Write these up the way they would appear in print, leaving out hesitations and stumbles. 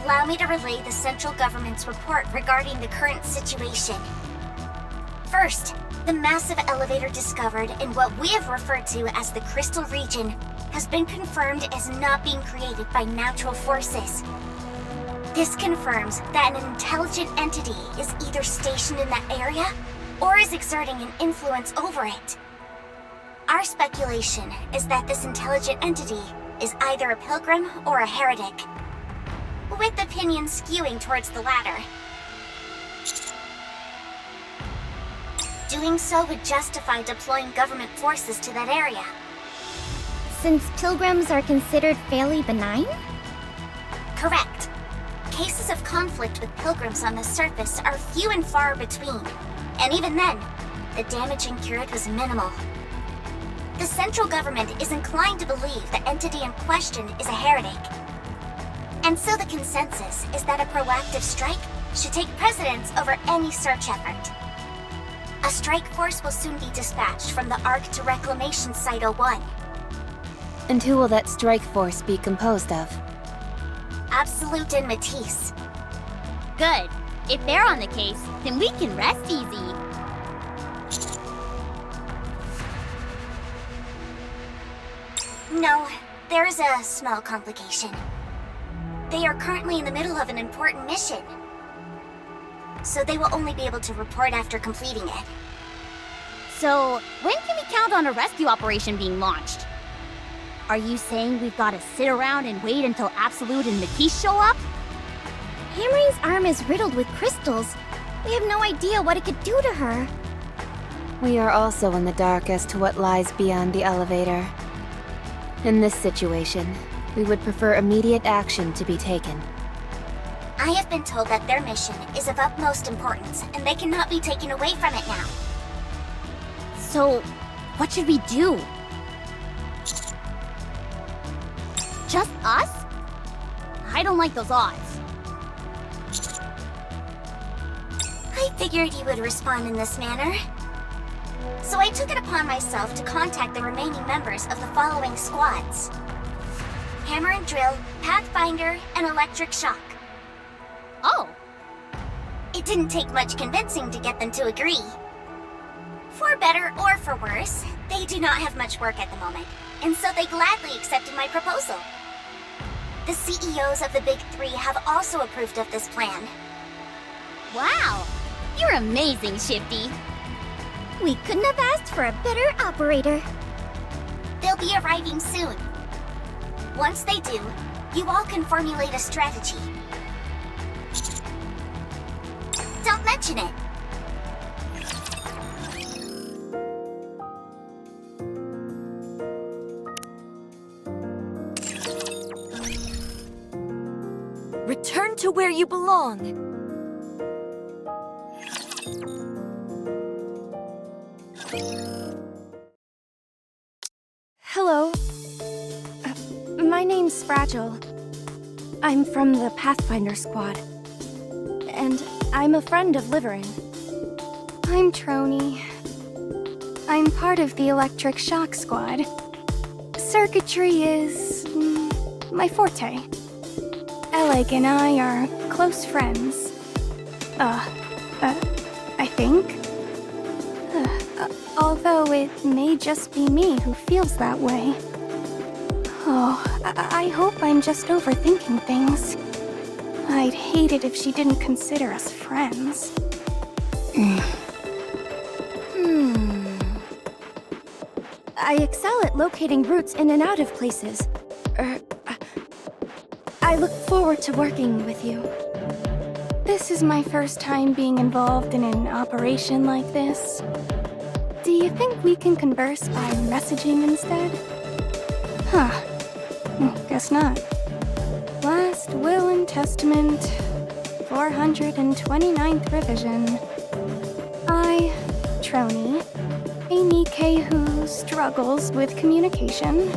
allow me to relay the central government's report regarding the current situation. First, the massive elevator discovered in what we have referred to as the Crystal Region has been confirmed as not being created by natural forces. This confirms that an intelligent entity is either stationed in that area or is exerting an influence over it. Our speculation is that this intelligent entity is either a pilgrim or a heretic, with opinions skewing towards the latter. Doing so would justify deploying government forces to that area. Since pilgrims are considered fairly benign? Correct. Cases of conflict with pilgrims on the surface are few and far between, and even then, the damage incurred was minimal. The central government is inclined to believe the entity in question is a heretic. And so the consensus is that a proactive strike should take precedence over any search effort. A strike force will soon be dispatched from the Ark to Reclamation Site 01. And who will that strike force be composed of? Absolute and Matisse. Good. If they're on the case, then we can rest easy. No, there is a small complication. They are currently in the middle of an important mission, so they will only be able to report after completing it. So, when can we count on a rescue operation being launched? Are you saying we've got to sit around and wait until Absolute and Matisse show up? Hammering's arm is riddled with crystals. We have no idea what it could do to her. We are also in the dark as to what lies beyond the elevator. In this situation, we would prefer immediate action to be taken. I have been told that their mission is of utmost importance, and they cannot be taken away from it now. So, what should we do? Just us? I don't like those odds. I figured you would respond in this manner. So I took it upon myself to contact the remaining members of the following squads: Hammer and Drill, Pathfinder, and Electric Shock. Oh, It didn't take much convincing to get them to agree. For better or for worse, they do not have much work at the moment, and so they gladly accepted my proposal. The CEOs of the Big Three have also approved of this plan. wow. You're amazing, Shifty. We couldn't have asked for a better operator. They'll be arriving soon. Once they do, you all can formulate a strategy. Don't mention it. Return to where you belong. Hello. My name's Fragile. I'm from the Pathfinder Squad. And I'm a friend of Liverin. I'm Trony. I'm part of the Electric Shock Squad. Circuitry is my forte. Eleg and I are close friends. I think. Although it may just be me who feels that way. Oh, I hope I'm just overthinking things. I'd hate it if she didn't consider us friends. I excel at locating routes in and out of places. I look forward to working with you. This is my first time being involved in an operation like this. Do you think we can converse by messaging instead? Huh. Guess not. Last Will and Testament, 429th revision. I, Trony, a NIKKE who struggles with communication,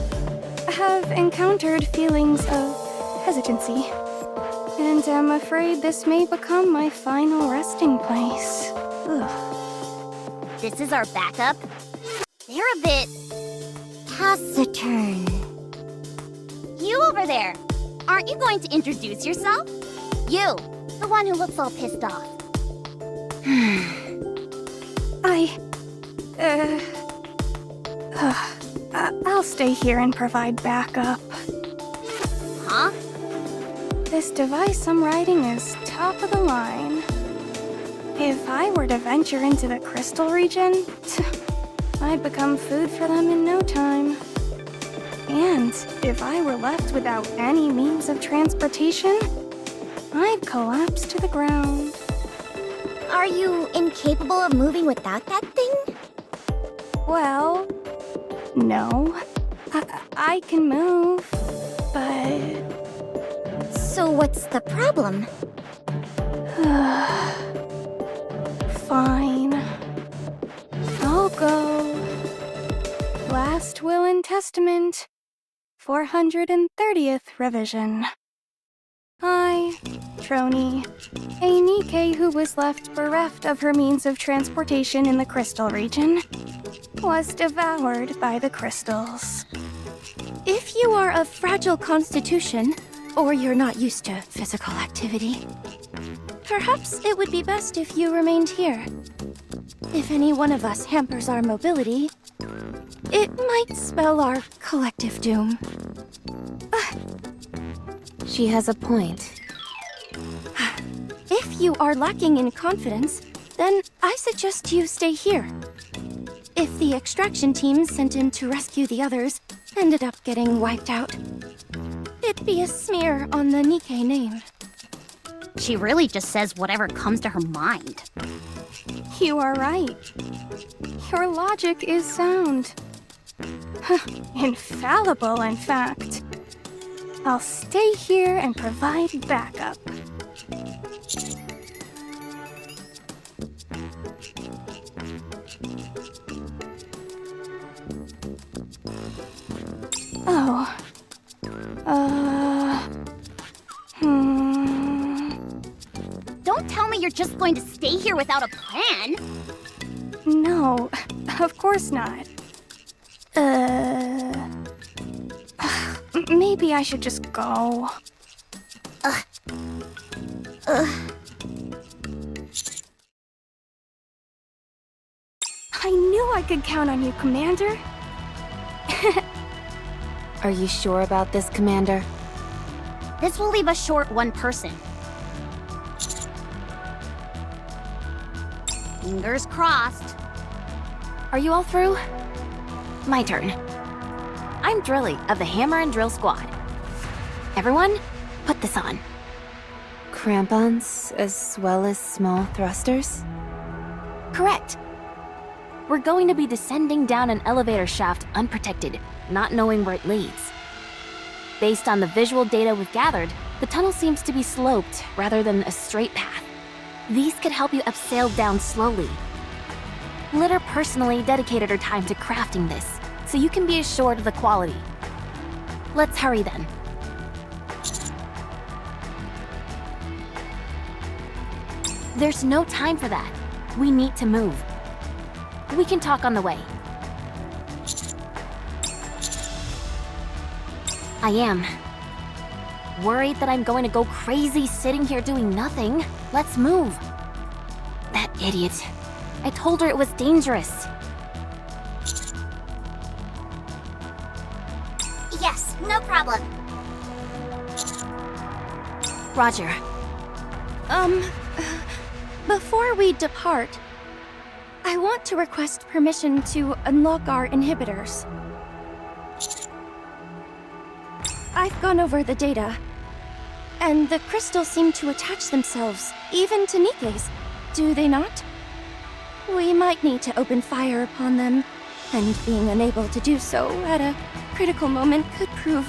have encountered feelings of hesitancy, and am afraid this may become my final resting place. Ugh. This is our backup? They're a bit... Taciturn. You over there! Aren't you going to introduce yourself? You, the one who looks all pissed off. I'll stay here and provide backup. Huh? This device I'm riding is top of the line. If I were to venture into the crystal region, I'd become food for them in no time. And if I were left without any means of transportation, I'd collapse to the ground. Are you incapable of moving without that thing? Well, no. I can move, but... So what's the problem? Fine. I'll go. Last Will and Testament, 430th revision. I, Troni, a NIKKE who was left bereft of her means of transportation in the crystal region, was devoured by the crystals. If you are of fragile constitution, or you're not used to physical activity, perhaps it would be best if you remained here. If any one of us hampers our mobility, it might spell our collective doom. She has a point. If you are lacking in confidence, then I suggest you stay here. If the extraction team sent in to rescue the others ended up getting wiped out, it'd be a smear on the NIKKE name. She really just says whatever comes to her mind. You are right. Your logic is sound. Infallible, in fact. I'll stay here and provide backup. Oh. Don't tell me you're just going to stay here without a plan. No, of course not. Maybe I should just go. I knew I could count on you, Commander. Are you sure about this, Commander? This will leave us short one person. Fingers crossed. Are you all through? My turn. I'm Drilly of the Hammer and Drill Squad. Everyone, put this on. Crampons as well as small thrusters? Correct. We're going to be descending down an elevator shaft unprotected, not knowing where it leads. Based on the visual data we've gathered, the tunnel seems to be sloped rather than a straight path. These could help you upsail down slowly. Litter personally dedicated her time to crafting this, so you can be assured of the quality. Let's hurry then. There's no time for that. We need to move. We can talk on the way. I am. Worried that I'm going to go crazy sitting here doing nothing. Let's move. That idiot. I told her it was dangerous. Yes, no problem. Roger. Before we depart, I want to request permission to unlock our inhibitors. I've gone over the data, and the crystals seem to attach themselves, even to NIKKE's, do they not? We might need to open fire upon them, and being unable to do so at a critical moment could prove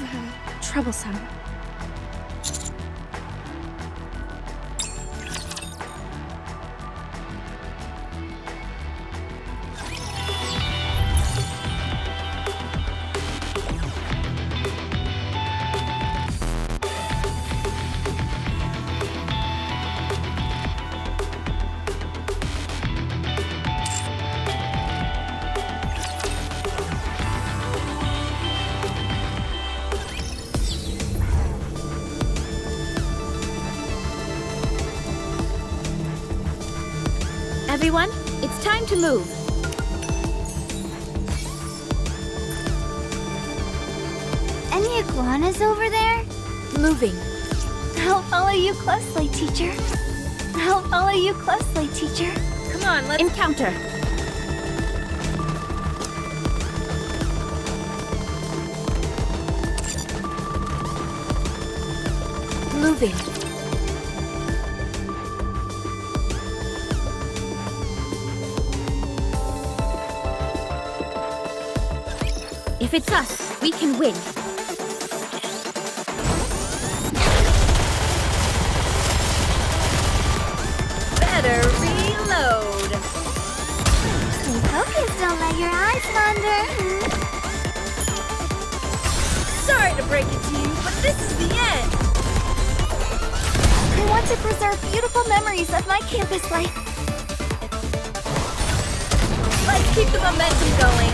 troublesome. Everyone, it's time to move. Any iguanas over there? Moving. I'll follow you closely, teacher. I'll follow you closely, teacher. Come on, let's encounter. Moving. If it's us, we can win. Better reload. Stay focused, don't let your eyes wander. Sorry to break it to you, but this is the end. I want to preserve beautiful memories of my campus life. Let's keep the momentum going.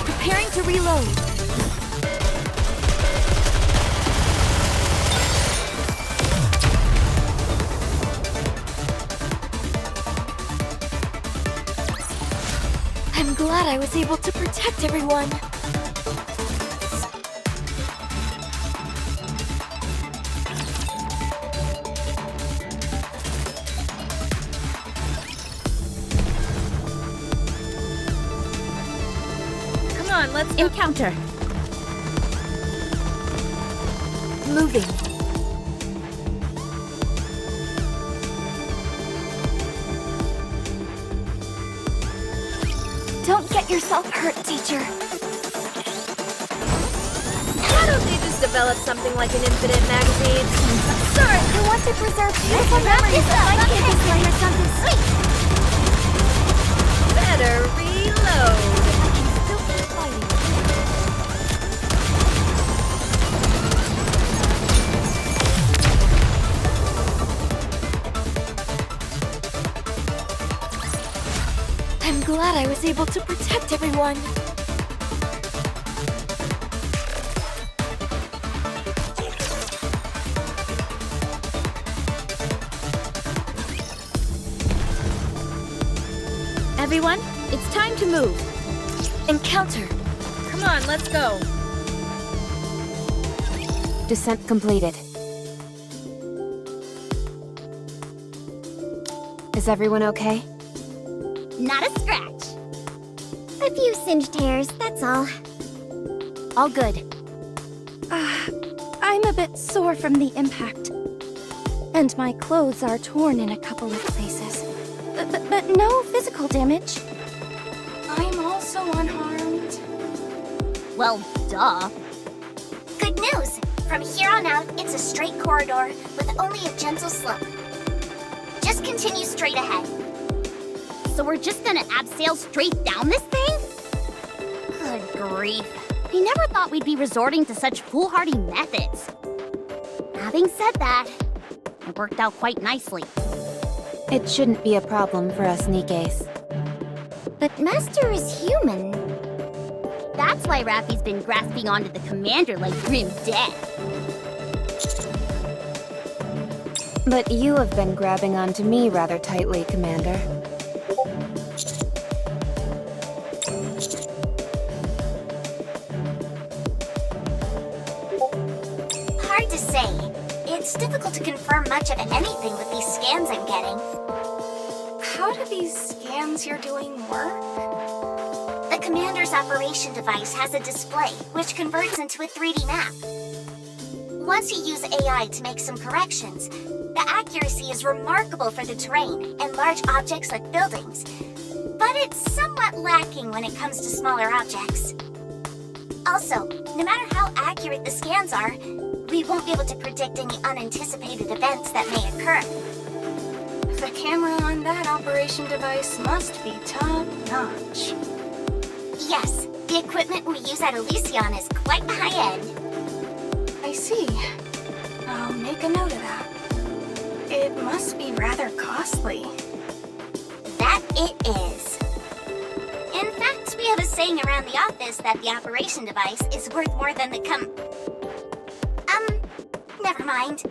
Preparing to reload. I'm glad I was able to protect everyone. Come on, let's encounter. Moving. Don't get yourself hurt, teacher. Why don't they just develop something like an infinite magazine? Sorry. I want to preserve beautiful memories of my campus life. Here's something sweet. Better reload. I can still keep fighting. I'm glad I was able to protect everyone. Everyone, it's time to move. Encounter. Come on, let's go. Descent completed. Is everyone okay? Not a scratch. A few singed hairs, that's all. All good. I'm a bit sore from the impact. And my clothes are torn in a couple of places. But no physical damage. I'm also unharmed. Well, duh. Good news! From here on out, it's a straight corridor with only a gentle slope. Just continue straight ahead. So we're just gonna abseil straight down this thing? Good grief. I never thought we'd be resorting to such foolhardy methods. Having said that, it worked out quite nicely. It shouldn't be a problem for us NIKKEs. But Master is human. That's why Raffi's been grasping onto the commander like grim death. But you have been grabbing onto me rather tightly, Commander. Hard to say. It's difficult to confirm much of anything with these scans I'm getting. How do these scans you're doing work? The commander's operation device has a display, which converts into a 3D map. Once you use AI to make some corrections, the accuracy is remarkable for the terrain and large objects like buildings. But it's somewhat lacking when it comes to smaller objects. Also, no matter how accurate the scans are, we won't be able to predict any unanticipated events that may occur. The camera on that operation device must be top-notch. Yes, the equipment we use at Elysion is quite high-end. I see. I'll make a note of that. It must be rather costly. That it is. In fact, we have a saying around the office that the operation device is worth more than the never mind.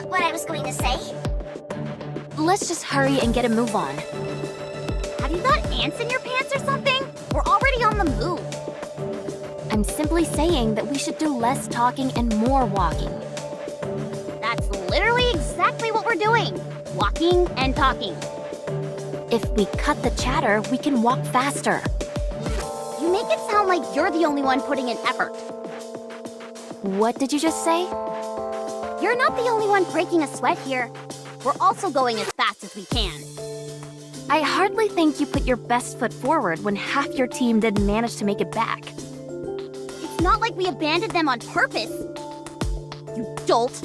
what I was going to say. Let's just hurry and get a move on. Have you got ants in your pants or something? We're already on the move. I'm simply saying that we should do less talking and more walking. That's literally exactly what we're doing. Walking and talking. If we cut the chatter, we can walk faster. You make it sound like you're the only one putting in effort. What did you just say? You're not the only one breaking a sweat here. We're also going as fast as we can. I hardly think you put your best foot forward when half your team didn't manage to make it back. It's not like we abandoned them on purpose. You dolt.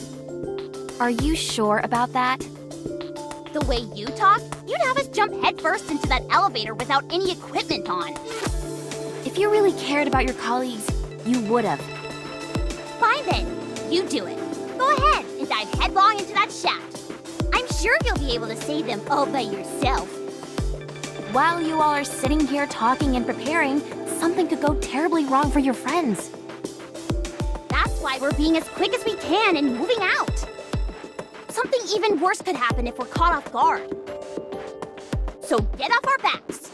Are you sure about that? The way you talk, you'd have us jump headfirst into that elevator without any equipment on. If you really cared about your colleagues, you would have. Fine then, you do it. Go ahead and dive headlong into that shaft. I'm sure you'll be able to save them all by yourself. While you all are sitting here talking and preparing, something could go terribly wrong for your friends. That's why we're being as quick as we can and moving out. Something even worse could happen if we're caught off guard. So get off our backs.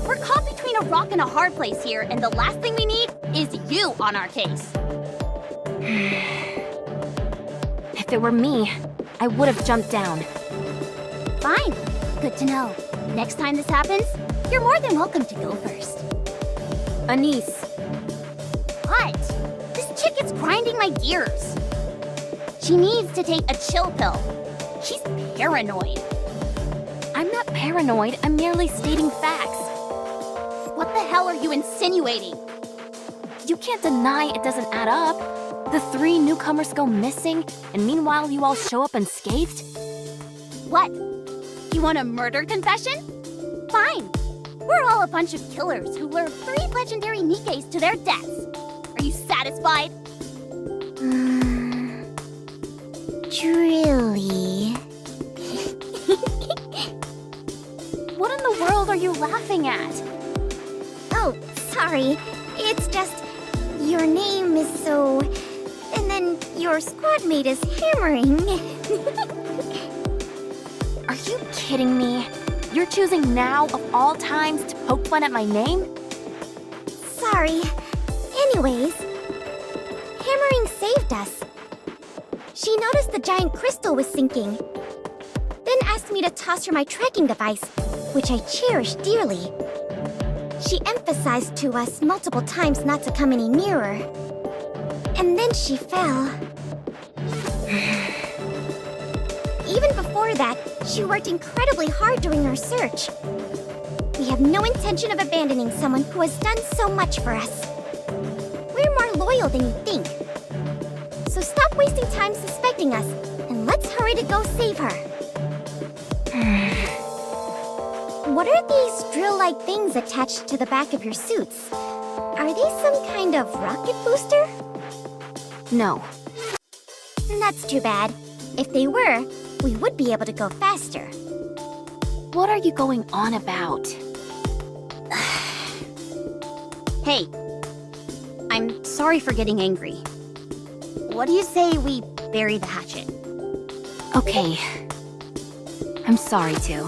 We're caught between a rock and a hard place here, and the last thing we need is you on our case. If it were me, I would have jumped down. Fine. Good to know. Next time this happens, you're more than welcome to go first. Anise, What? This chick is grinding my gears. She needs to take a chill pill. She's paranoid. I'm not paranoid, I'm merely stating facts. What the hell are you insinuating? You can't deny it doesn't add up. The 3 newcomers go missing, and meanwhile you all show up unscathed? What? You want a murder confession? Fine. We're all a bunch of killers who lured 3 legendary Nikkes to their deaths. Are you satisfied? Truly. What in the world are you laughing at? Oh, sorry. It's just your name is so... And then your squad mate is hammering. Are you kidding me? You're choosing now of all times to poke fun at my name? Sorry. Anyways, hammering saved us. She noticed the giant crystal was sinking. Then asked me to toss her my tracking device, which I cherish dearly. She emphasized to us multiple times not to come any nearer. And then she fell. Even before that, she worked incredibly hard during our search. We have no intention of abandoning someone who has done so much for us. We're more loyal than you think. So stop wasting time suspecting us, and let's hurry to go save her. What are these drill-like things attached to the back of your suits? Are they some kind of rocket booster? No. That's too bad. If they were, we would be able to go faster. What are you going on about? Hey, I'm sorry for getting angry. What do you say we bury the hatchet? Okay. I'm sorry too.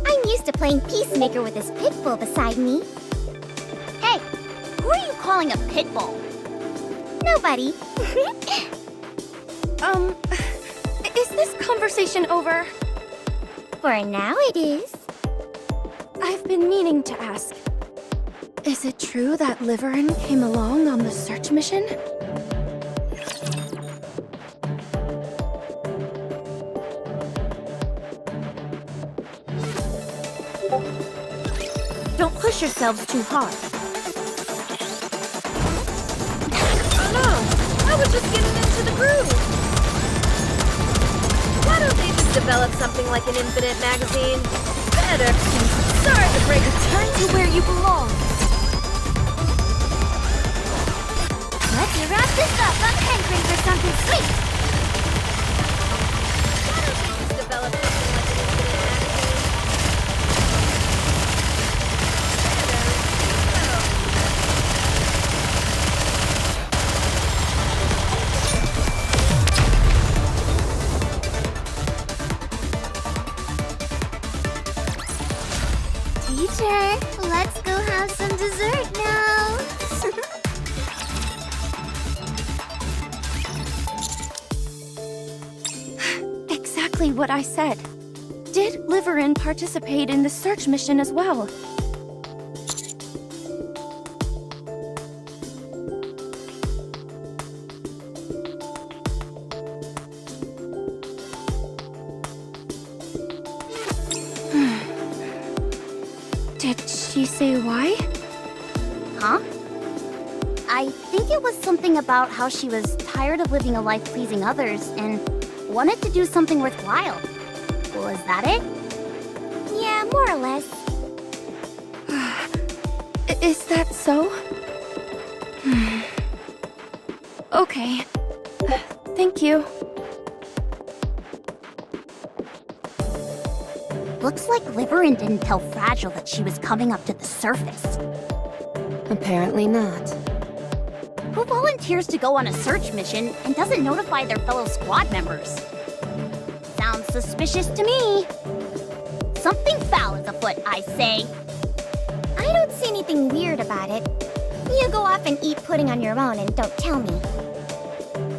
I'm used to playing peacemaker with this pit bull beside me. Hey, who are you calling a pit bull? Nobody. Is this conversation over? For now it is. I've been meaning to ask. Is it true that Liverin came along on the search mission? Don't push yourselves too hard. No, I was just getting into the groove. Why don't they just develop something like an infinite magazine? Better. Sorry to break it. Turn to where you belong. Let's wrap this up. I'm hankering for something sweet. Why don't they just develop something like an infinite magazine? Better. exactly what I said. Did Liverin participate in the search mission as well? Did she say why? Huh? I think it was something about how she was tired of living a life pleasing others and wanted to do something worthwhile. Was that it? Yeah, more or less. Is that so? Okay. Thank you. Looks like Liverin didn't tell Fragile that she was coming up to the surface. Apparently not. Who volunteers to go on a search mission and doesn't notify their fellow squad members? Sounds suspicious to me. Something foul is afoot, I say. I don't see anything weird about it. You go off and eat pudding on your own and don't tell me.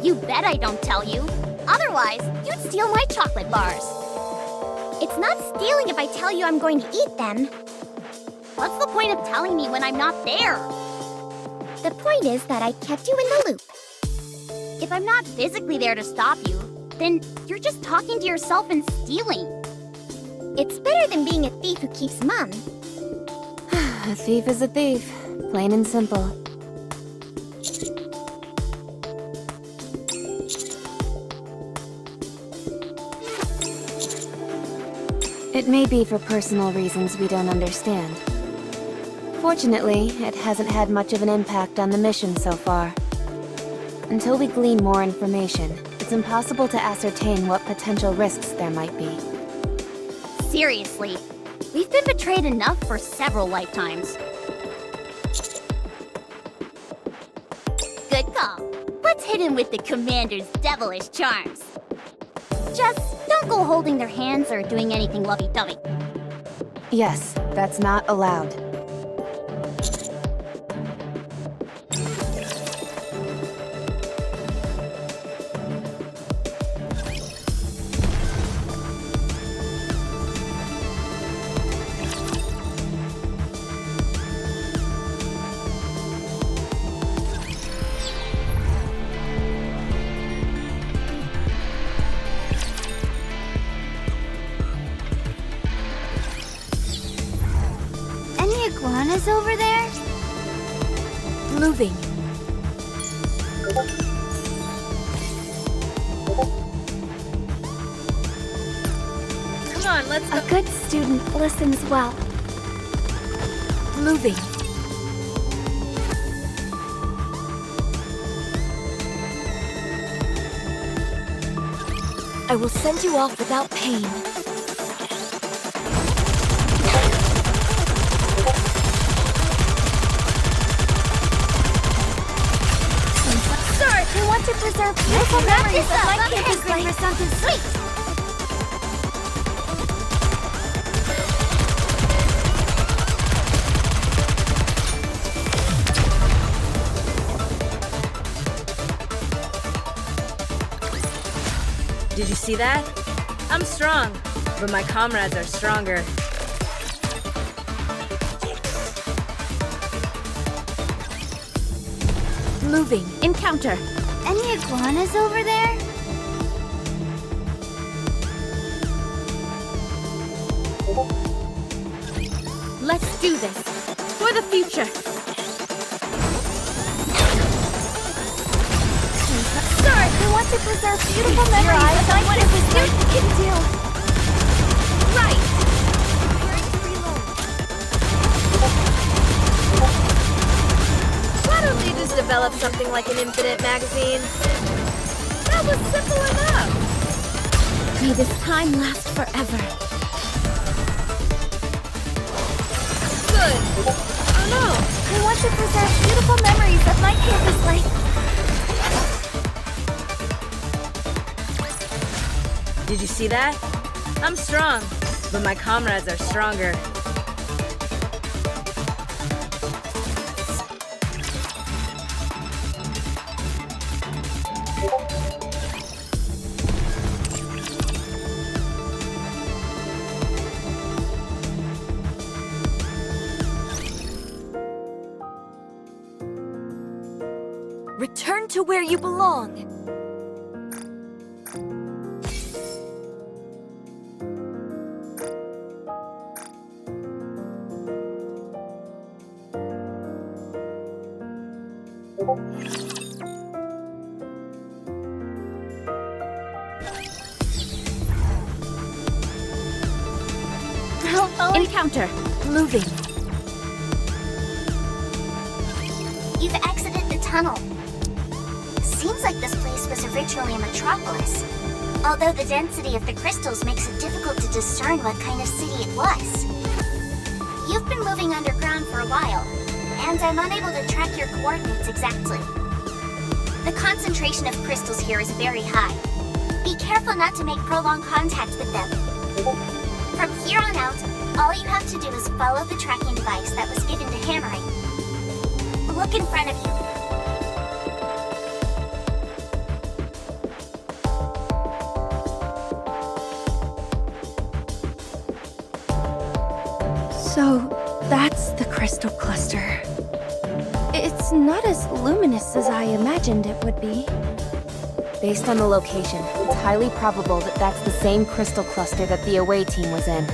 You bet I don't tell you. Otherwise, you'd steal my chocolate bars. It's not stealing if I tell you I'm going to eat them. What's the point of telling me when I'm not there? The point is that I kept you in the loop. If I'm not physically there to stop you, then you're just talking to yourself and stealing. It's better than being a thief who keeps mum. A thief is a thief, plain and simple. It may be for personal reasons we don't understand. Fortunately, it hasn't had much of an impact on the mission so far. Until we glean more information, it's impossible to ascertain what potential risks there might be. Seriously, we've been betrayed enough for several lifetimes. Good call. Let's hit him with the Commander's devilish charms. Just don't go holding their hands or doing anything lovey-dovey. Yes, that's not allowed. Any iguanas over there? Moving. Come on, let's go. A good student listens well. Moving. I will send you off without pain. I want to preserve beautiful memories of my campus life. For something sweet. Did you see that? I'm strong, but my comrades are stronger. Moving. Encounter. Any iguanas over there? Let's do this. For the future. Sorry, I want to preserve beautiful memories of my campus life. You can do. Right! Why don't they just develop something like an infinite magazine? That was simple enough! May this time last forever. Good! Oh no! I want to preserve beautiful memories of my campus life. Did you see that? I'm strong, but my comrades are stronger. to where you belong. Encounter. Moving. You've exited the tunnel. Seems like this place was originally a metropolis. Although the density of the crystals makes it difficult to discern what kind of city it was. You've been moving underground for a while, and I'm unable to track your coordinates exactly. The concentration of crystals here is very high. Be careful not to make prolonged contact with them. From here on out, all you have to do is follow the tracking device that was given to Hammering. Look in front of you. So, that's the crystal cluster. It's not as luminous as I imagined it would be. Based on the location, it's highly probable that that's the same crystal cluster that the away team was in.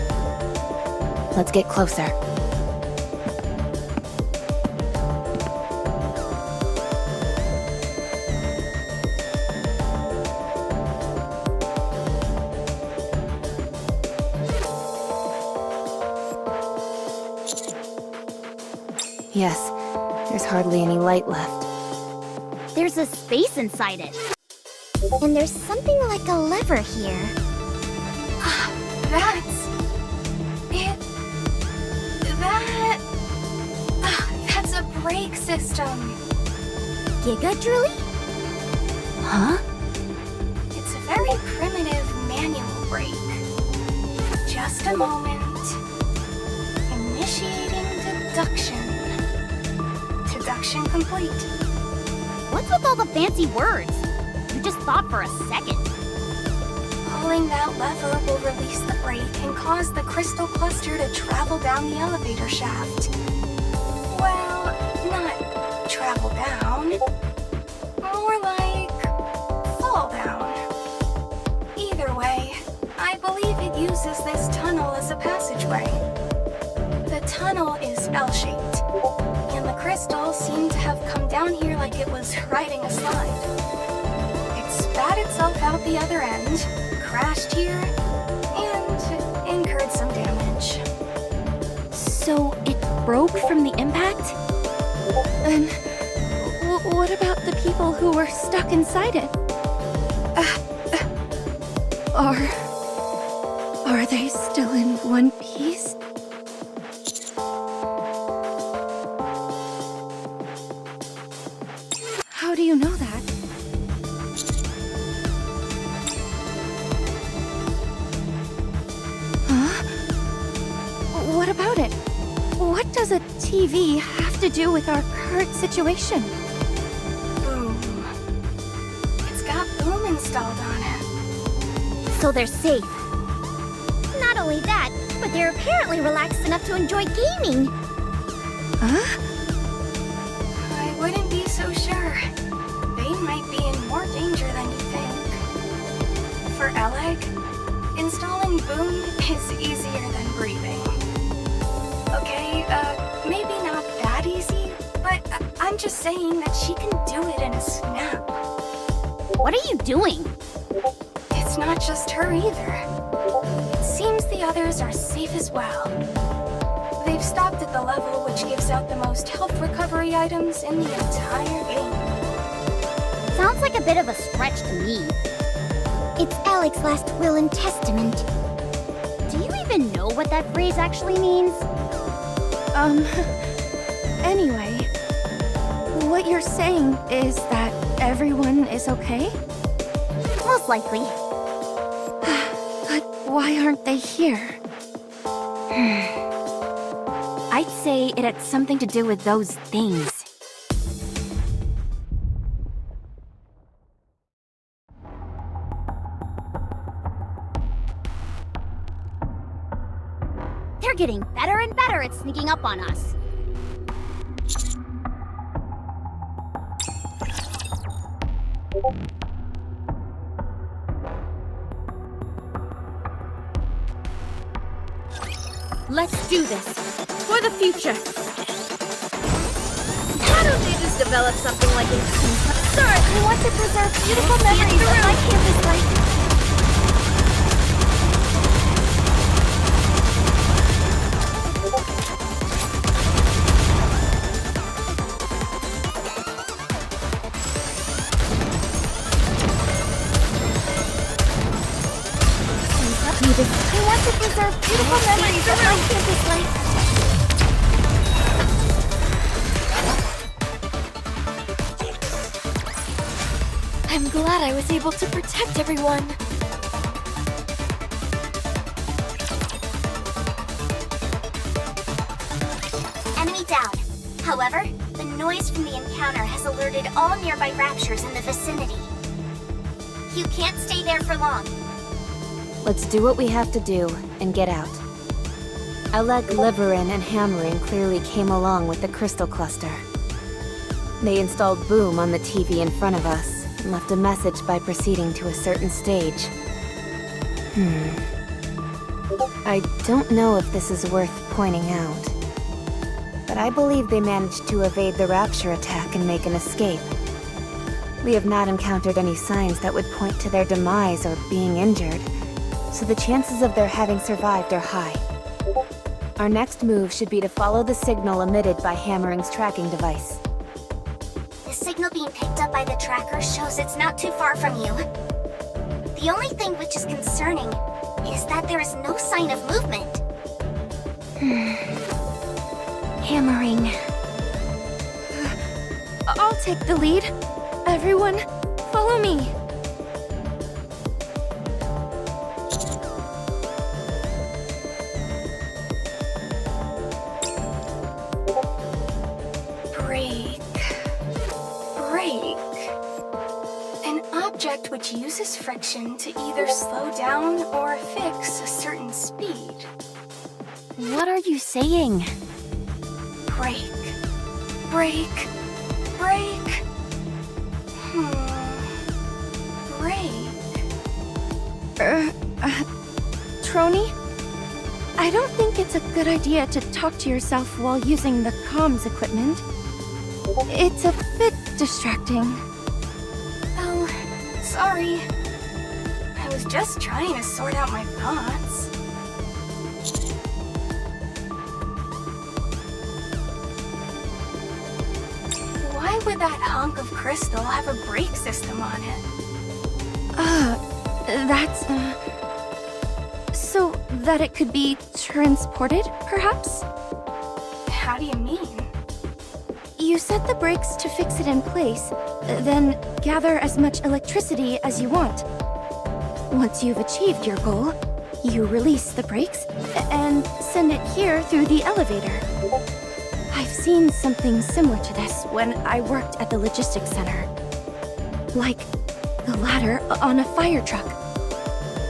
Let's get closer. Yes, there's hardly any light left. There's a space inside it. And there's something like a lever here. That's a brake system. Giga Drooly? Huh? It's a very primitive manual brake. Just a moment. Initiating deduction. Deduction complete. What's with all the fancy words? You just thought for a second. Pulling that lever will release the brake and cause the crystal cluster to travel down the elevator shaft. Well, not travel down. More like fall down. Either way, I believe it uses this tunnel as a passageway. The tunnel is L-shaped, and the crystal seemed to have come down here like it was riding a slide. It spat itself out the other end, crashed here, and incurred some damage. So it broke from the impact? Then, what about the people who were stuck inside it? Are they still in one piece? How do you know that? Huh? What about it? What does a TV have to do with our current situation? Boom. It's got boom installed on it. So they're safe. Not only that, but they're apparently relaxed enough to enjoy gaming. Huh? I wouldn't be so sure. They might be in more danger than you think. For Alec, installing boom is easier than breathing. Okay, maybe not that easy, but I'm just saying that she can do it in a snap. What are you doing? It's not just her either. It seems the others are safe as well. They've stopped at the level which gives out the most health recovery items in the entire game. Sounds like a bit of a stretch to me. It's Alec's last will and testament. Do you even know what that phrase actually means? Anyway, what you're saying is that everyone is okay? Most likely. But why aren't they here? I'd say it had something to do with those things. They're getting better and better at sneaking up on us. Let's do this. For the future. Why don't they just develop something like a... Sir, we want to preserve beautiful memories of my campus life. We want to preserve beautiful memories of my campus life. I'm glad I was able to protect everyone. Enemy down. However, the noise from the encounter has alerted all nearby raptures in the vicinity. You can't stay there for long. Let's do what we have to do and get out. Oleg, Liverin, and Hammering clearly came along with the crystal cluster. They installed Boom on the TV in front of us and left a message by proceeding to a certain stage. I don't know if this is worth pointing out, but I believe they managed to evade the Rapture attack and make an escape. We have not encountered any signs that would point to their demise or being injured, so the chances of their having survived are high. Our next move should be to follow the signal emitted by Hammering's tracking device. The signal being picked up by the tracker shows it's not too far from you. The only thing which is concerning is that there is no sign of movement. Hammering. I'll take the lead. Everyone, follow me. Which uses friction to either slow down or fix a certain speed. What are you saying? Brake. Brake. Brake. Brake. Trony? I don't think it's a good idea to talk to yourself while using the comms equipment. It's a bit distracting. Sorry. I was just trying to sort out my thoughts. Why would that hunk of crystal have a brake system on it? That's... So that it could be transported, perhaps? How do you mean? You set the brakes to fix it in place, then gather as much electricity as you want. Once you've achieved your goal, you release the brakes and send it here through the elevator. I've seen something similar to this when I worked at the logistics center. Like the ladder on a fire truck.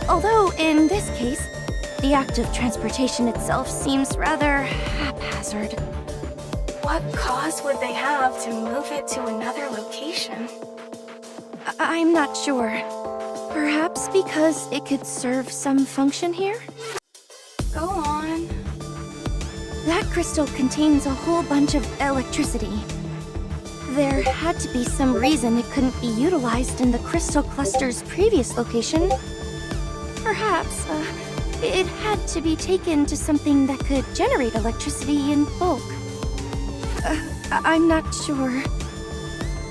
Although, in this case, the act of transportation itself seems rather haphazard. What cause would they have to move it to another location? I'm not sure. Perhaps because it could serve some function here? Go on. That crystal contains a whole bunch of electricity. There had to be some reason it couldn't be utilized in the crystal cluster's previous location. Perhaps, it had to be taken to something that could generate electricity in bulk. I'm not sure.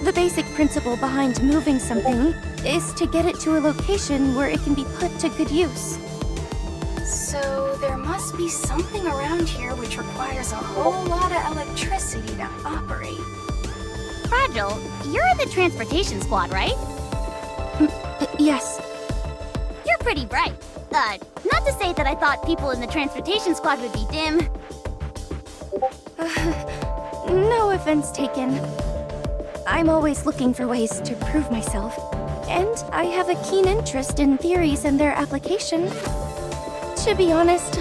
The basic principle behind moving something is to get it to a location where it can be put to good use. So there must be something around here which requires a whole lot of electricity to operate. Fragile, you're in the transportation squad, right? Yes. You're pretty bright. Not to say that I thought people in the transportation squad would be dim. No offense taken. I'm always looking for ways to prove myself, and I have a keen interest in theories and their application. To be honest,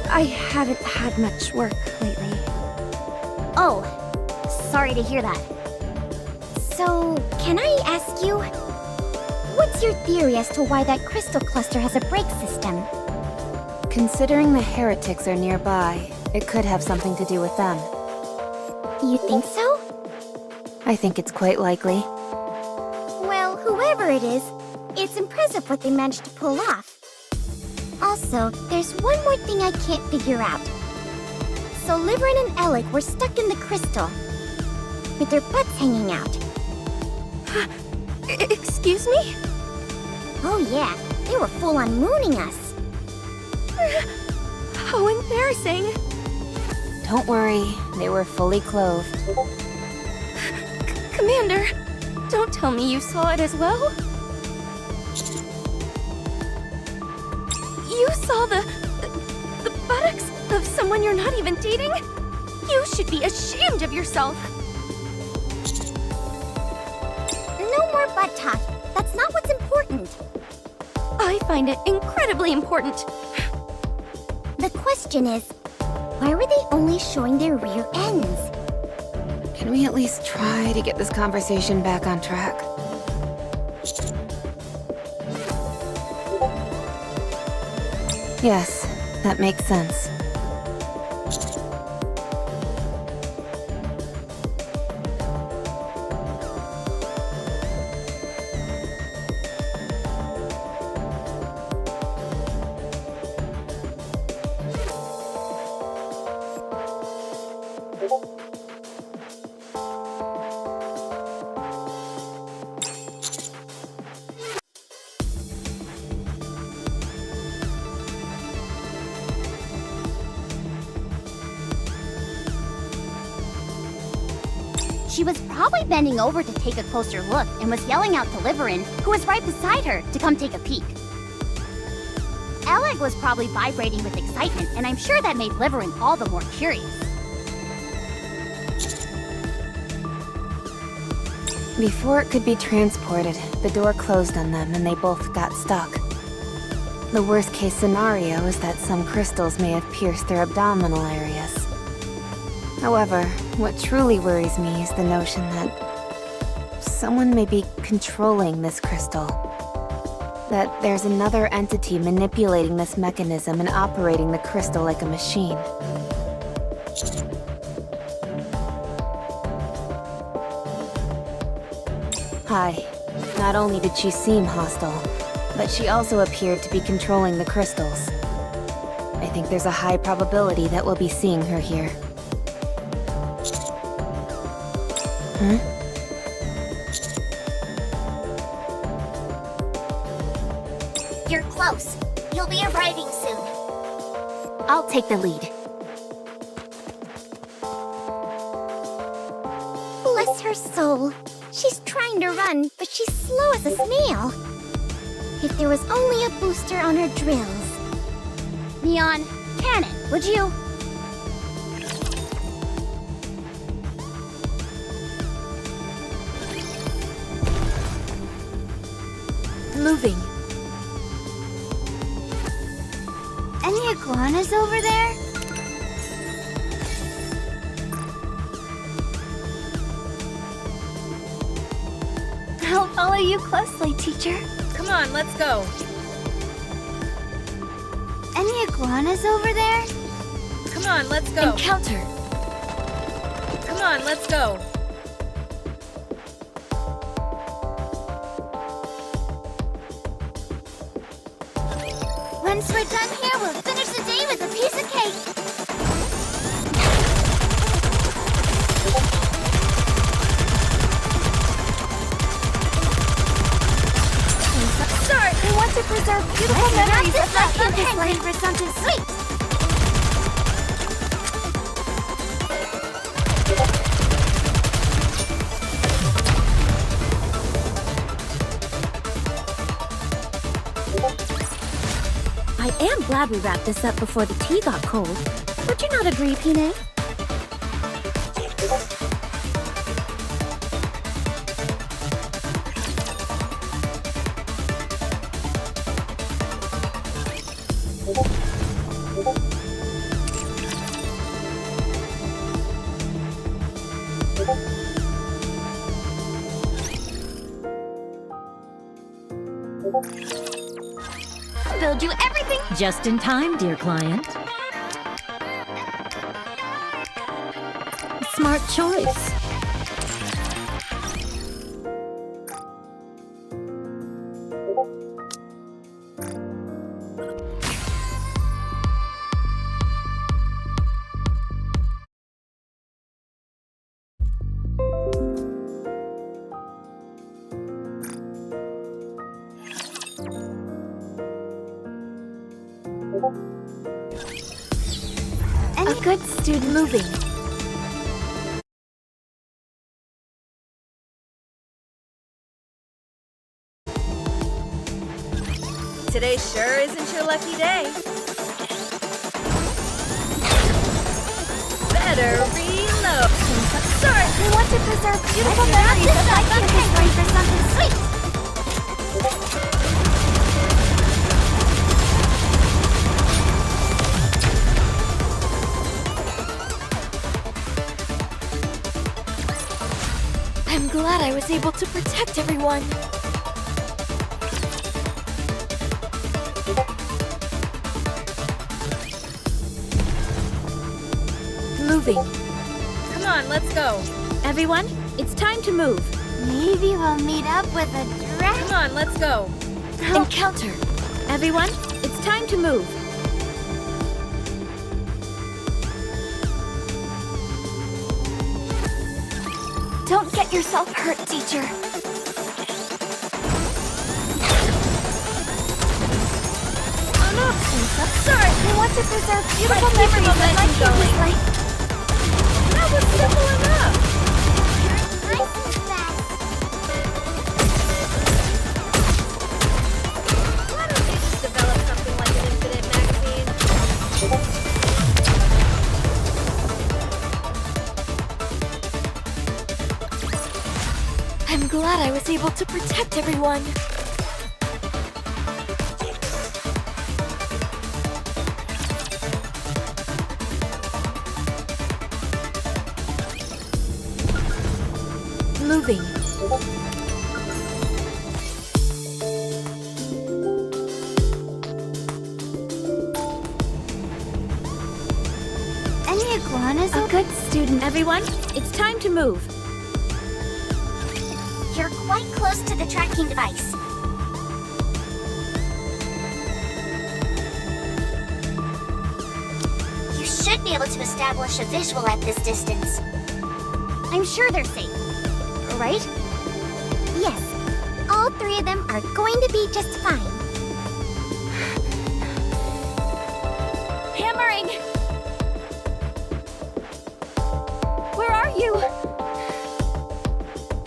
I haven't had much work lately. Oh, sorry to hear that. So, can I ask you, What's your theory as to why that crystal cluster has a brake system? Considering the heretics are nearby, it could have something to do with them. You think so? I think it's quite likely. Well, whoever it is, it's impressive what they managed to pull off. Also, there's one more thing I can't figure out. So Liverin and Alec were stuck in the crystal, with their butts hanging out. Excuse me? Oh yeah, they were full on mooning us. How embarrassing. Don't worry, they were fully clothed. Commander, don't tell me you saw it as well? You saw the buttocks of someone you're not even dating? You should be ashamed of yourself. No more butt talk. That's not what's important. I find it incredibly important. The question is, why were they only showing their rear ends? Can we at least try to get this conversation back on track? Yes, that makes sense. She was probably bending over to take a closer look and was yelling out to Liverin, who was right beside her, to come take a peek. Alec was probably vibrating with excitement, and I'm sure that made Liverin all the more curious. Before it could be transported, the door closed on them and they both got stuck. The worst case scenario is that some crystals may have pierced their abdominal areas. However, what truly worries me is the notion that someone may be controlling this crystal. That there's another entity manipulating this mechanism and operating the crystal like a machine. Hi. Not only did she seem hostile, but she also appeared to be controlling the crystals. I think there's a high probability that we'll be seeing her here. Huh? You're close. You'll be arriving soon. I'll take the lead. Bless her soul. She's trying to run, but she's slow as a snail. If there was only a booster on her drills. Neon, cannon, would you? Moving. Any iguanas over there? I'll follow you closely, teacher. Come on, let's go. Any iguanas over there? Come on, let's go. Encounter. Come on, let's go. Once we're done here, we'll finish the day with a piece of cake. Sorry, we want to preserve beautiful memories of that I'm campus hungry life. for something sweet. I am glad we wrapped this up before the tea got cold. Would you not agree, Pine? Build you everything. Just in time, dear client. Smart choice. A good student moving. Today sure isn't your lucky day. Better reload. Sorry, We want to preserve beautiful memories of my kids going for something sweet. I'm glad I was able to protect everyone. Moving. come on, let's go. Everyone, it's time to move. Maybe we'll meet up with a dragon. Come on, let's go. Encounter. Everyone, it's time to move. Don't get yourself hurt, teacher. Oh no! Sorry, We want to preserve beautiful keep the memories of my momentum kids going. like that was simple enough. Nice and fast. Why don't you just develop something like an infinite magazine? I'm glad I was able to protect everyone. Moving. Any iguanas? A good student. Everyone, it's time to move. You're quite close to the tracking device. You should be able to establish a visual at this distance. I'm sure they're safe. Right? Yes. All three of them are going to be just fine. Hammering! Where are you?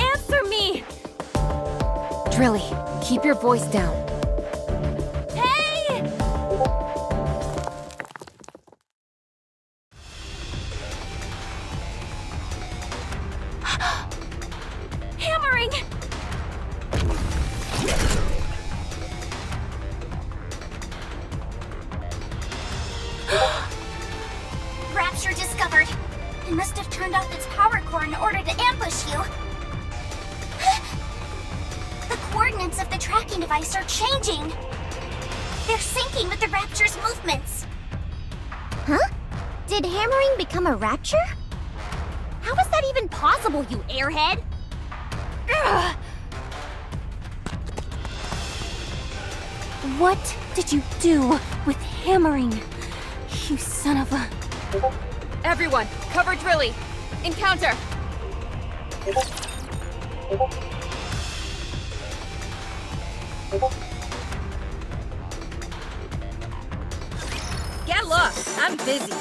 Answer me! Drilly, keep your voice down. Hey! Hammering! Rapture discovered. It must have turned off its power core in order to ambush you. The coordinates of the tracking device are changing. They're syncing with the Rapture's movements. Huh? Did hammering become a rapture? How is that even possible, you airhead? Ugh. What did you do with hammering? You son of a... Everyone, cover Drilly. Encounter. Get lost. I'm busy.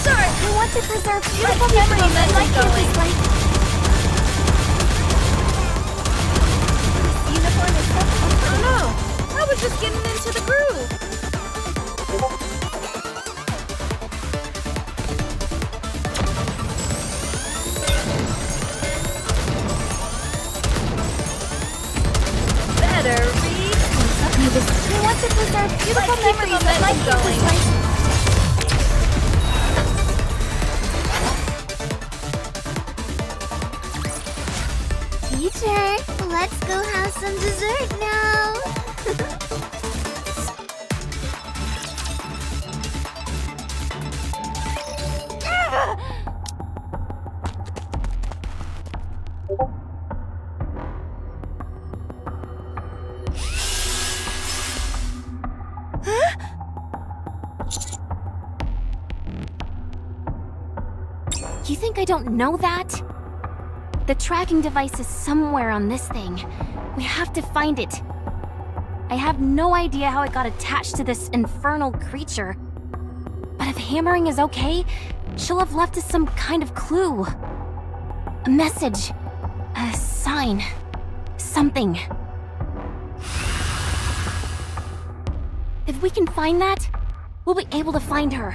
Sorry, we want to preserve beautiful memories of my kids like... Uniform is so... Oh no! I was just getting into the groove. Better read. We want to preserve beautiful memories of my kids like... Teacher, let's go have some dessert now. You think I don't know that? The tracking device is somewhere on this thing. We have to find it. I have no idea how it got attached to this infernal creature. But if hammering is okay, she'll have left us some kind of clue. A message. A sign. Something. If we can find that, we'll be able to find her.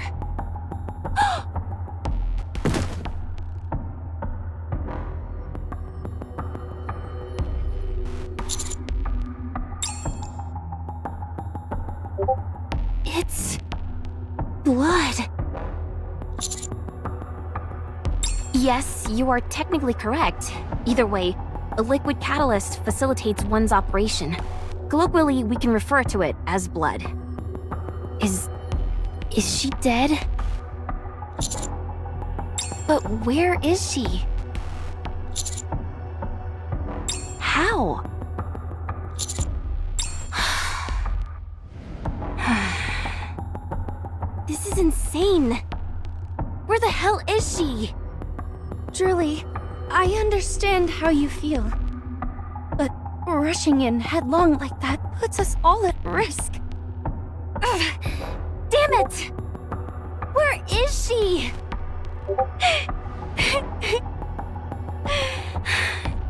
It's blood. Yes, you are technically correct. Either way, a liquid catalyst facilitates one's operation. Colloquially, we can refer to it as blood. Is she dead? But where is she? How? This is insane. Where the hell is she? Julie, I understand how you feel. But rushing in headlong like that puts us all at risk. Ugh, damn it! Where is she?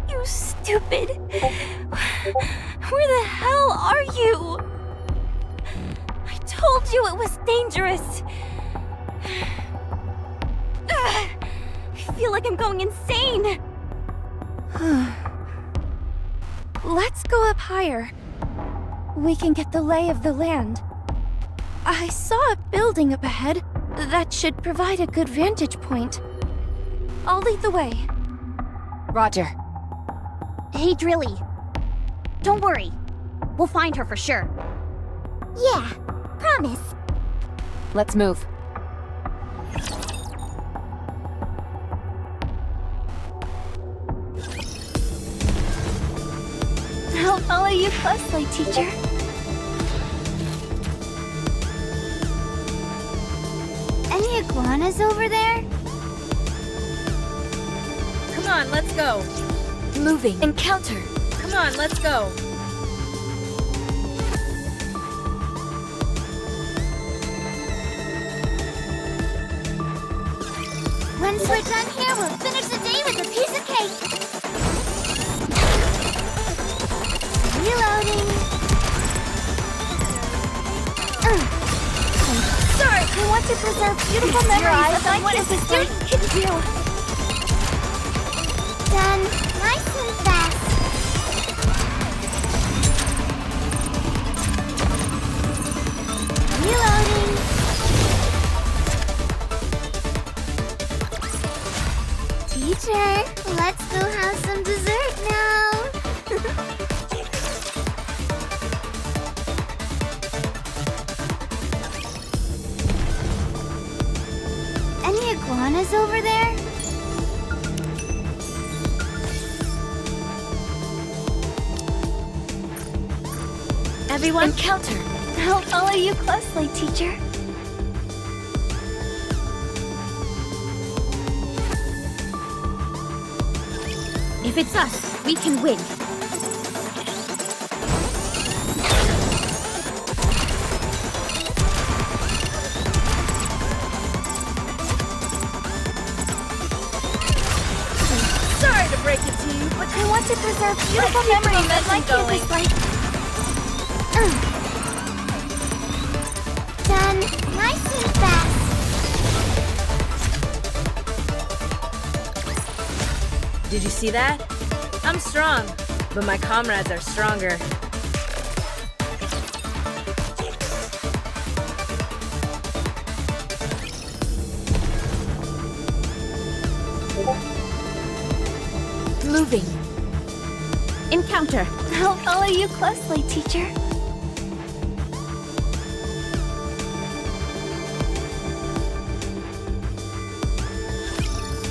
You stupid. Where the hell are you? I told you it was dangerous. I feel like I'm going insane. Let's go up higher. We can get the lay of the land. I saw a building up ahead that should provide a good vantage point. I'll lead the way. Roger. Hey, Drilly. Don't worry. We'll find her for sure. Yeah, promise. Let's move. I'll follow you closely, teacher. Any iguanas over there? Come on, let's go. Moving. Encounter. Come on, let's go. Once we're done here, we'll finish the day with a piece of cake. Reloading. Sorry, we want to preserve beautiful memories of what a student can do. Done. Nice and fast. Reloading. Teacher, let's go have some dessert now. Any iguanas over there? Everyone, encounter. I'll follow you closely, teacher. If it's us, we can win. Sorry to break it to you, but I want to preserve beautiful memories of my campus life. Done. Nice and fast. Did you see that? I'm strong, but my comrades are stronger. Moving. Encounter. I'll follow you closely, teacher.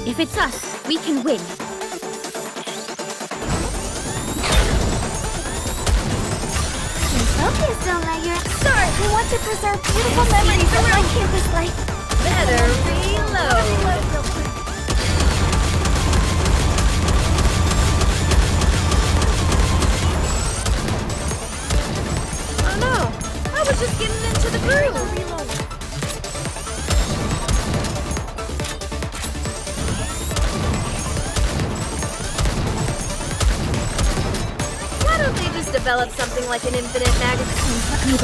If it's us, we can win. Focus, don't let your... Sorry, we want to preserve beautiful memories of my campus life. Better reload. Oh no! I was just getting into the groove. Why don't they just develop something like an infinite magazine? We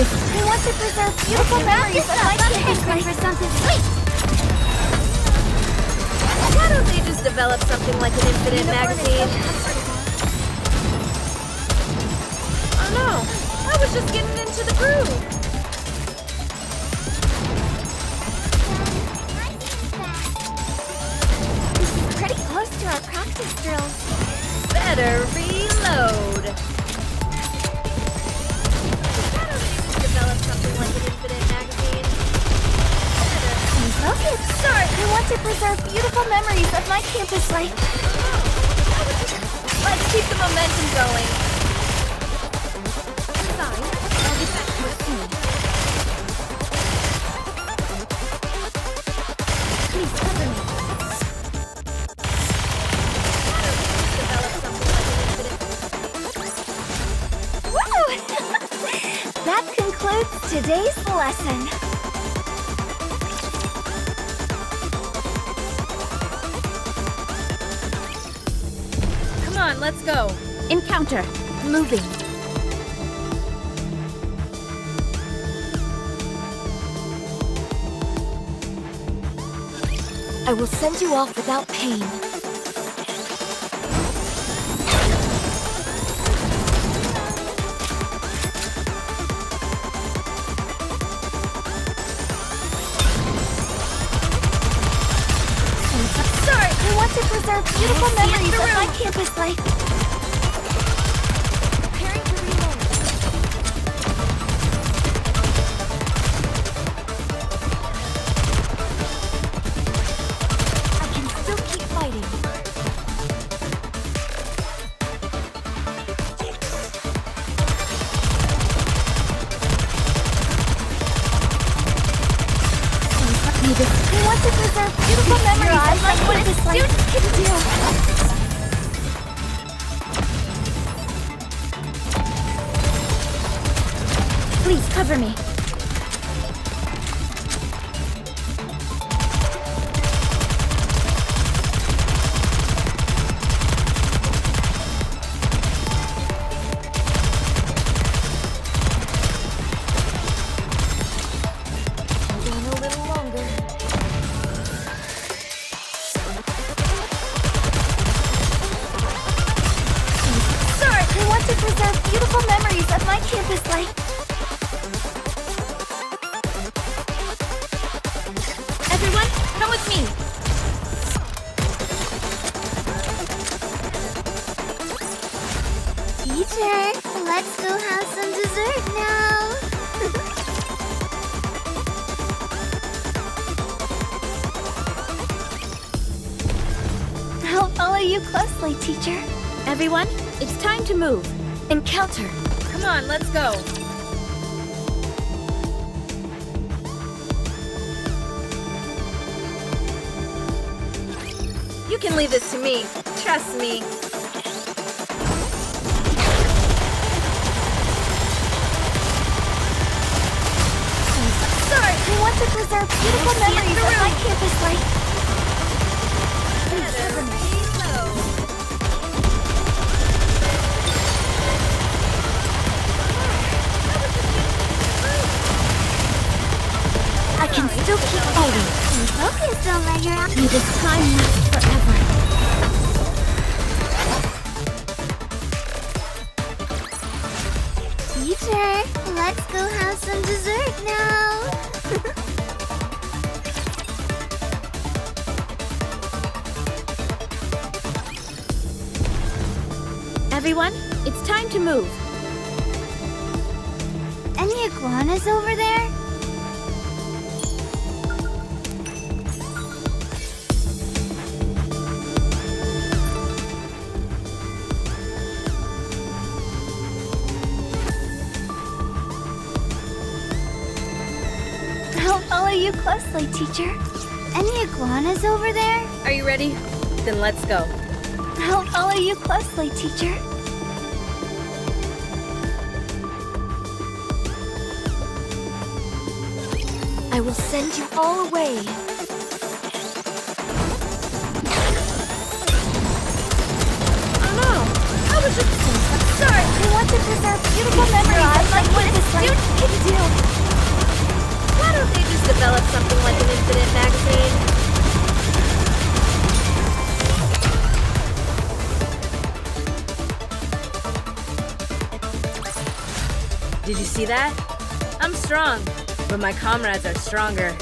want to preserve beautiful memories of my campus life. for something sweet. Why don't they just develop something like an infinite magazine? Oh no! I was just getting into the groove. Pretty close to our practice drills. Better reload. Why don't they just develop something like an infinite magazine? Focus. Sorry, we want to preserve beautiful memories of my campus life. Let's keep the momentum going. Sorry, I'll get back to it soon. Please cover me. Develop something like an infinite. Woo! That concludes today's lesson. Come on, let's go. Encounter. Moving. I will send you off without pain. Sorry, I want to preserve beautiful memories of my campus life. Preparing to reload. I can still keep fighting. I want to preserve beautiful memories of my campus life. Can do. Please cover me. Hold on a little longer. Sorry, I want to preserve beautiful memories of my campus life. Everyone, come with me. Teacher, let's go have some dessert now. I'll follow you closely, teacher. Everyone, it's time to move. Encounter. Come on, let's go. You can leave this to me. Trust me. Sorry, I want to preserve beautiful memories of my campus life. Better reload. I can still keep fighting. Focus, don't let your... May this time last forever. Teacher, let's go have some dessert now. Everyone, it's time to move. Any iguanas over there? I'll follow you closely, teacher. Any iguanas over there? Are you ready? Then let's go. I'll follow you closely, teacher. I will send you all away. Oh no! I was just... Sorry, I want to preserve beautiful memories like what a student can do. Why don't they just develop something like an infinite magazine? Did you see that? I'm strong, but my comrades are stronger.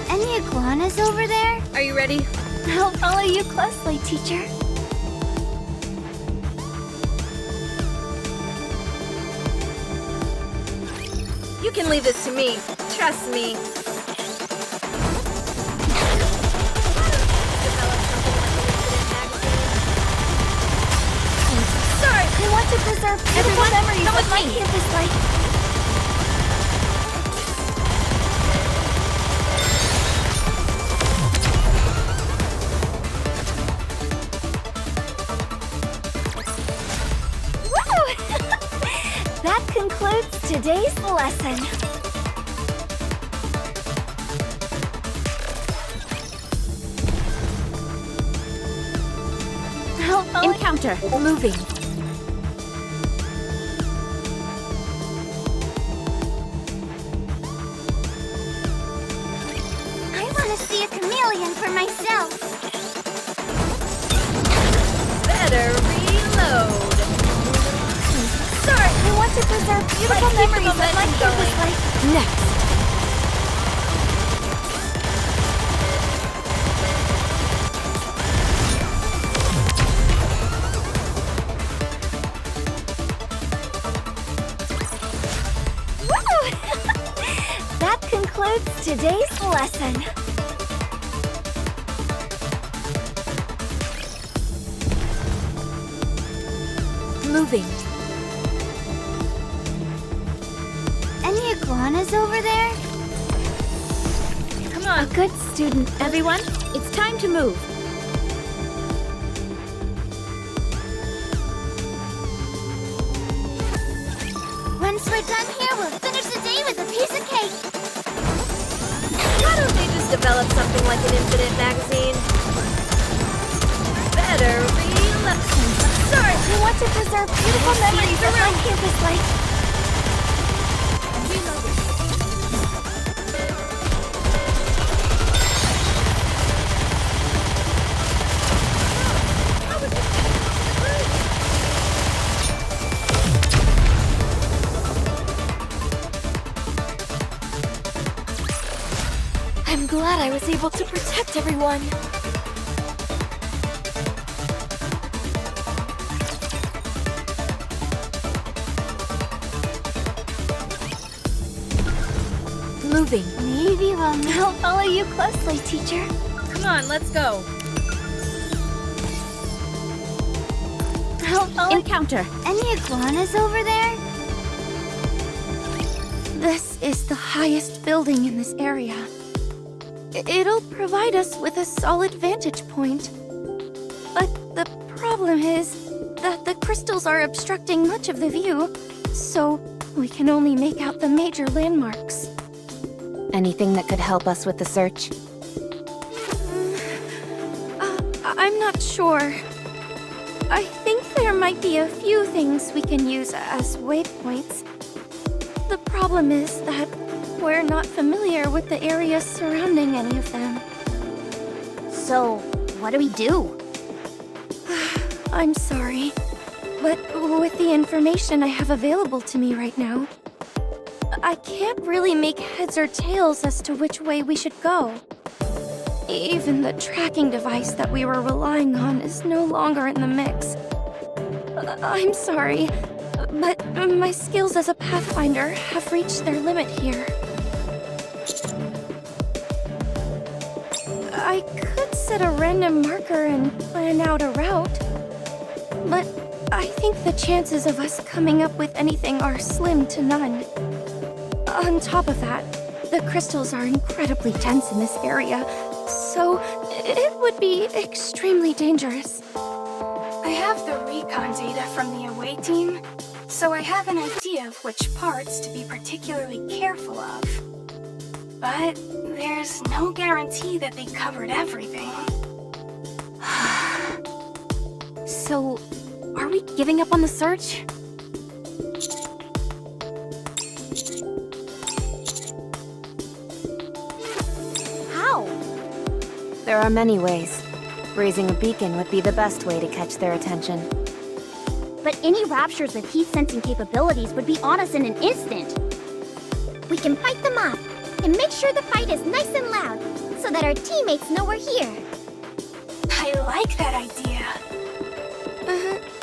Any iguanas over there? Are you ready? I'll follow you closely, teacher. You can leave this to me. Trust me. Sorry, I want to preserve beautiful memories of my campus life. That concludes today's lesson. Encounter. Moving. I want to see a chameleon for myself. Better reload. Sorry, I want to preserve beautiful memories of my campus life. Next. That concludes today's lesson. Moving. Any iguanas over there? Come on. A good student. Everyone, it's time to move. Once we're done here, we'll finish the day with a piece of cake. Why don't they just develop something like an infinite magazine? Better reload. Sorry, I want to preserve beautiful memories of my campus life. I'm glad I was able to protect everyone. Moving. Maybe I'll follow you closely, teacher. Come on, let's go. I'll follow. Encounter. Any iguanas over there? This is the highest building in this area. It'll provide us with a solid vantage point. But the problem is that the crystals are obstructing much of the view, so we can only make out the major landmarks. Anything that could help us with the search? I'm not sure. I think there might be a few things we can use as waypoints. The problem is that we're not familiar with the areas surrounding any of them. So, what do we do? I'm sorry, but with the information I have available to me right now, I can't really make heads or tails as to which way we should go. Even the tracking device that we were relying on is no longer in the mix. I'm sorry, but my skills as a Pathfinder have reached their limit here. I could set a random marker and plan out a route, but I think the chances of us coming up with anything are slim to none. On top of that, the crystals are incredibly dense in this area, so it would be extremely dangerous. I have the recon data from the away team, so I have an idea of which parts to be particularly careful of. But there's no guarantee that they covered everything. So, are we giving up on the search? How? There are many ways. Raising a beacon would be the best way to catch their attention. But any raptures with heat-sensing capabilities would be on us in an instant. We can fight them off, and make sure the fight is nice and loud, so that our teammates know we're here. I like that idea.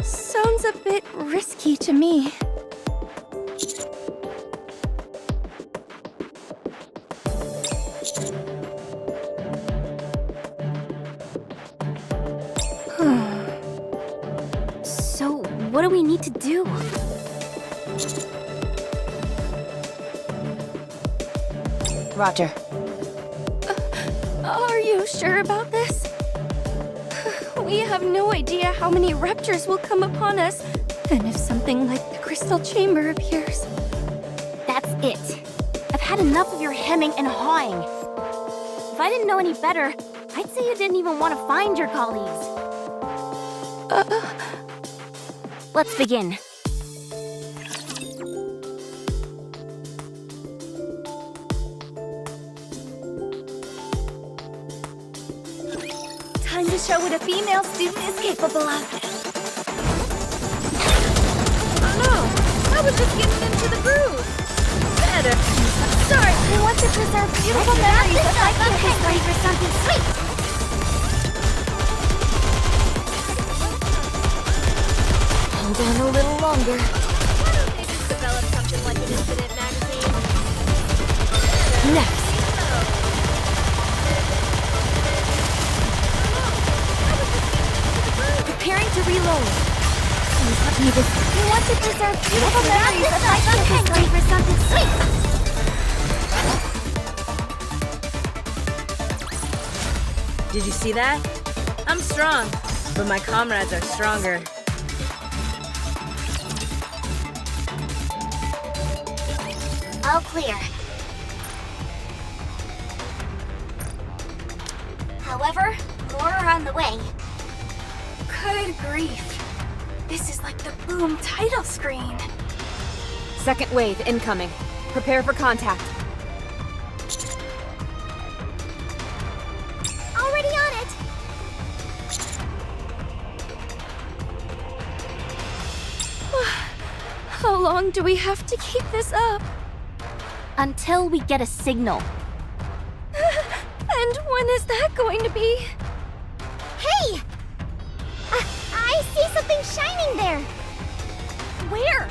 Sounds a bit risky to me. So, what do we need to do? Roger. Are you sure about this? We have no idea how many raptors will come upon us, and if something like the crystal chamber appears. That's it. I've had enough of your hemming and hawing. If I didn't know any better, I'd say you didn't even want to find your colleagues. Let's begin. Time to show what a female student is capable of. Oh no! I was just getting into the groove! Better. Sorry, we want to preserve beautiful memories of life history for something sweet! Hold on a little longer. Why don't they just develop something like an infinite magazine? Next. Preparing to reload. We want to preserve beautiful memories of life history for something sweet. Did you see that? I'm strong, but my comrades are stronger. All clear. However, more are on the way. Good grief. This is like the Boom title screen. Second wave incoming. Prepare for contact. Already on it! How long do we have to keep this up? Until we get a signal. And when is that going to be? Hey! I see something shining there! Where?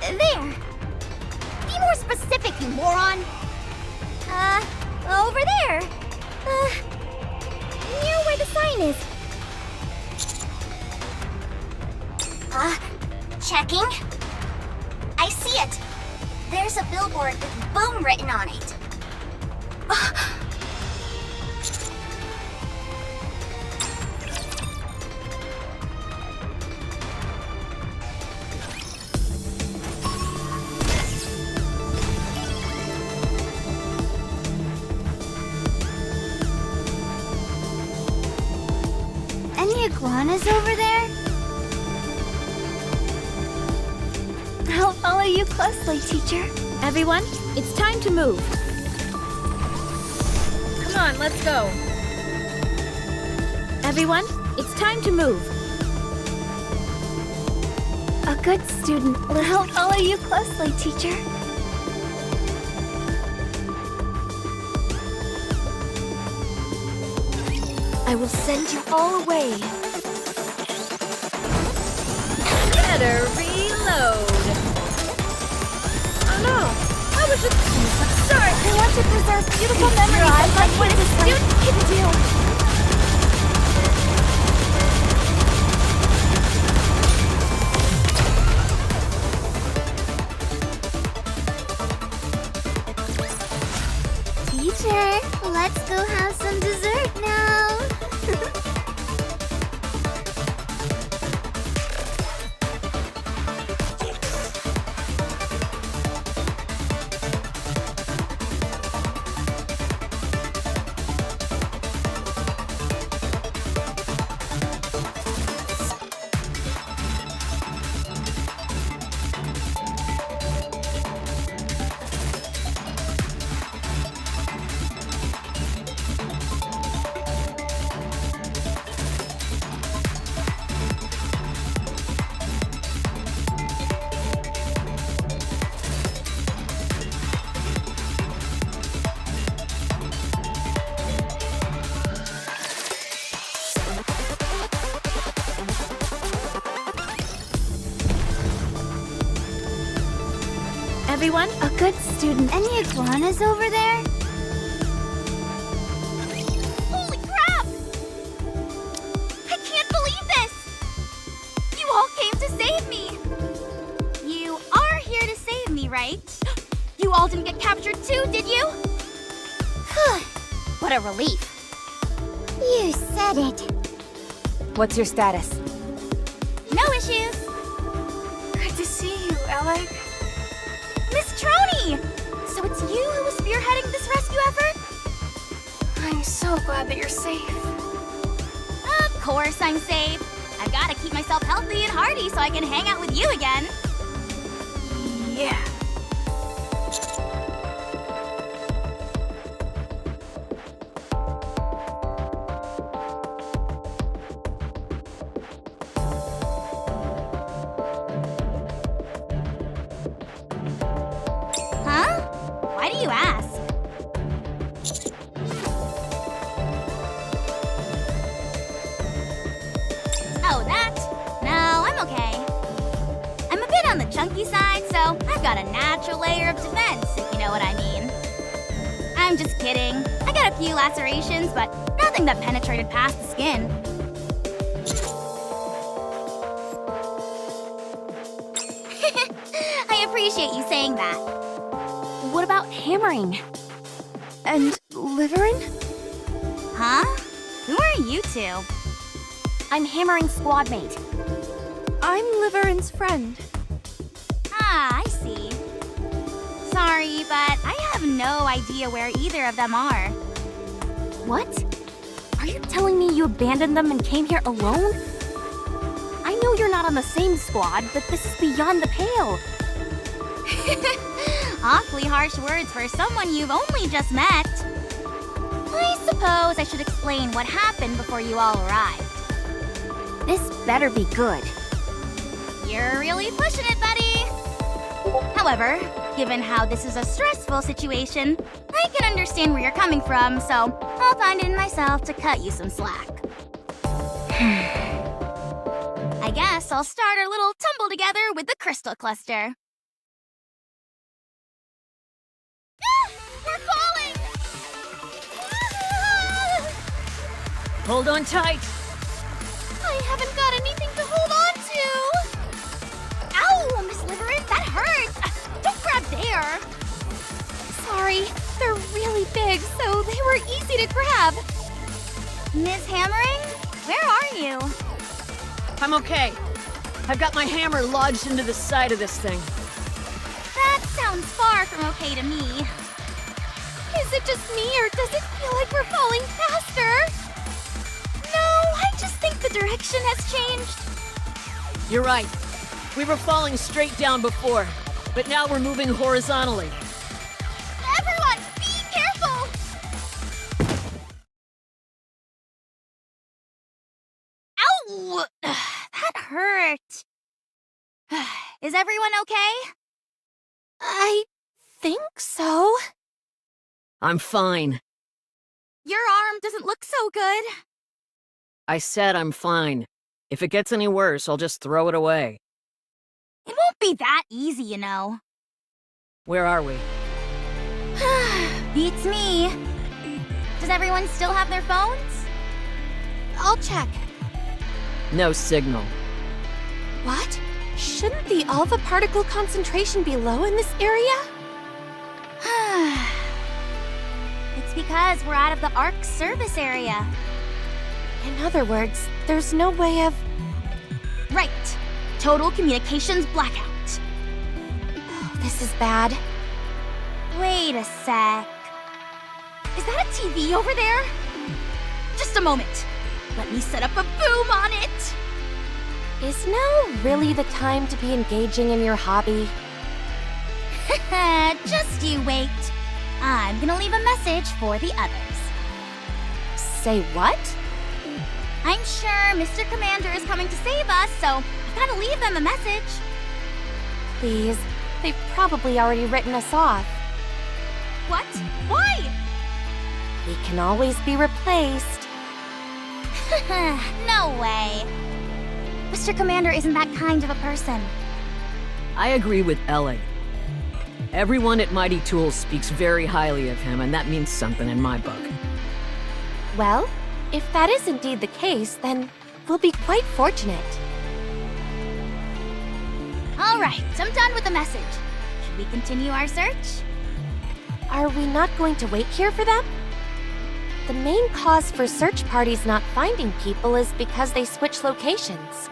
There! Be more specific, you moron! Over there! Near where the sign is. Checking. I see it. There's a billboard with Boom written on it. Any iguanas over there? I'll follow you closely, teacher. Everyone, it's time to move. Come on, let's go. Everyone, it's time to move. A good student will follow you closely, teacher. I will send you all away. Better reload. Oh no, I was just... Sorry, I want to preserve beautiful memories of like what a student can do. Teacher, let's go have some dessert now. Everyone, a good student. Any iguanas over there? Holy crap! I can't believe this! You all came to save me! You are here to save me, right? You all didn't get captured too, did you? What a relief. You said it. What's your status? No issues. Good to see you, Alec. Miss Troney! So it's you who was spearheading this rescue effort? I'm so glad that you're safe. Of course I'm safe. I've got to keep myself healthy and hearty so I can hang out with you again. Yeah. Huh? Why do you ask? Oh, that? No, I'm okay. I'm a bit on the chunky side, so I've got a natural layer of defense, if you know what I mean. I'm just kidding. I got a few lacerations, but nothing that penetrated past the skin. I appreciate you saying that. What about hammering? And Liverin? Huh? Who are you two? I'm hammering squad mate. I'm Liverin's friend. Ah, I see. Sorry, but I have no idea where either of them are. What? Are you telling me you abandoned them and came here alone? I know you're not on the same squad, but this is beyond the pale. Awfully harsh words for someone you've only just met. I suppose I should explain what happened before you all arrived. This better be good. You're really pushing it, buddy. However, given how this is a stressful situation, I can understand where you're coming from, so I'll find it in myself to cut you some slack. I guess I'll start our little tumble together with the crystal cluster. We're falling! Hold on tight. I haven't got anything to hold on to! Ow, Miss Liverin, that hurts! Don't grab there! Sorry, they're really big, so they were easy to grab. Miss Hammering, where are you? I'm okay. I've got my hammer lodged into the side of this thing. That sounds far from okay to me. Is it just me, or does it feel like we're falling faster? No, I just think the direction has changed. You're right. We were falling straight down before, but now we're moving horizontally. Everyone, be careful! Ow! That hurt. Is everyone okay? I think so. I'm fine. Your arm doesn't look so good. I said I'm fine. If it gets any worse, I'll just throw it away. It won't be that easy, you know. Where are we? Beats me. Does everyone still have their phones? I'll check. No signal. What? Shouldn't the alpha particle concentration be low in this area? It's because we're out of the ARC service area. In other words, there's no way of... Right. Total communications blackout. Oh, this is bad. Wait a sec. Is that a TV over there? Just a moment. Let me set up a boom on it. Is now really the time to be engaging in your hobby? Just you wait. I'm gonna leave a message for the others. Say what? I'm sure Mr. Commander is coming to save us, so I gotta leave them a message. Please, they've probably already written us off. What? Why? We can always be replaced. No way. Mr. Commander isn't that kind of a person. I agree with Ellie. Everyone at Mighty Tools speaks very highly of him, and that means something in my book. Well, if that is indeed the case, then we'll be quite fortunate. All right, I'm done with the message. Should we continue our search? Are we not going to wait here for them? The main cause for search parties not finding people is because they switch locations.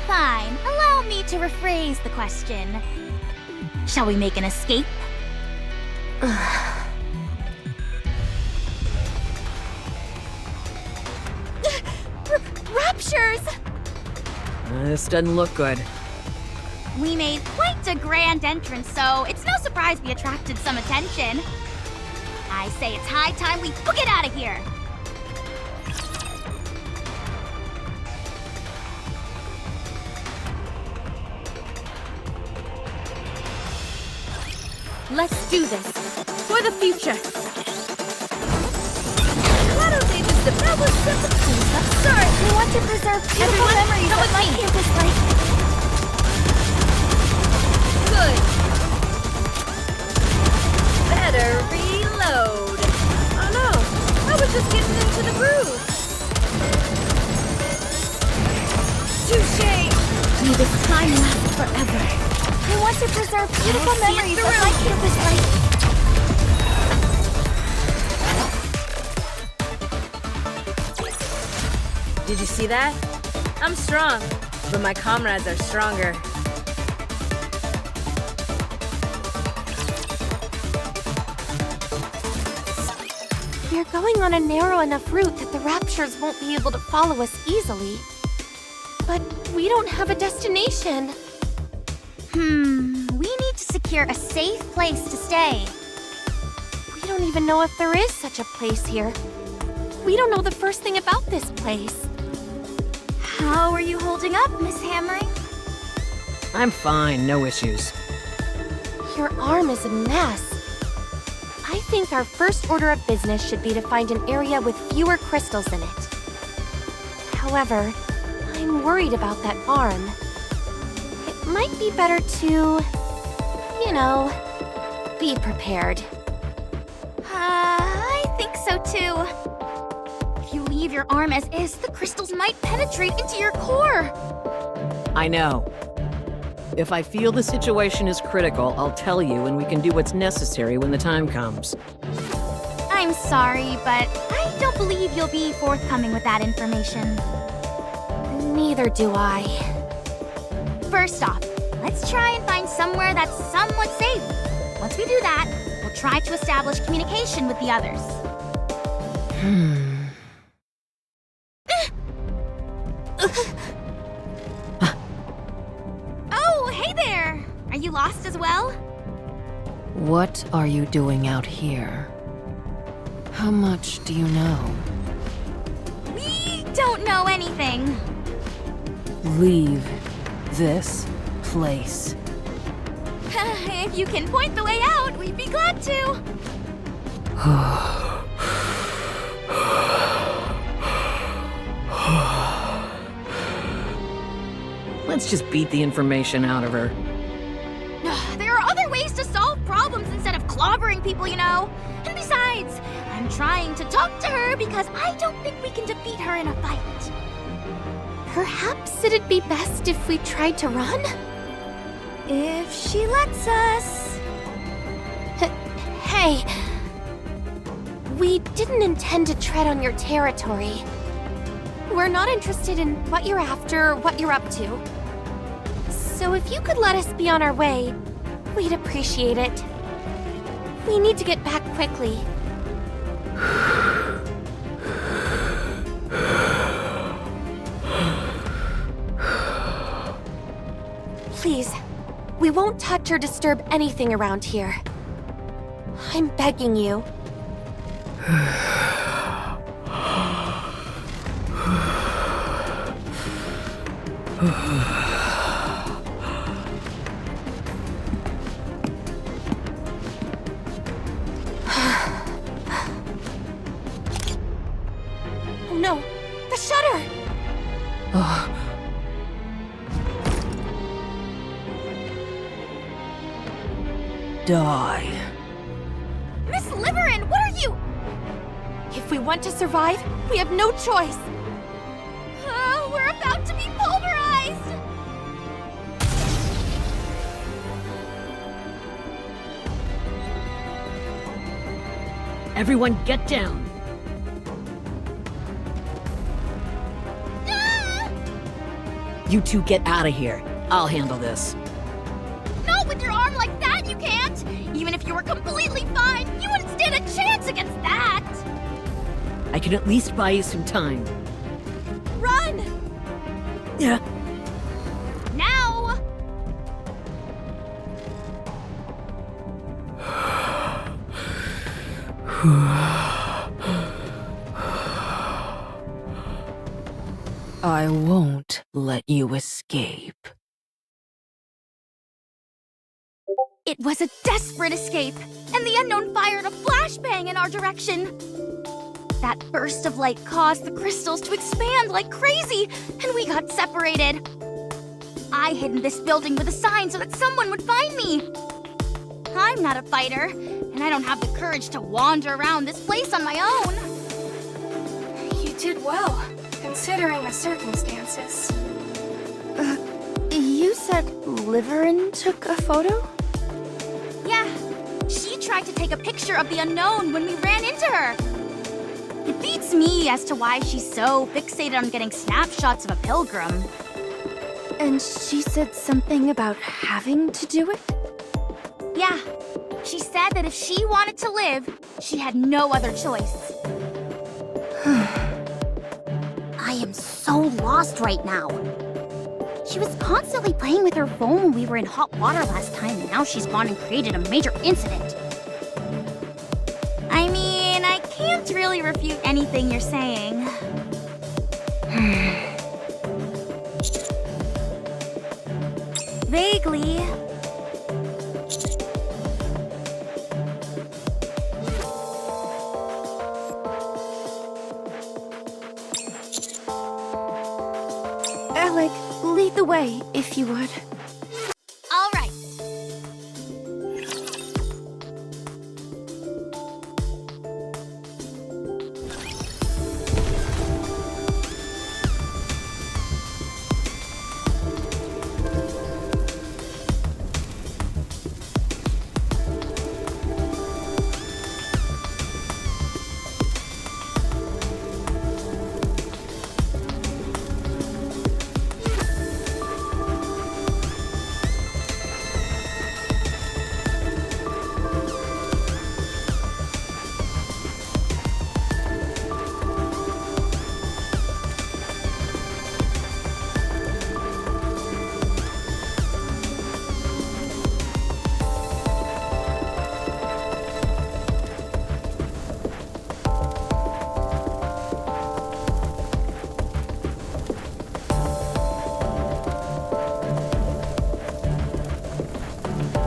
Fine, allow me to rephrase the question. Shall we make an escape? Raptures! This doesn't look good. We made quite a grand entrance, so it's no surprise we attracted some attention. I say it's high time we book it out of here. Let's do this. For the future. Why don't they just that was simple. Sorry, we want to preserve beautiful memories of my campus life. Good. Better reload. Oh no, I was just getting into the groove. Touché. May this time last forever. We want to preserve beautiful memories of my campus life. Did you see that? I'm strong, but my comrades are stronger. We're going on a narrow enough route that the Raptures won't be able to follow us easily. But we don't have a destination. We need to secure a safe place to stay. We don't even know if there is such a place here. We don't know the first thing about this place. How are you holding up, Miss Hammering? I'm fine, no issues. Your arm is a mess. I think our first order of business should be to find an area with fewer crystals in it. However, I'm worried about that arm. It might be better to, you know, be prepared. I think so too. If you leave your arm as is, the crystals might penetrate into your core. I know. If I feel the situation is critical, I'll tell you and we can do what's necessary when the time comes. I'm sorry, but I don't believe you'll be forthcoming with that information. Neither do I. First off, let's try and find somewhere that's somewhat safe. Once we do that, we'll try to establish communication with the others. Oh, hey there! Are you lost as well? What are you doing out here? How much do you know? We don't know anything. Leave this place. If you can point the way out, we'd be glad to. Let's just beat the information out of her. There are other ways to solve problems instead of clobbering people, you know. And besides, I'm trying to talk to her because I don't think we can defeat her in a fight. Perhaps it'd be best if we tried to run? If she lets us. Hey. We didn't intend to tread on your territory. We're not interested in what you're after or what you're up to. So if you could let us be on our way, we'd appreciate it. We need to get back quickly. Please, we won't touch or disturb anything around here. I'm begging you. Oh no! The shutter! Die. Miss Liverin, what are you? If we want to survive, we have no choice. We're about to be pulverized! Everyone get down. You two get out of here. I'll handle this. Not with your arm like that, you can't! Even if you were completely fine, you wouldn't stand a chance against that! I can at least buy you some time. Run! Yeah. Now! I won't let you escape. It was a desperate escape, and the unknown fired a flashbang in our direction. That burst of light caused the crystals to expand like crazy, and we got separated. I hid in this building with a sign so that someone would find me. I'm not a fighter, and I don't have the courage to wander around this place on my own. You did well, considering the circumstances. You said Liverin took a photo? Yeah, she tried to take a picture of the unknown when we ran into her. It beats me as to why she's so fixated on getting snapshots of a pilgrim. And she said something about having to do it? Yeah, she said that if she wanted to live, she had no other choice. I am so lost right now. She was constantly playing with her phone when we were in hot water last time, and now she's gone and created a major incident. I mean, I can't really refute anything you're saying. Vaguely. Alec, lead the way, if you would. All right.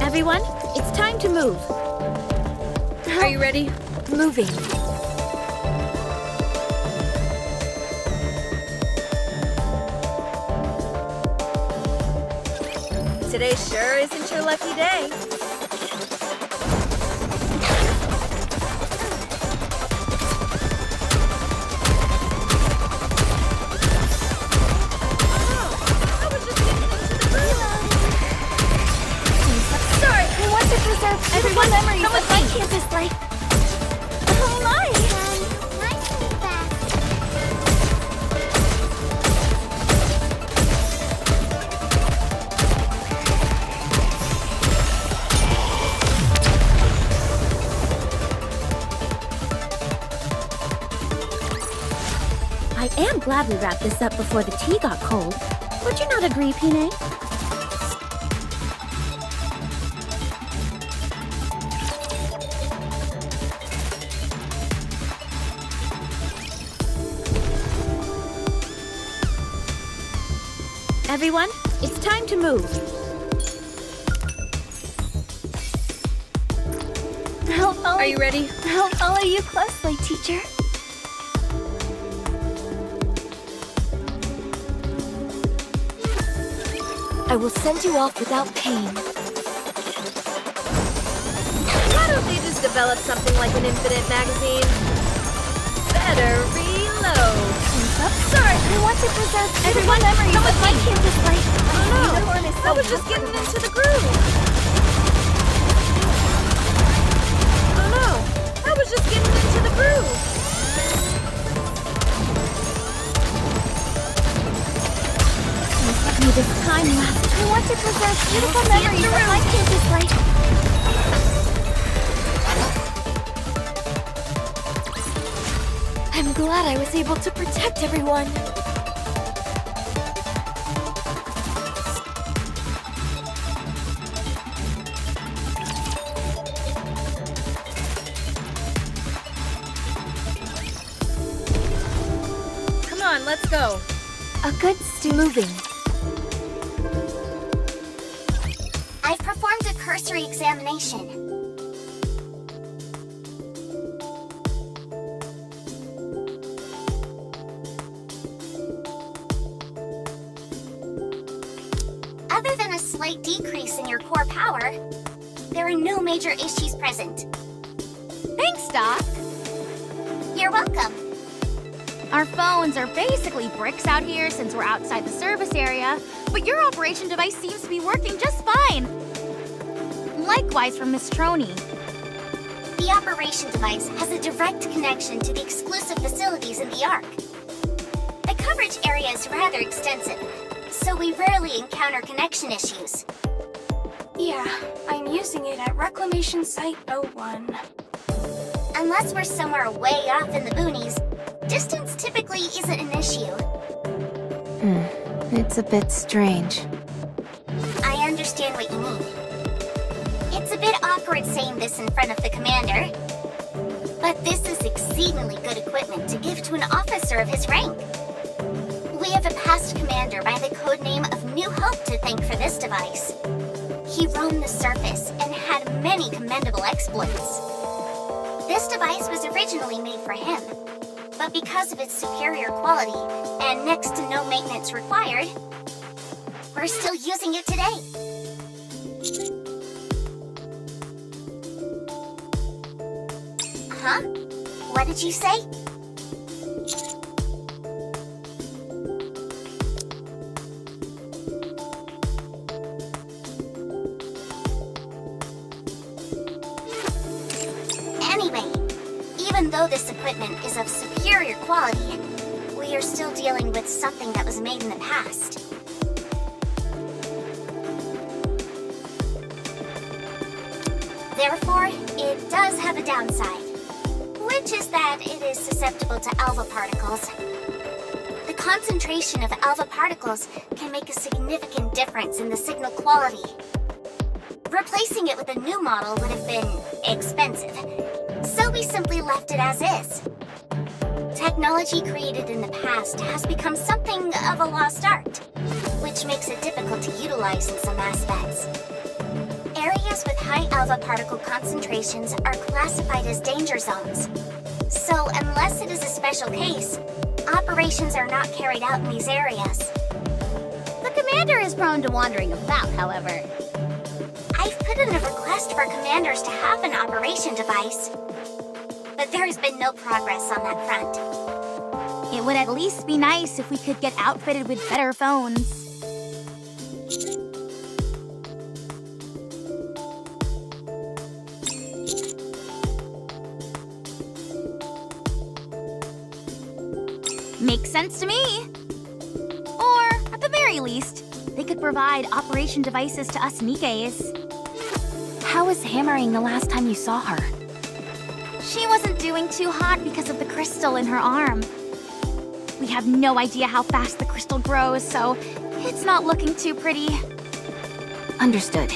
Everyone, it's time to move. Are you ready? Moving. Today sure isn't your lucky day. Sorry, we want to preserve beautiful memories of my campus life. Oh my! Nice and fast. I am glad we wrapped this up before the tea got cold. Would you not agree, Pine? Everyone, it's time to move. Are you ready? I'll follow you closely, teacher. I will send you off without pain. Why don't they just develop something like an infinite magazine? Better reload. Sorry, we want to preserve beautiful memories of my campus life. I was just getting into the groove. I was just getting into the groove. Me this time last. We want to preserve beautiful memories of my campus life. I'm glad I was able to protect everyone. Come on, let's go. A good Moving. I've performed a cursory examination. Other than a slight decrease in your core power, there are no major issues present. Thanks, Doc. You're welcome. Our phones are basically bricks out here since we're outside the service area, but your operation device seems to be working just fine. Likewise from Miss Troney. The operation device has a direct connection to the exclusive facilities in the Ark. The coverage area is rather extensive, so we rarely encounter connection issues. Yeah, I'm using it at Reclamation Site 01. Unless we're somewhere way off in the boonies, distance typically isn't an issue. It's a bit strange. I understand what you mean. It's a bit awkward saying this in front of the commander, but this is exceedingly good equipment to give to an officer of his rank. We have a past commander by the codename of New Hope to thank for this device. He roamed the surface and had many commendable exploits. This device was originally made for him, but because of its superior quality and next to no maintenance required, we're still using it today. Huh? What did you say? Anyway, even though this equipment is of superior quality, we are still dealing with something that was made in the past. Therefore, it does have a downside, which is that it is susceptible to alpha particles. The concentration of alpha particles can make a significant difference in the signal quality. Replacing it with a new model would have been expensive, so we simply left it as is. Technology created in the past has become something of a lost art, which makes it difficult to utilize in some aspects. Areas with high alpha particle concentrations are classified as danger zones. So unless it is a special case, operations are not carried out in these areas. The commander Commander is prone to wandering about, however. I've put in a request for commanders to have an operation device, but there has been no progress on that front. It would at least be nice if we could get outfitted with better phones. Makes sense to me. Or, at the very least, they could provide operation devices to us Nikkes. How was Hammering the last time you saw her? She wasn't doing too hot because of the crystal in her arm. We have no idea how fast the crystal grows, so it's not looking too pretty. Understood.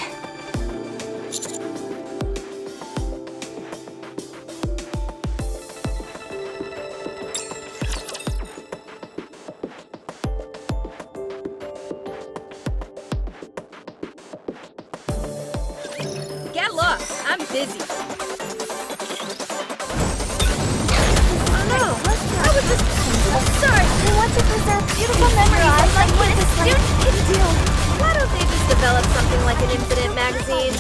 Get lost. I'm busy. Sorry, we want to preserve beautiful memories of like what a student can do. Why don't they just develop something like an infinite magazine?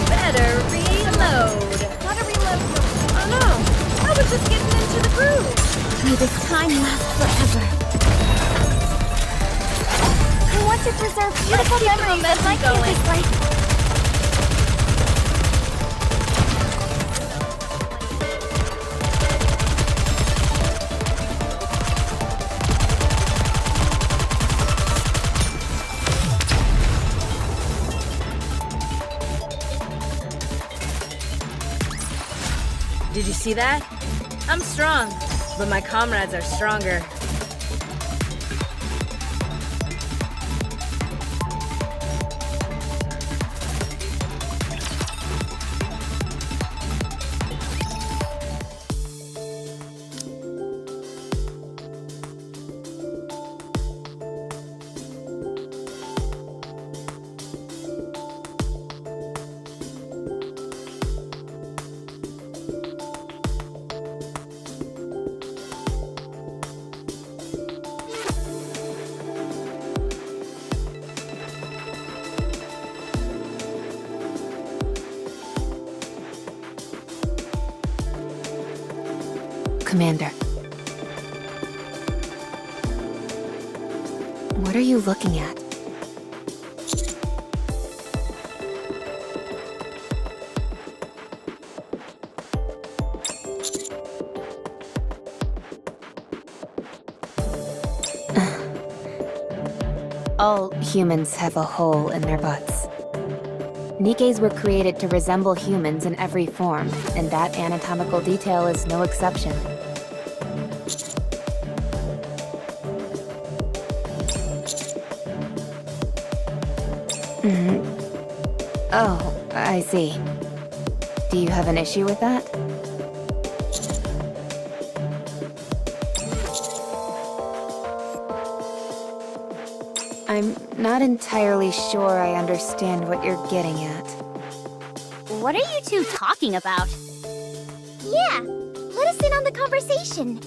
Better reload. Gotta reload. Oh no, I was just getting into the groove. May this time last forever. We want to preserve beautiful memories of like this life. Did you see that? I'm strong, but my comrades are stronger. Commander. What are you looking at? All humans have a hole in their butts. Nikkes were created to resemble humans in every form, and that anatomical detail is no exception. Oh, I see. Do you have an issue with that? I'm not entirely sure I understand what you're getting at. What are you two talking about? Yeah, let us in on the conversation.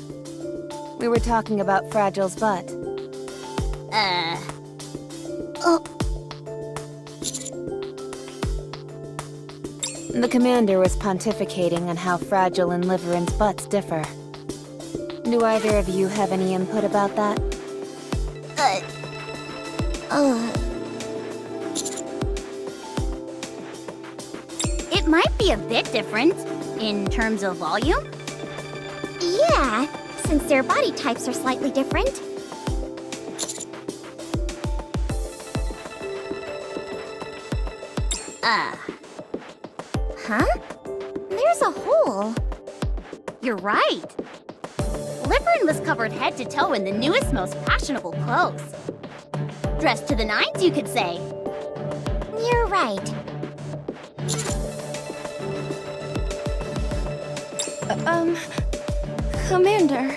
We were talking about Fragile's butt. The commander was pontificating on how Fragile and Liveran's butts differ. Do either of you have any input about that? It might be a bit different in terms of volume. Yeah, since their body types are slightly different. Huh? There's a hole. You're right. Liverin was covered head to toe in the newest, most fashionable clothes. Dressed to the nines, you could say. You're right. Commander.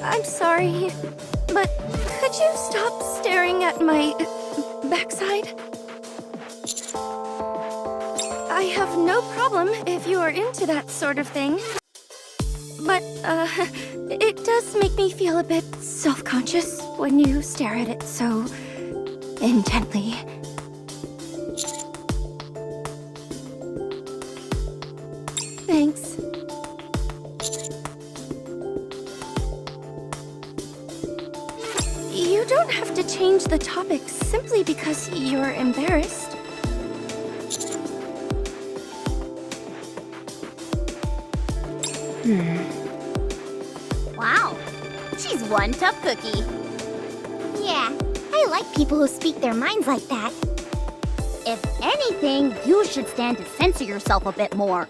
I'm sorry, but could Could you stop staring at my backside? I have no problem if you are into that sort of thing. But, it does make me feel a bit self-conscious when you stare at it so intently. Thanks. You don't have to change the topic simply because you're embarrassed. Wow, she's one tough cookie. Yeah, I like people who speak their minds like that. If anything, you should stand to censor yourself a bit more.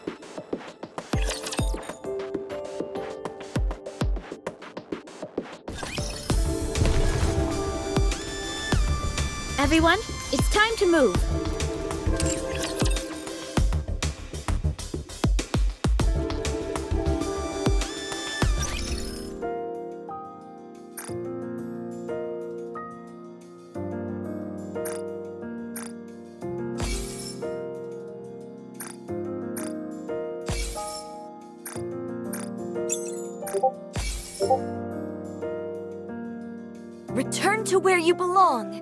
Everyone, it's time to move. Return to where you belong.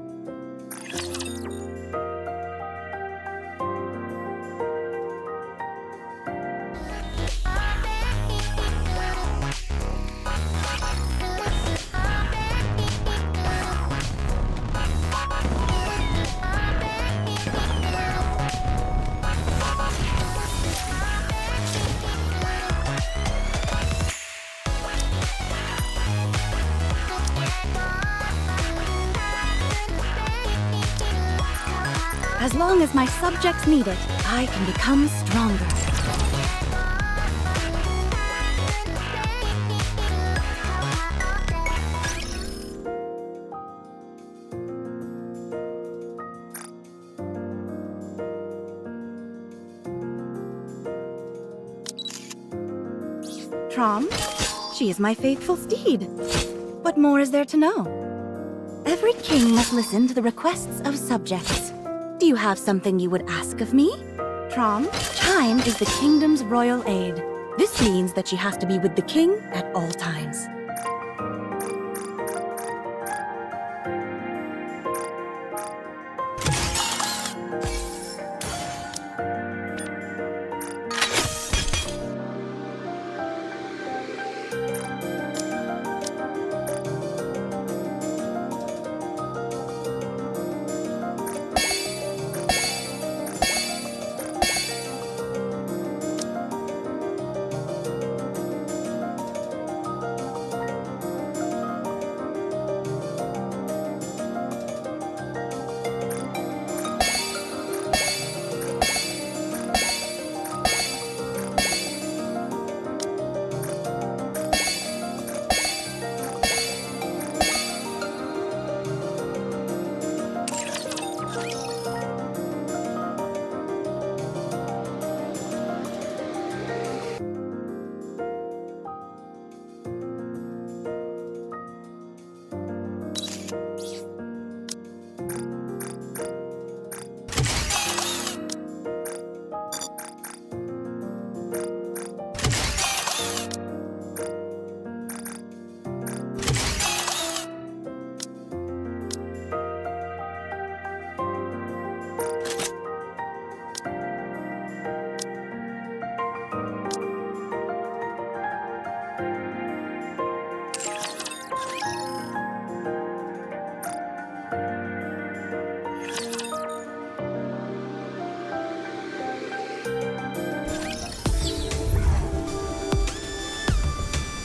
As long as my subjects need it, I can become stronger. Trom, she is my faithful steed. What more is there to know? Every king must listen to the requests of subjects. Do you have something you would ask of me? Trom, time is the kingdom's royal aid. This means that she has to be with the king at all times.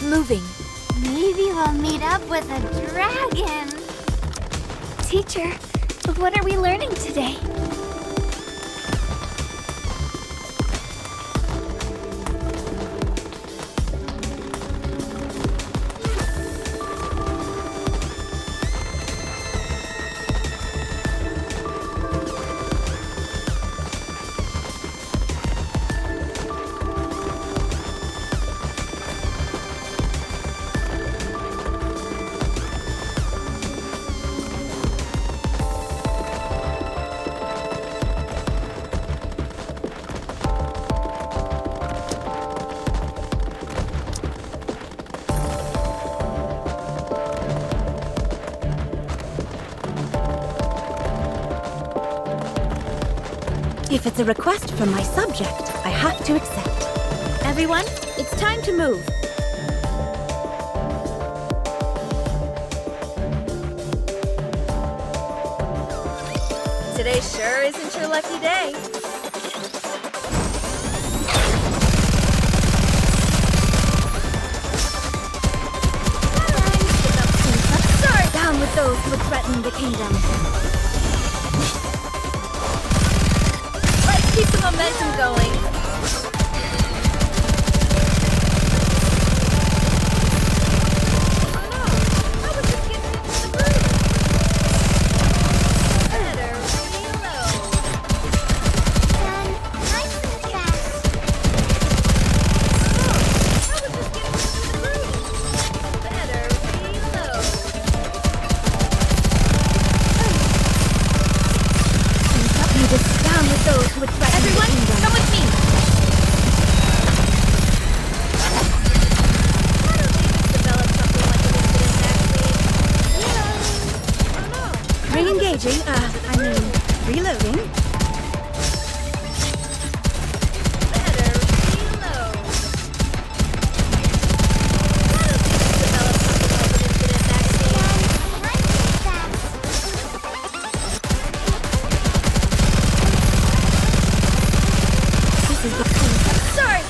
Moving. Maybe we'll meet up with a dragon. Teacher, what are we learning today? If it's a request from my subject, I have to accept. Everyone, it's time to move. Today sure isn't your lucky day. Down with those who would threaten the kingdom. Let's keep the momentum going. Reloading.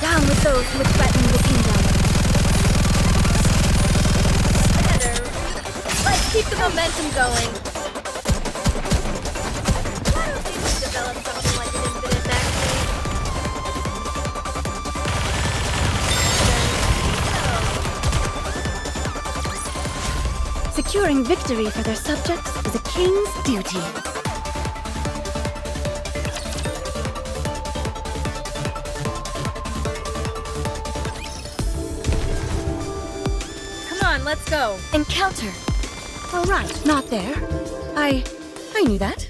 Down with those who would threaten the kingdom. Let's keep the momentum going. Develop something like an infinite magazine. Securing victory for their subjects is a king's duty. Let's go. Encounter. All right, not there. I knew that.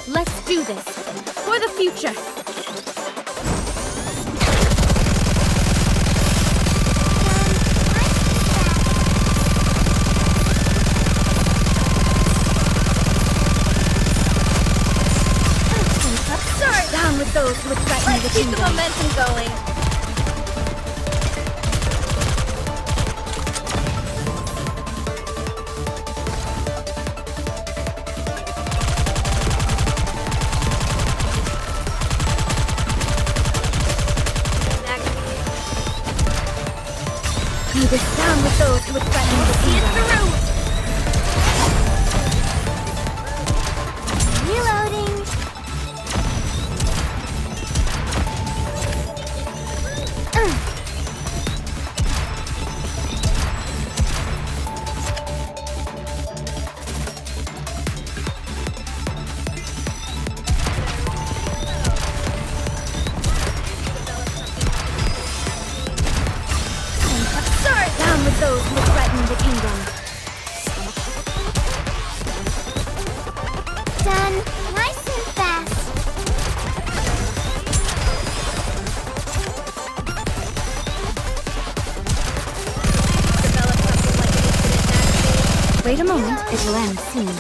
Let's do this. For the future. Down with those who would threaten the kingdom. Keep the momentum going. Lead us down with those who would threaten the kingdom. Reloading. Down with those who threaten the kingdom. Done. Nice and fast. Develop something like an infinite magazine. Wait a moment, it will end soon.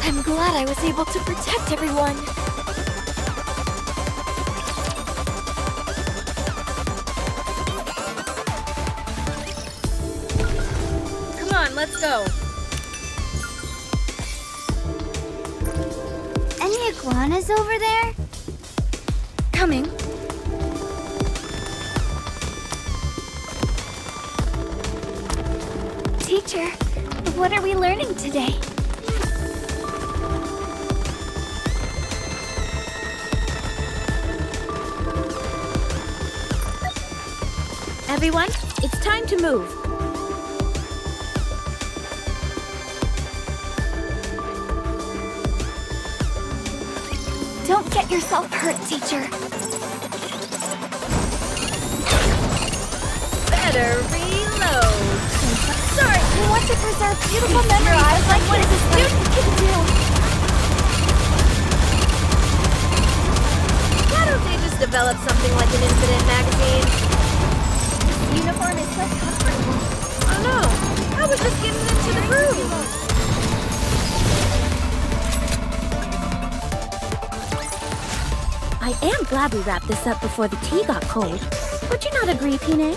I'm glad I was able to protect everyone. Come on, let's go. Any iguanas over there? Coming. Teacher, what are we learning today? Everyone, it's time to move. Don't get yourself hurt, teacher. Better reload. Sorry, we want to preserve beautiful memories like what a student can do. Why don't they just just develop something like an incident magazine? This uniform is so comfortable. Oh no! I was just getting into the groove! I am glad we wrapped this up before the tea got cold. Would you not agree, Pine?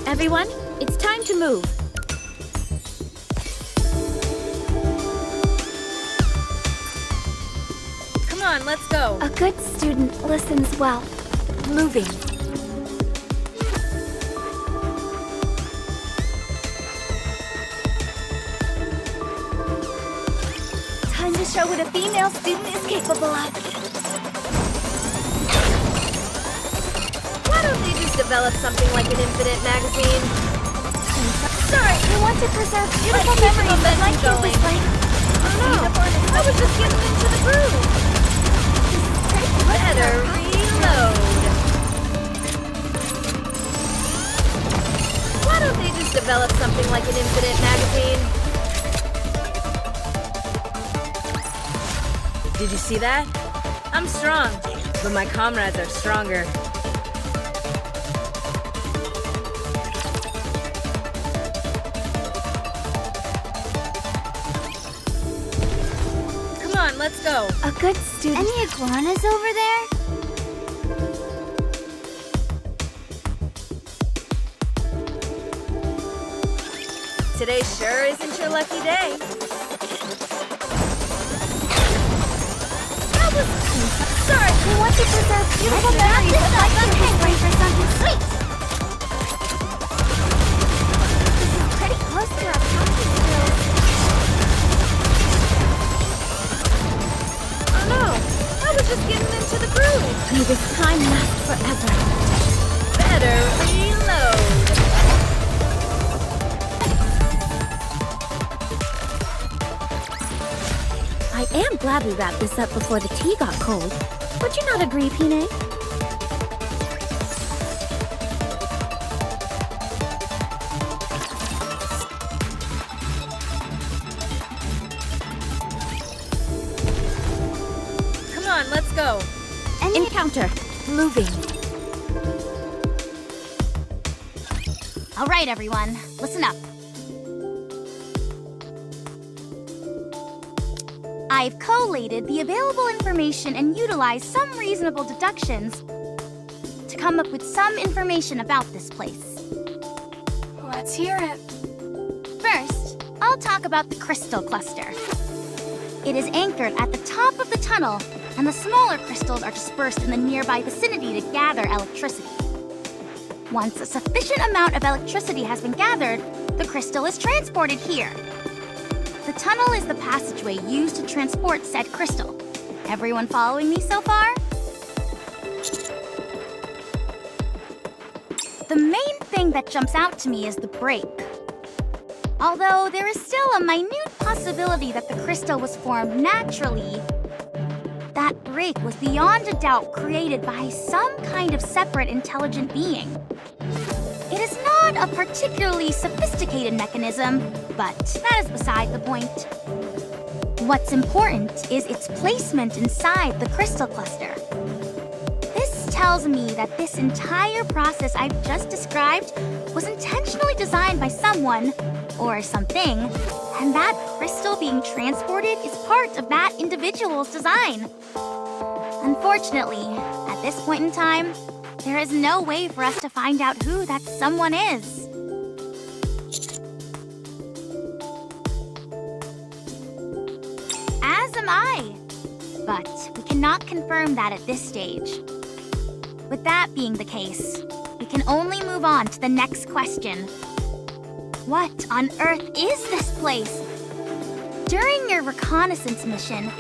Everyone, it's time to move. Come on, let's go. A good student listens well. Moving. Time to show what a female student is capable of. Why don't they just develop something like an incident magazine? Sorry, we want to preserve beautiful memories that my kid was like. Oh no! I was just getting into the groove. Better reload. Why don't they just develop something like an incident magazine? Did you see that? I'm strong, but my comrades are stronger. Come on, let's go. A good student. Any iguanas over there? Today sure isn't your lucky day. Sorry, we want to preserve beautiful memories of my kid was like. For something sweet. This is pretty close to our practice drills. Oh no! I was just getting into the groove. May this time last forever. Better reload. I am glad we wrapped this up before the tea got cold. Would you not agree, Pine? Come on, let's go. Encounter. Moving. All right, everyone, listen up. I've collated the available information and utilized some reasonable deductions to come up with some information about this place. Let's hear it. First, I'll talk about the crystal cluster. It is anchored at the top of the tunnel, and the smaller crystals are dispersed in the nearby vicinity to gather electricity. Once a sufficient amount of electricity has been gathered, the crystal is transported here. The tunnel is the passageway used to transport said crystal. Everyone following me so far? The main thing that jumps out to me is the break. Although there is still a minute possibility that the crystal was formed naturally, that break was beyond a doubt created by some kind of separate intelligent being. It is not a particularly sophisticated mechanism, but that is beside the point. What's important is its placement inside the crystal cluster. This tells me that this entire process I've just described was intentionally designed by someone, or something, and that crystal being transported is part of that individual's design. Unfortunately, at this point in time, there is no way for us to find out who that someone is. As am I. But we cannot confirm that at this stage. With that being the case, we can only move on to the next question. What on earth is this place? During your reconnaissance mission,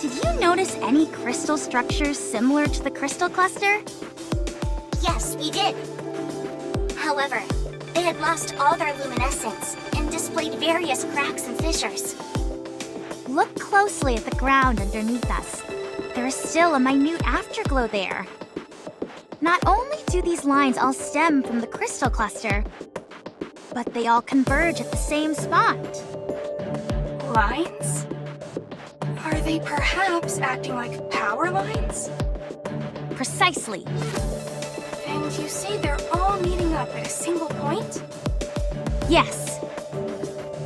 did you notice any crystal structures similar to the crystal cluster? Yes, we did. However, they had lost all their luminescence and displayed various cracks and fissures. Look closely at the ground underneath us. There is still a minute afterglow there. Not only do these lines all stem from the crystal cluster, but they all converge at the same spot. Lines? Are they perhaps acting like power lines? Precisely. And you say they're all meeting up at a single point? Yes.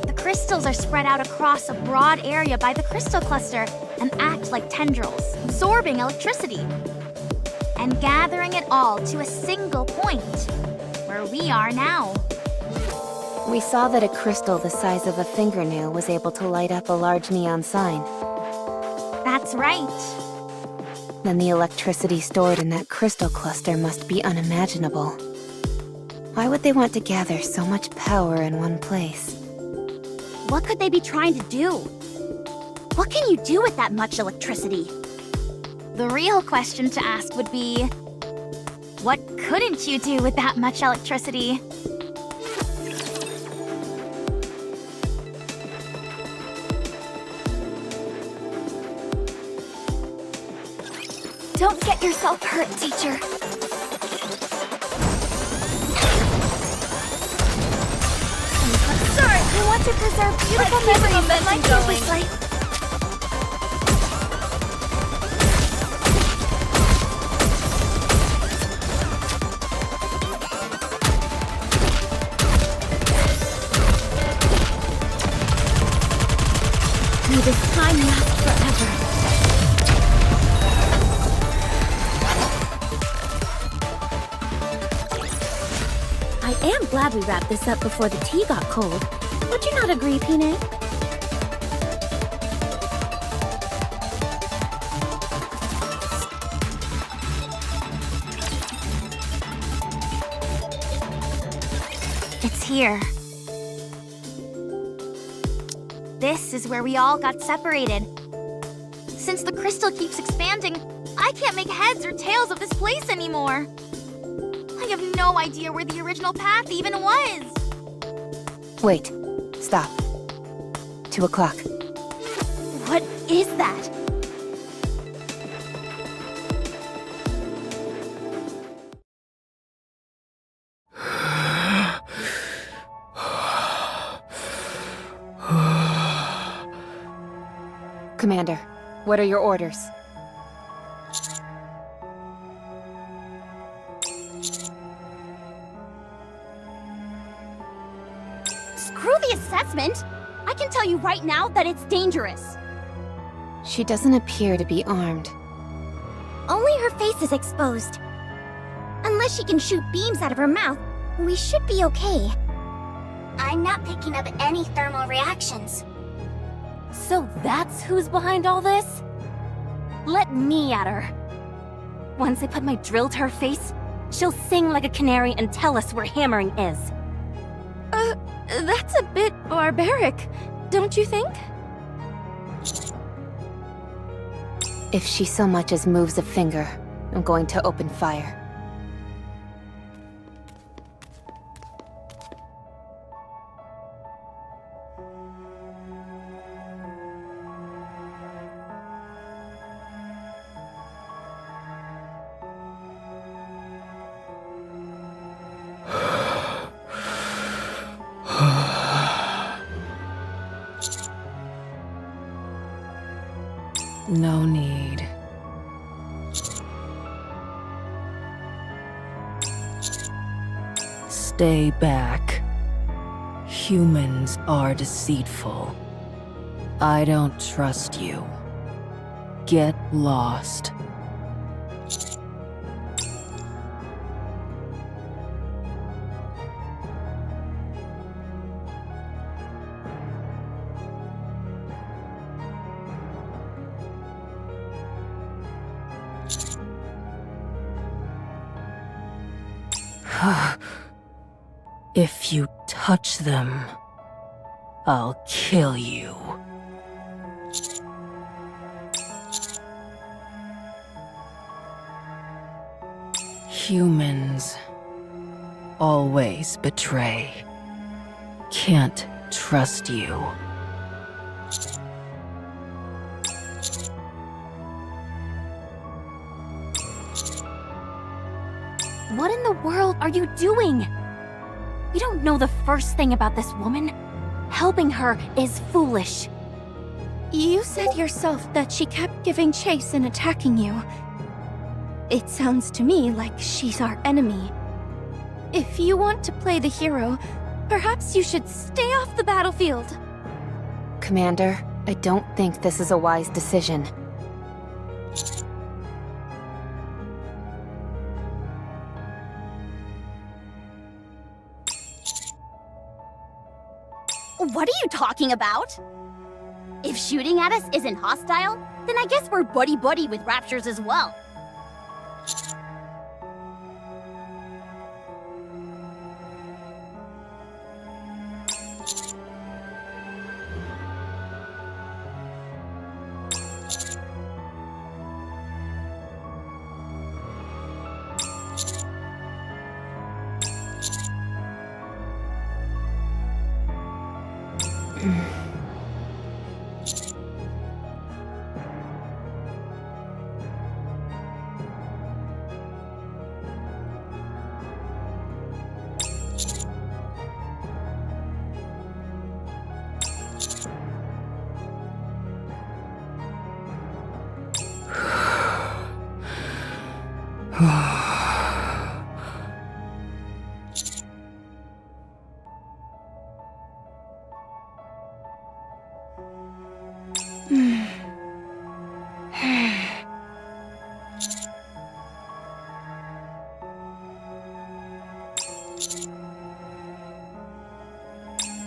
The crystals are spread out across a broad area by the crystal cluster and act like tendrils, absorbing electricity and gathering it all to a single point, where we are now. We saw that a crystal the size of a fingernail was able to light up a large neon sign. That's right. Then the electricity stored in that crystal cluster must be unimaginable. Why would they want to gather so much power in one place? What could they be trying to do? What can you do with that much electricity? The real question to ask would be, what couldn't you do with that much electricity? Don't get yourself hurt, teacher. Sorry, we want to preserve beautiful memories that my campus life. May this time last forever. I am glad we wrapped this up before the tea got cold. Would you not agree, Pine? It's here. This is where we all got separated. Since the crystal keeps expanding, I can't make heads or tails of this place anymore. I have no idea where the original path even was. Wait. Stop. 2 o'clock. What is that? Commander, what are your orders? Screw the assessment! I can tell you right now that it's dangerous. She doesn't appear to be armed. Only her face is exposed. Unless she can shoot beams out of her mouth, we should be okay. I'm not picking up any thermal reactions. So that's who's behind all this? Let me at her. Once I put my drill to her face, she'll sing like a canary and tell us where hammering is. That's a bit barbaric, don't you think? If she so much as moves a finger, I'm going to open fire. No need. Stay back. Humans are deceitful. I don't trust you. Get lost. If you touch them, I'll kill you. Humans always betray. Can't trust you. What in the world are you doing? We don't know the first thing about this woman. Helping her is foolish. You said yourself that she kept giving chase and attacking you. It sounds to me like she's our enemy. If you want to play the hero, perhaps you should stay off the battlefield. Commander, I don't think this is a wise decision. What are you talking about? If shooting at us isn't hostile, then I guess we're buddy-buddy with raptures as well.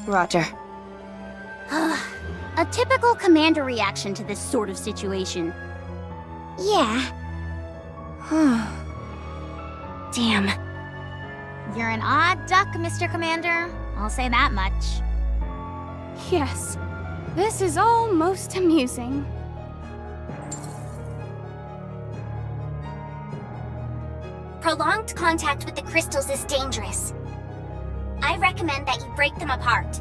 Roger. A typical commander reaction to this sort of situation. Yeah. Damn. You're an odd duck, Mr. Commander. I'll say that much. Yes, this is all most amusing. Prolonged contact with the crystals is dangerous. I recommend that you break them apart.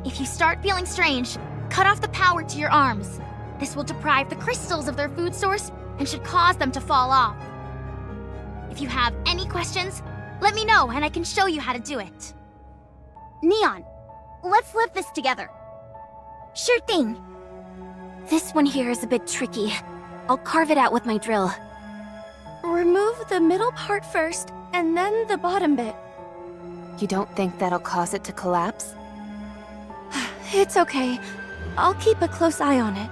If you start feeling strange, cut off the power to your arms. This will deprive the crystals of their food source and should cause them to fall off. If you have any questions, let me know and I can show you how to do it. Neon, let's lift this together. Sure thing. This one here is a bit tricky. I'll carve it out with my drill. Remove the middle part first, and then the bottom bit. You don't think that'll cause it to collapse? It's okay. I'll keep a close eye on it.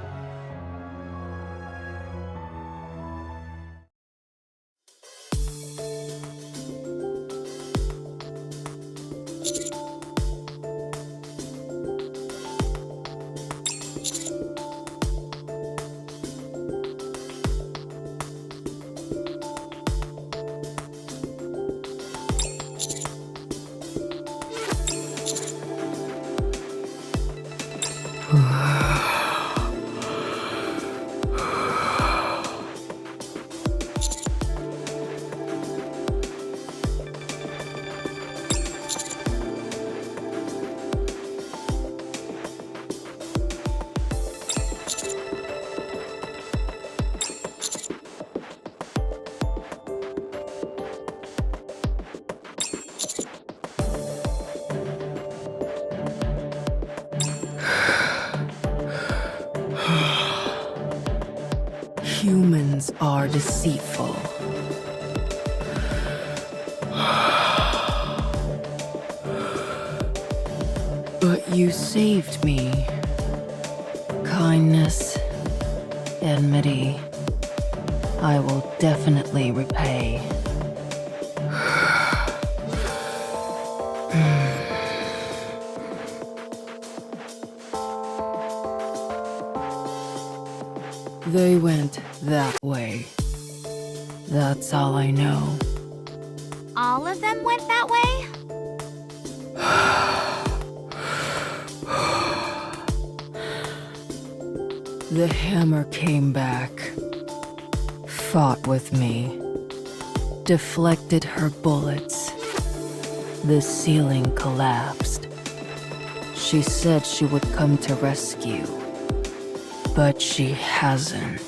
Humans are deceitful. But you saved me. Kindness, enmity, I will definitely repay. They went that way. That's all I know. All of them went that way? The hammer came back, fought with me, deflected her bullets. The ceiling collapsed. She said she would come to rescue, but she hasn't.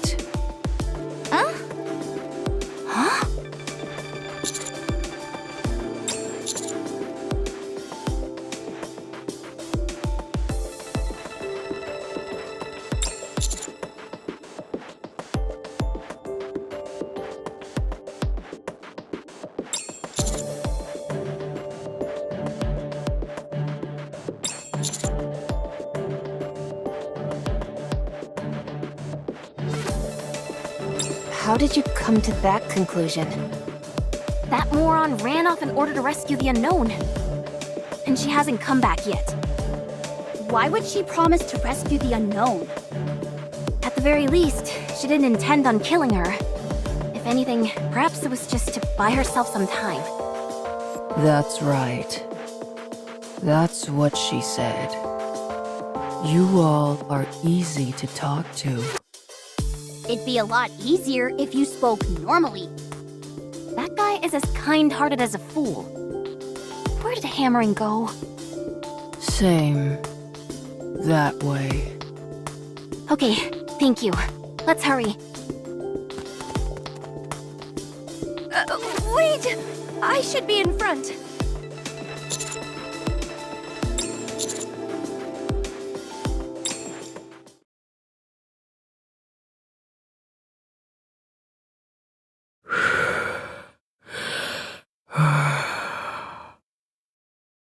How did you come to that conclusion? That moron ran off in order to rescue the unknown. And she hasn't come back yet. Why would she promise to rescue the unknown? At the very least, she didn't intend on killing her. If anything, perhaps it was just to buy herself some time. That's right. That's what she said. You all are easy to talk to. It'd be a lot easier if you spoke normally. That guy is as kind-hearted as a fool. Where did Hammering go? Same. That way. Okay, thank you. Let's hurry. Wait! I should be in front.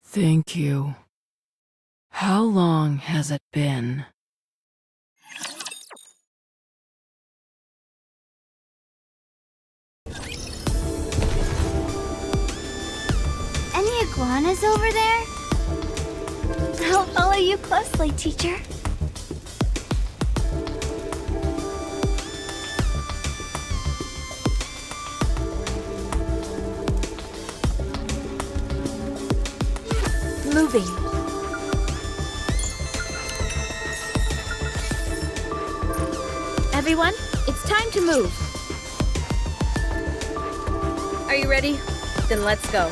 Thank you. How long has it been? Any iguanas over there? I'll follow you closely, teacher. Moving. Everyone, it's time to move. Are you ready? Then let's go.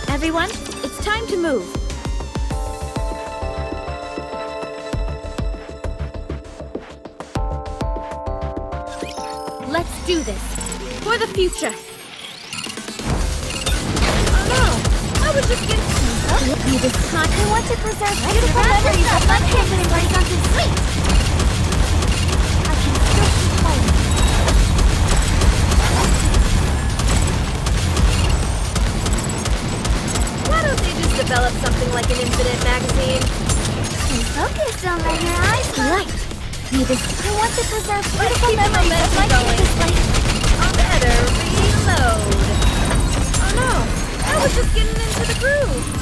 Everyone, it's time to move. Let's do this. For the future. Oh no! I was just getting... You just can't. I want to preserve beautiful memories of my family like something sweet. I can still keep playing. Why don't they just develop something like an infinite magazine? Stay focused, don't let your eyes go. Right. You just... I want to preserve beautiful keep the memories of my momentum campus life. Better reload. Oh no! I was just getting into the groove.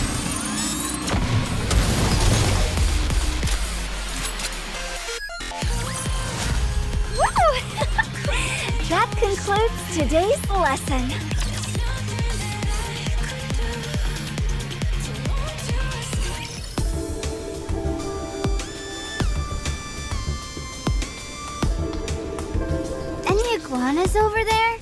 That concludes today's lesson. Any iguanas over there?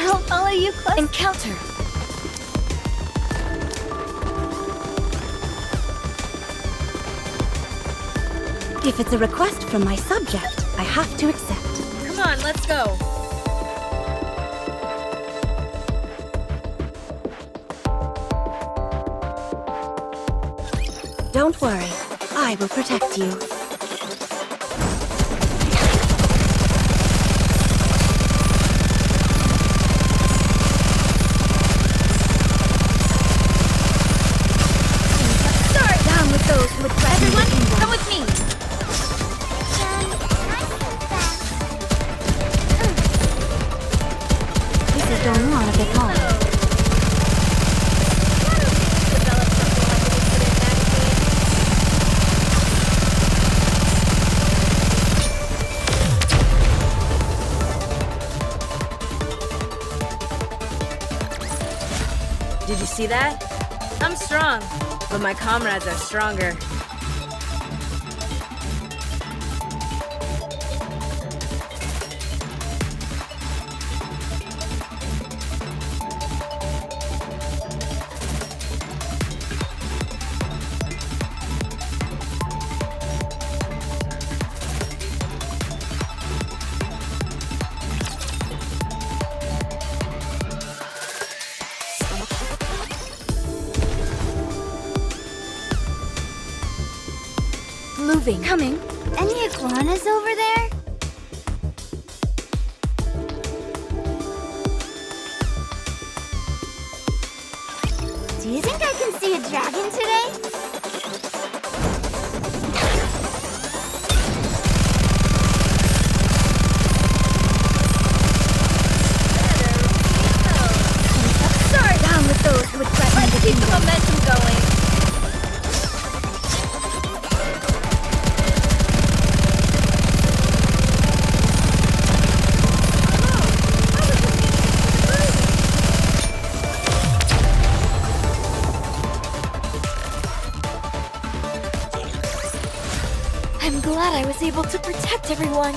I'll follow you close. Encounter. If it's a request from my subject, I have to accept. Come on, let's go. Don't worry, I will protect you. Down with those who would threaten everyone, come with me. This is going on a bit long. Develop something like an infinite magazine. Did you see that? I'm strong, but my comrades are stronger. Moving. Coming. Any iguanas over there? Do you think I can see a dragon today? Sorry, down with those who would threaten Let's keep the momentum going. I'm glad I was able to protect everyone.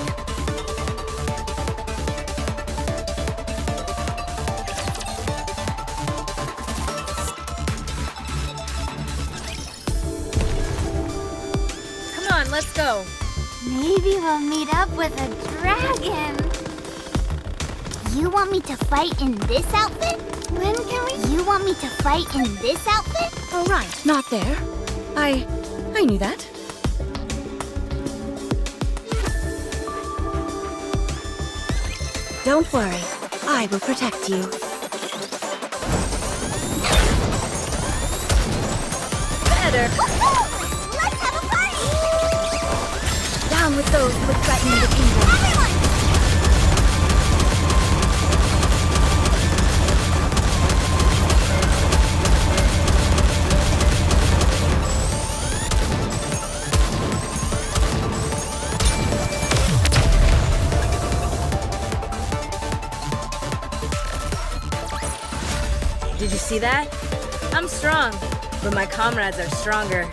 Come on, let's go. Maybe we'll meet up with a dragon. You want me to fight in this outfit? When can we? You want me to fight in this outfit? All right, not there. I knew that. Don't worry, I will protect you. Better. Let's have a party! Down with those who would threaten the kingdom. Everyone! Did you see that? I'm strong, but my comrades are stronger.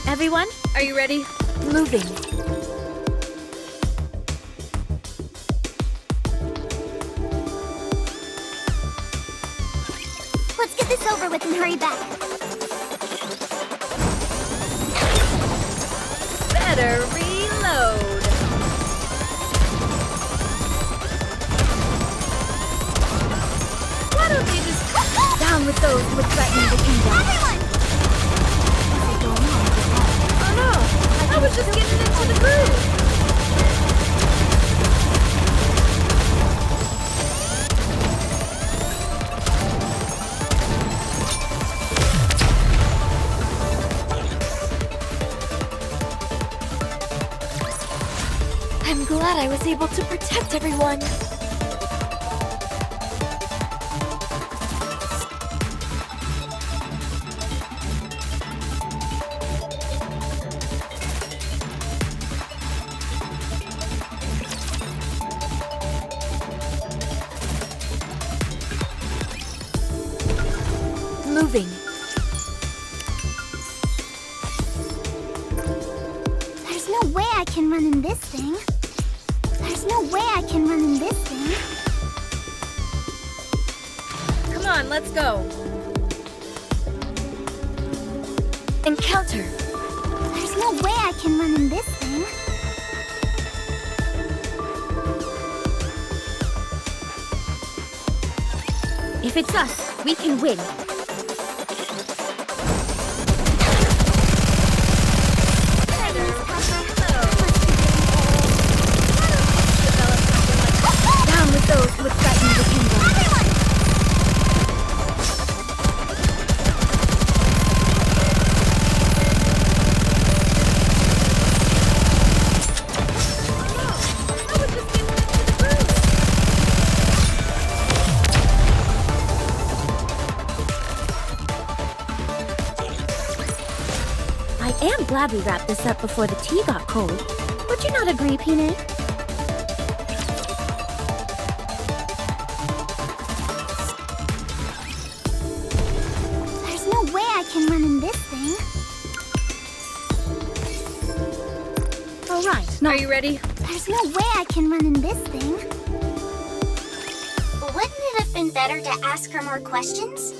Everyone, Are you ready? moving. Let's get this over with and hurry back. Better reload. Why don't you just... Down with those who would threaten the kingdom. Everyone! Oh no! I was just getting into the groove. I'm glad I was able to protect everyone. Moving. There's no way I can run in this thing. There's no way I can run in this thing. Come on, let's go. Encounter. There's no way I can run in this thing. If it's us, we can win. Down with those who would threaten the kingdom. I am glad we wrapped this up before the tea got cold. Would you not agree, Peanut? There's no way I can run in this thing. All right, Are you ready? There's no way I can run in this thing. Wouldn't it have been better to ask her more questions?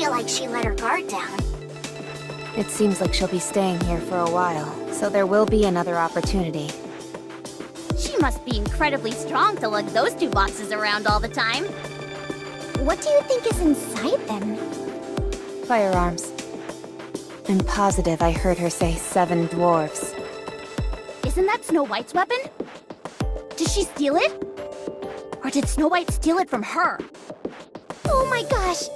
feel like she let her guard down. It seems like she'll be staying here for a while, so there will be another opportunity. She must be incredibly strong to lug those two boxes around all the time. What do you think is inside them? Firearms. I'm positive I heard her say 7 dwarves. Isn't that Snow White's weapon? Did she steal it? Or did Snow White steal it from her? Oh my gosh!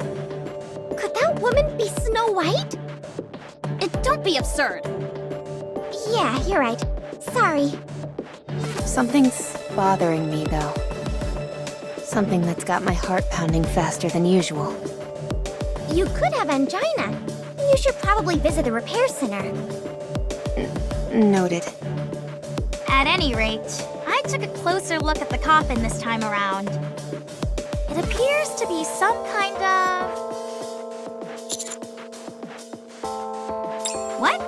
Could that woman be Snow White? Don't be absurd. Yeah, you're right. Sorry. Something's bothering me, though. Something that's got my heart pounding faster than usual. You could have angina. You should probably visit a repair center. Noted. At any rate, I took a closer look at the coffin this time around. It appears to be some kind of... What?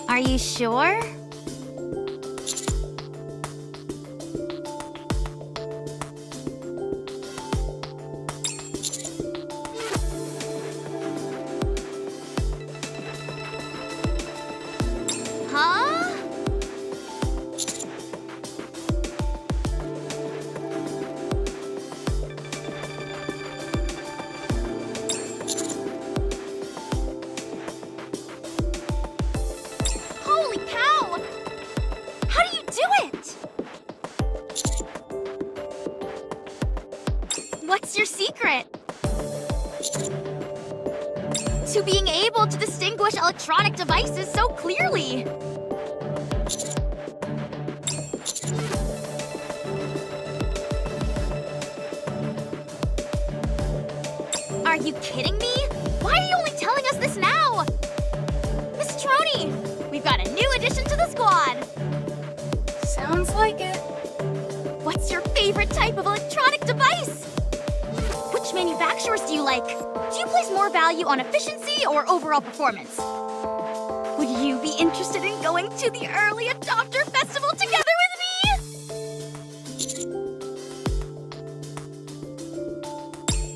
Are you sure? Huh? Holy cow! How do you do it? What's your secret? To being able to distinguish electronic devices so clearly. Are you kidding me? Why are you only telling us this now? Miss Troni, we've got a new addition to the squad. Sounds like it. What's your favorite type of electronic device? Which manufacturers do you like? Do you place more value on efficiency or overall performance? Would you be interested in going to the Early Adopter Festival together with me?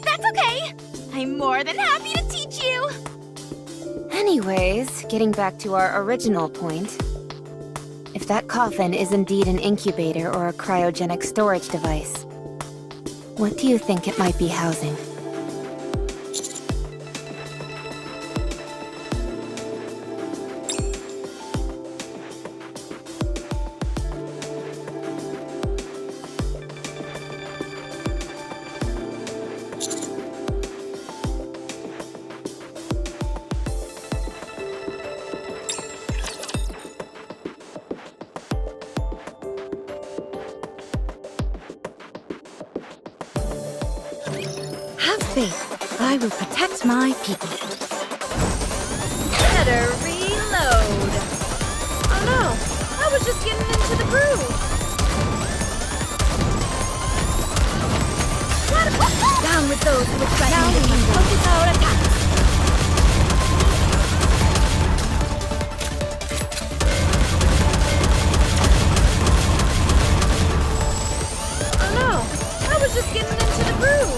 That's okay. I'm more than happy to teach you. Anyways, getting back to our original point. If that coffin is indeed an incubator or a cryogenic storage device, what do you think it might be housing? Have faith. I will protect my people. Better reload. Oh no, I was just getting into the groove. Down with those who would try Now to we can focus our attacks. Oh no, I was just getting into the groove.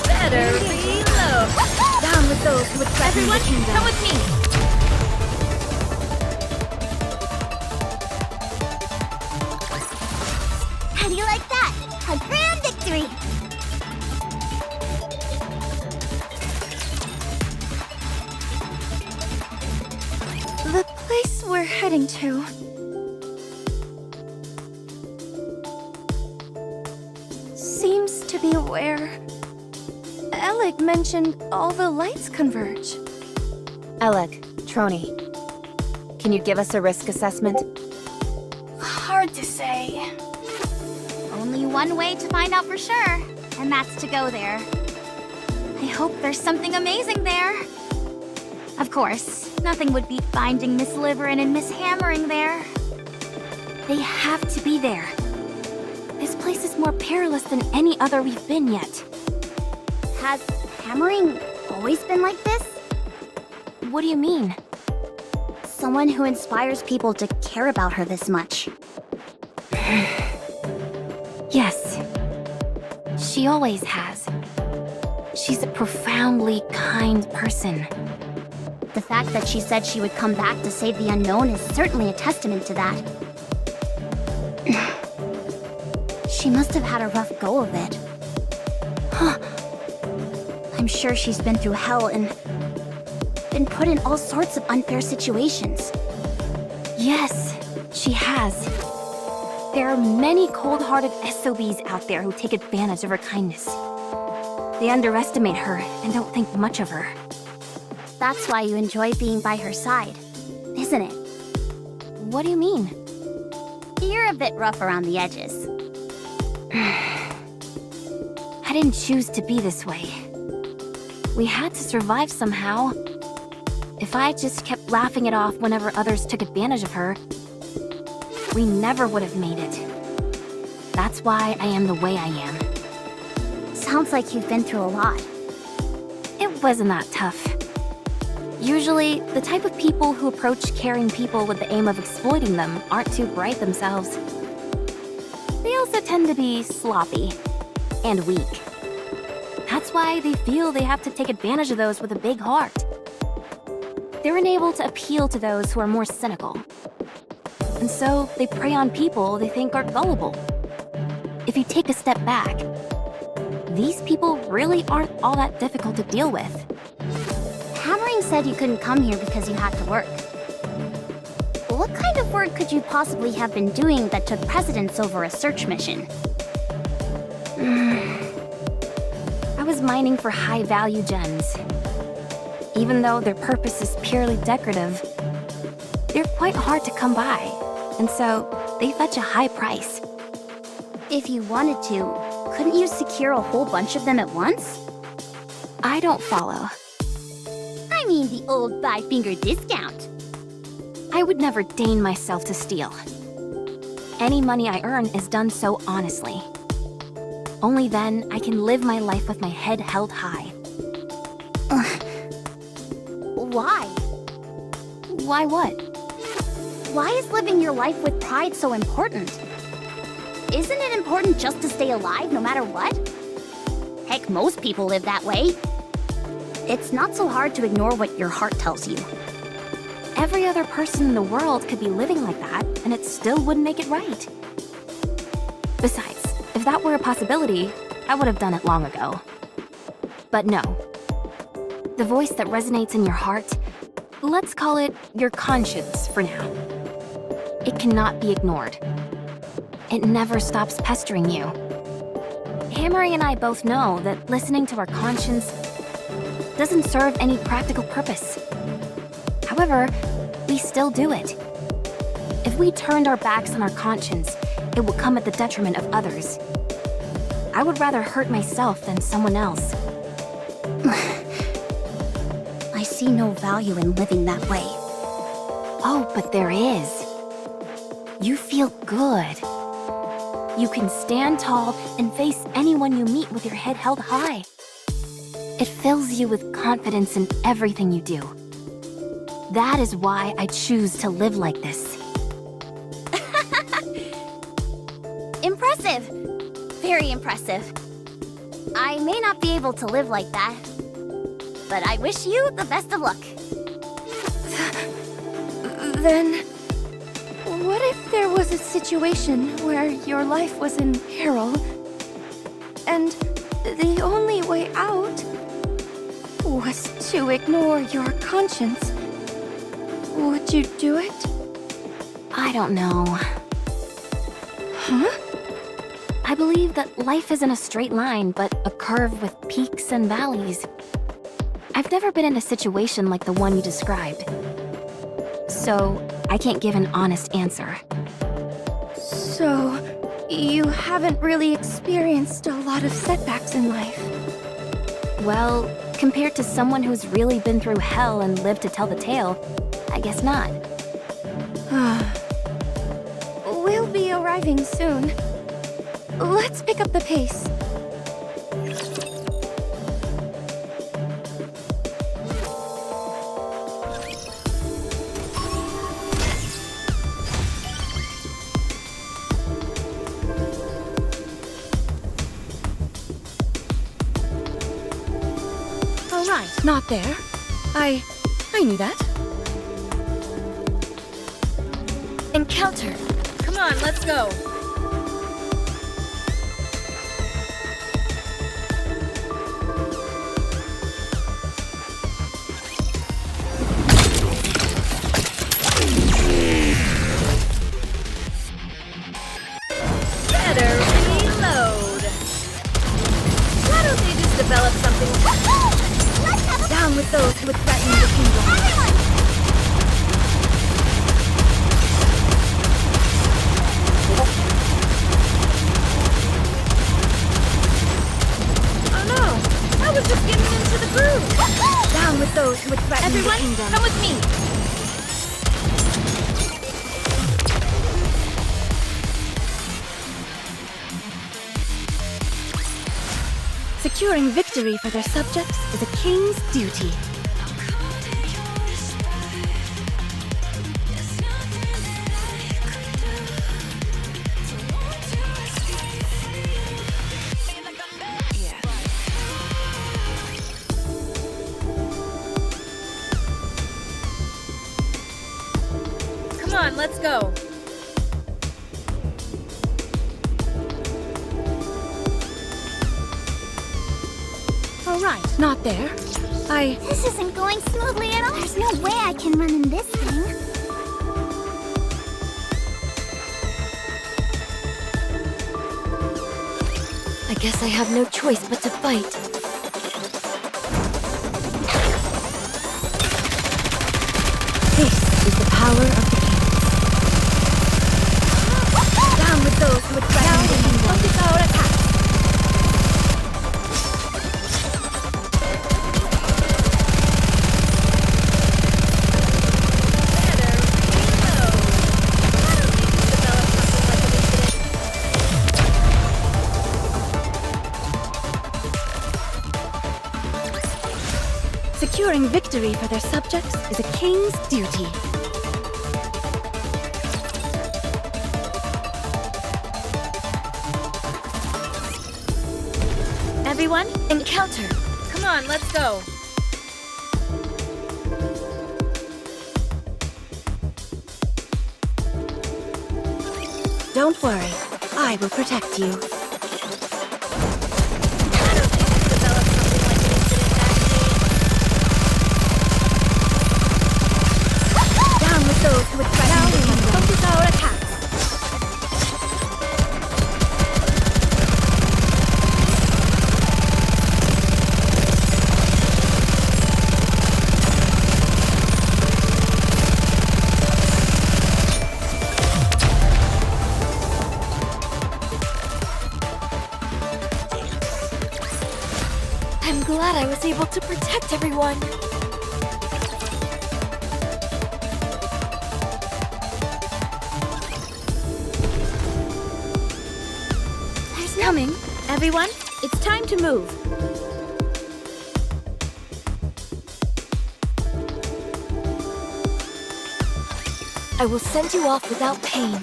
Better reload. Down with those who would threaten Everyone, the kingdom. come with me. How do you like that? A grand victory! The place we're heading to. Seems to be where Alec mentioned all the lights converge. Alec, Troni, can you give us a risk assessment? Hard to say. Only one way to find out for sure, and that's to go there. I hope there's something amazing there. Of course, nothing would beat finding Miss Liverin and Miss Hammering there. They have to be there. This place is more perilous than any other we've been yet. Has hammering always been like this? What do you mean? Someone who inspires people to care about her this much. Yes. She always has. She's a profoundly kind person. The fact that she said she would come back to save the unknown is certainly a testament to that. She must have had a rough go of it. Huh. I'm sure she's been through hell and been put in all sorts of unfair situations. Yes, she has. There are many cold-hearted SOBs out there who take advantage of her kindness. They underestimate her and don't think much of her. That's why you enjoy being by her side, isn't it? What do you mean? You're a bit rough around the edges. I didn't choose to be this way. We had to survive somehow. If I just kept laughing it off whenever others took advantage of her, we never would have made it. That's why I am the way I am. Sounds like you've been through a lot. It wasn't that tough. Usually, the type of people who approach caring people with the aim of exploiting them aren't too bright themselves. They also tend to be sloppy and weak. That's why they feel they have to take advantage of those with a big heart. They're unable to appeal to those who are more cynical. And so they prey on people they think are gullible. If you take a step back, these people really aren't all that difficult to deal with. Hammering said you couldn't come here because you had to work. What kind of work could you possibly have been doing that took precedence over a search mission? I was mining for high-value gems. Even though their purpose is purely decorative, they're quite hard to come by, and so they fetch a high price. If you wanted to, couldn't you secure a whole bunch of them at once? I don't follow. I mean the old five-finger discount. I would never deign myself to steal. Any money I earn is done so honestly. Only then I can live my life with my head held high. Why? Why what? Why is living your life with pride so important? Isn't it important just to stay alive no matter what? Heck, most people live that way. It's not so hard to ignore what your heart tells you. Every other person in the world could be living like that, and it still wouldn't make it right. Besides, if that were a possibility, I would have done it long ago. But no. The voice that resonates in your heart, let's call it your conscience for now. It cannot be ignored. It never stops pestering you. Hammering and I both know that listening to our conscience doesn't serve any practical purpose. However, we still do it. If we turned our backs on our conscience, it would come at the detriment of others. I would rather hurt myself than someone else. I see no value in living that way. Oh, but there is. You feel good. You can stand tall and face anyone you meet with your head held high. It fills you with confidence in everything you do. That is why I choose to live like this. Impressive! Very impressive. I may not be able to live like that, but I wish you the best of luck. Then, what if there was a situation where your life was in peril, and the only way out was to ignore your conscience? Would you do it? I don't know. Huh? I believe that life isn't a straight line, but a curve with peaks and valleys. I've never been in a situation like the one you described. So, I can't give an honest answer. So, you haven't really experienced a lot of setbacks in life. Well, compared to someone who's really been through hell and lived to tell the tale, I guess not. We'll be arriving soon. Let's pick up the pace. not there. I knew that. Encounter. Come on, let's go. Better reload. Why don't they just develop something? Down with those who would threaten the kingdom. Oh no! I was just getting into the groove. Down with those who would threaten the Everyone, kingdom. come with me. Securing victory for their subjects is a king's duty. Come on, let's go. All right, not there. This isn't going smoothly at all. There's no way I can run in this thing. I guess I have no choice but to fight. This is the power of the king. Down with those who would threaten the kingdom. Securing victory for their subjects is a king's duty. Everyone, Encounter. come on, let's go. Don't worry, I will protect you. Down with those who would threaten the kingdom. Focus our attacks. I'm glad I was able to protect everyone. Coming. Everyone, it's time to move. I will send you off without pain.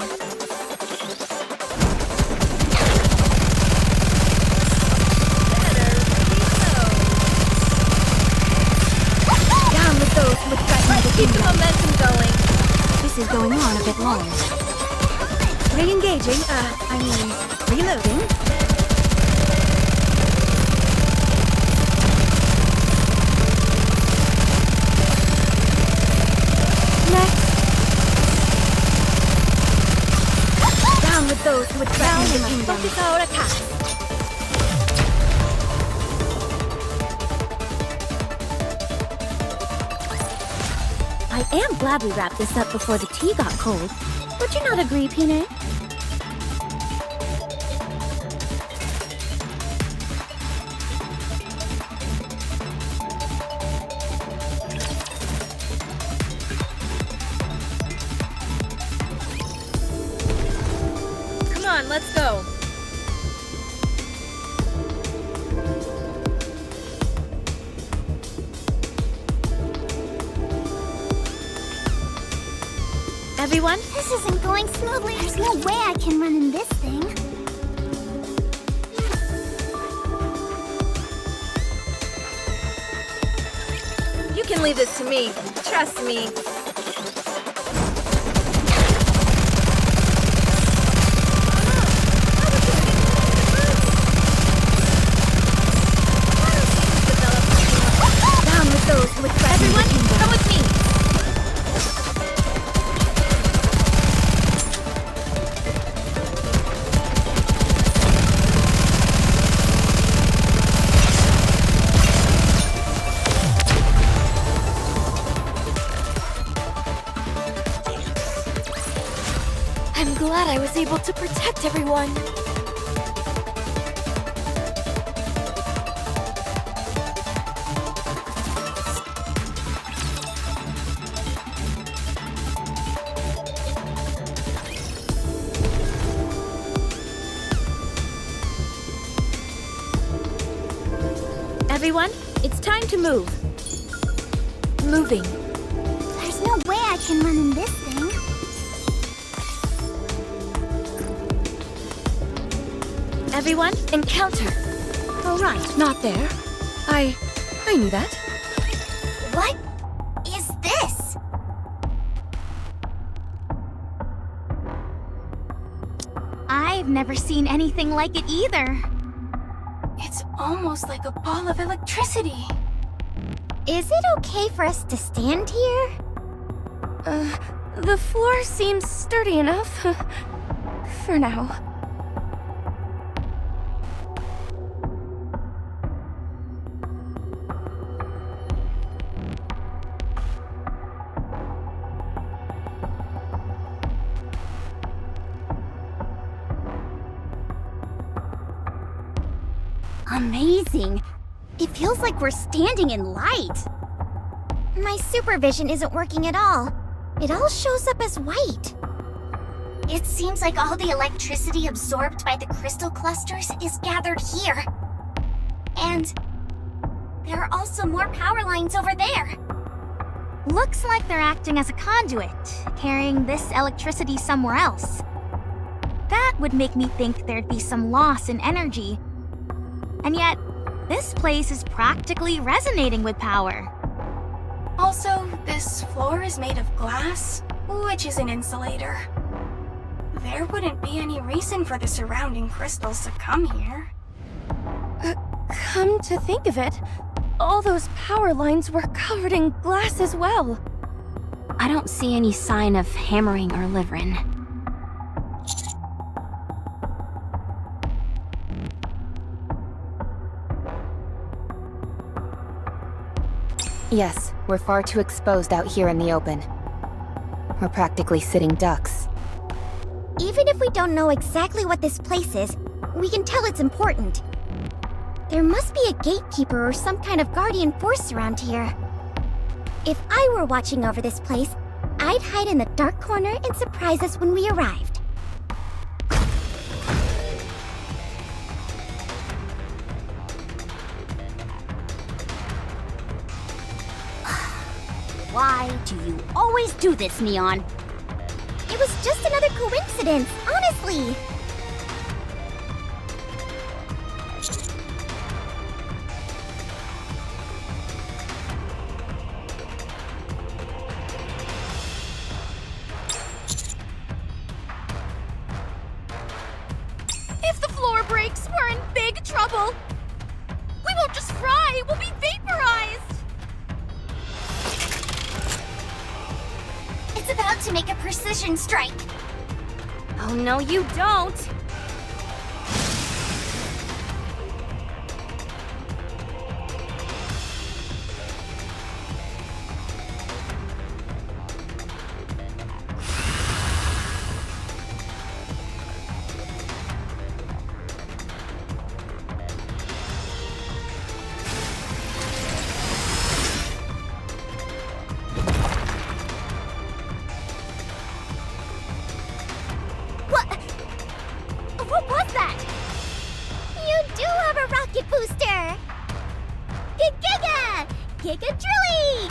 Down with those who would threaten the Keep the kingdom. momentum going. This is going on a bit long. Re-engaging, reloading. Next. Down with those who would threaten the kingdom. Focus our attacks. I am glad we wrapped this up before the tea got cold. Would you not agree, TIMEE? Come on, let's go. Everyone, This isn't going smoothly. There's no way I can run in this thing. can leave this to me. Trust me. Down with those who would threaten the kingdom. Come with me. I'm glad I was able to protect everyone. Everyone, it's time to move. Moving. There's no way I can run in this thing. Everyone, Encounter. All right, not there. I knew that. What is this? I've never seen anything like it either. It's almost like a ball of electricity. Is it okay for us to stand here? The floor seems sturdy enough. For now. Amazing! It feels like we're standing in light. My supervision isn't working at all. It all shows up as white. It seems like all the electricity absorbed by the crystal clusters is gathered here. And there are also more power lines over there. Looks like they're acting as a conduit, carrying this electricity somewhere else. That would make me think there'd be some loss in energy. And yet, this place is practically resonating with power. Also, this floor is made of glass, which is an insulator. There wouldn't be any reason for the surrounding crystals to come here. Come to think of it, all those power lines were covered in glass as well. I don't see any sign of hammering or livering. Yes, we're far too exposed out here in the open. We're practically sitting ducks. Even if we don't know exactly what this place is, we can tell it's important. There must be a gatekeeper or some kind of guardian force around here. If I were watching over this place, I'd hide in the dark corner and surprise us when we arrived. Why do you always do this, Neon? It was just another coincidence, honestly. If the floor breaks, we're in big trouble. We won't just fry, we'll be vaporized. It's about to make a precision strike. Oh no, you don't! What was that? You do have a rocket booster! Giga! Giga Drilly!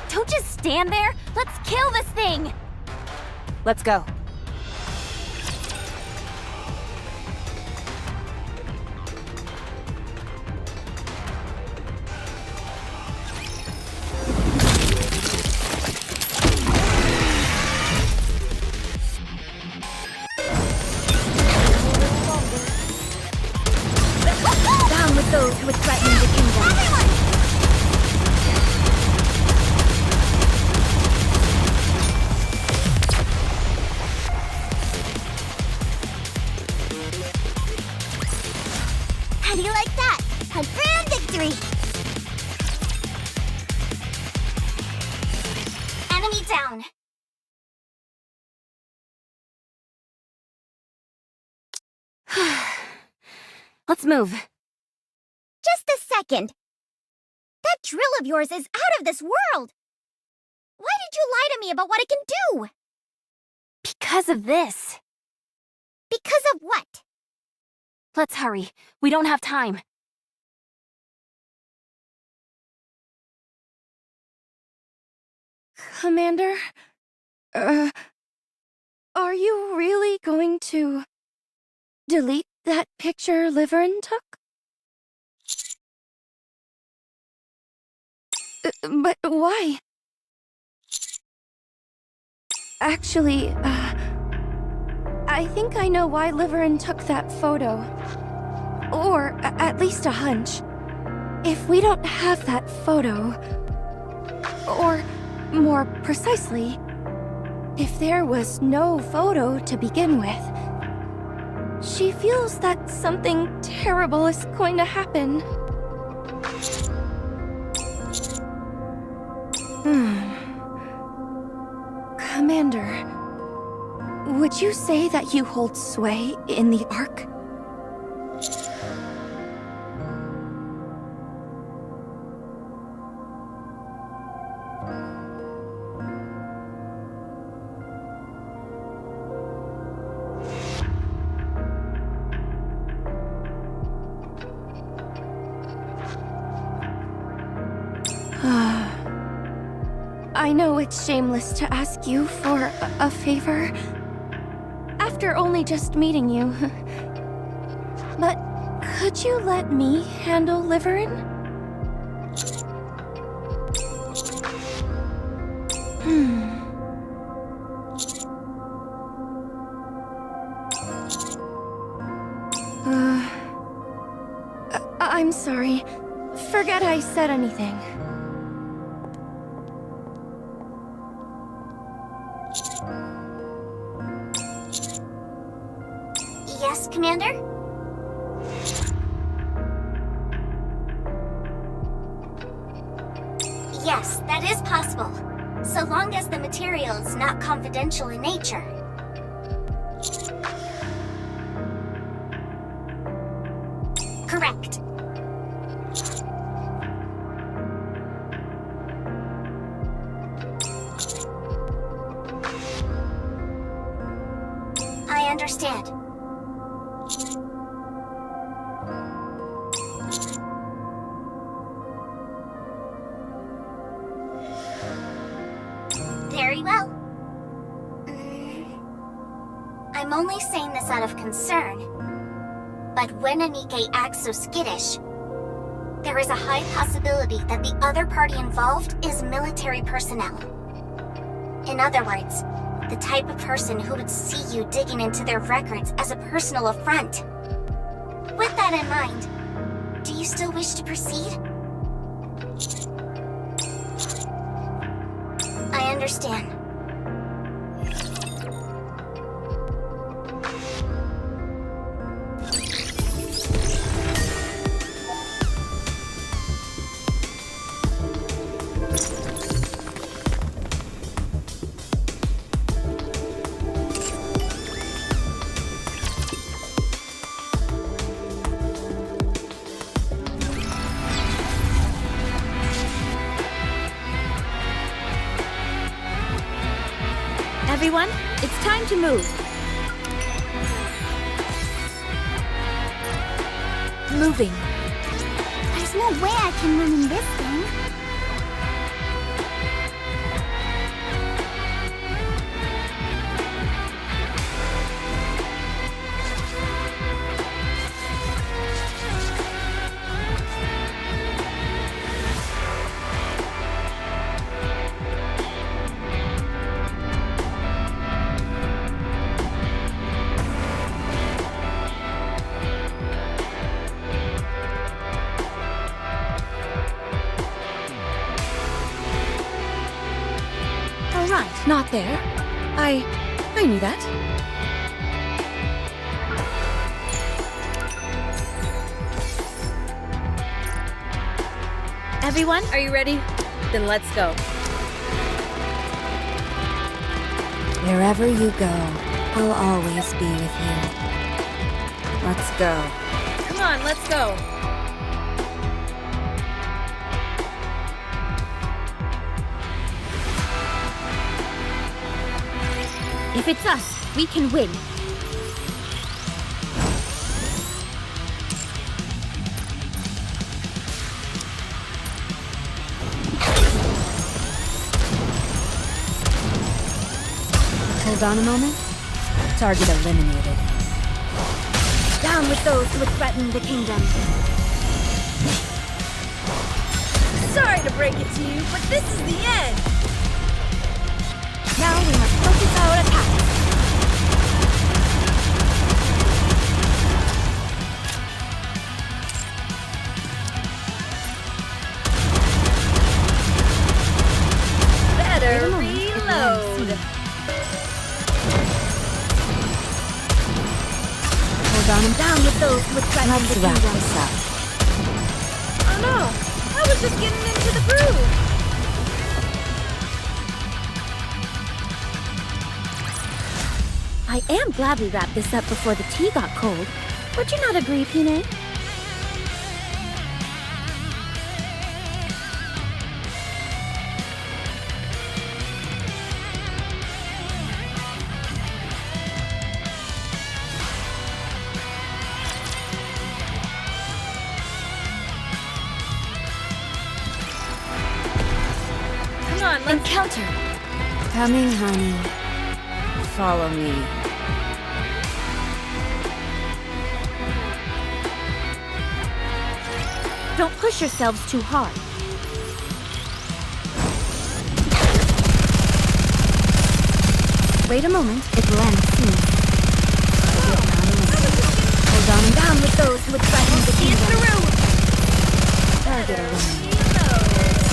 Don't just stand there! Let's kill this thing! Let's go. Let's move. Just a second. That drill of yours is out of this world. Why did you lie to me about what it can do? Because of this. Because of what? Let's hurry. We don't have time. Commander? Are you really going to delete that picture Liverin took? But why? Actually, I think I know why Liverin took that photo. Or at least a hunch. If we don't have that photo, or more precisely, if there was no photo to begin with, she feels that something terrible is going to happen. Commander, would you say that you hold sway in the Ark? I know it's shameless to ask you for a favor after only just meeting you. But could you let me handle Liverin? I'm sorry. Forget I said anything. Yes, Commander? Yes, that is possible. So long as the material is not confidential in nature. Correct. I understand. Very well. I'm only saying this out of concern. But when a NIKKE acts so skittish, there is a high possibility that the other party involved is military personnel. In other words, the type of person who would see you digging into their records as a personal affront. With that in mind, do you still wish to proceed? I understand. Everyone, it's time to move. Moving. There's no way I can run in this thing. Right, not there. I knew that. Everyone, are you ready? Then let's go. Wherever you go, I'll always be with you. Let's go. Come on, let's go. If it's us, we can win. Hold on a moment. Target eliminated. Down with those who would threaten the kingdom. Sorry to break it to you, but this is the end. Now we must focus our attack. Better reload. Hold on. Down with those who would threaten the Wrap kingdom. this up. Oh no, I was just getting into the groove. I am glad we wrapped this up before the tea got cold. Would you not agree, TIMEE? Come on, let's Encounter. Coming, honey. Follow me. Don't push yourselves too hard. Wait a moment. It will end soon. Hold on and down with those who would threaten the kingdom. Target eliminated.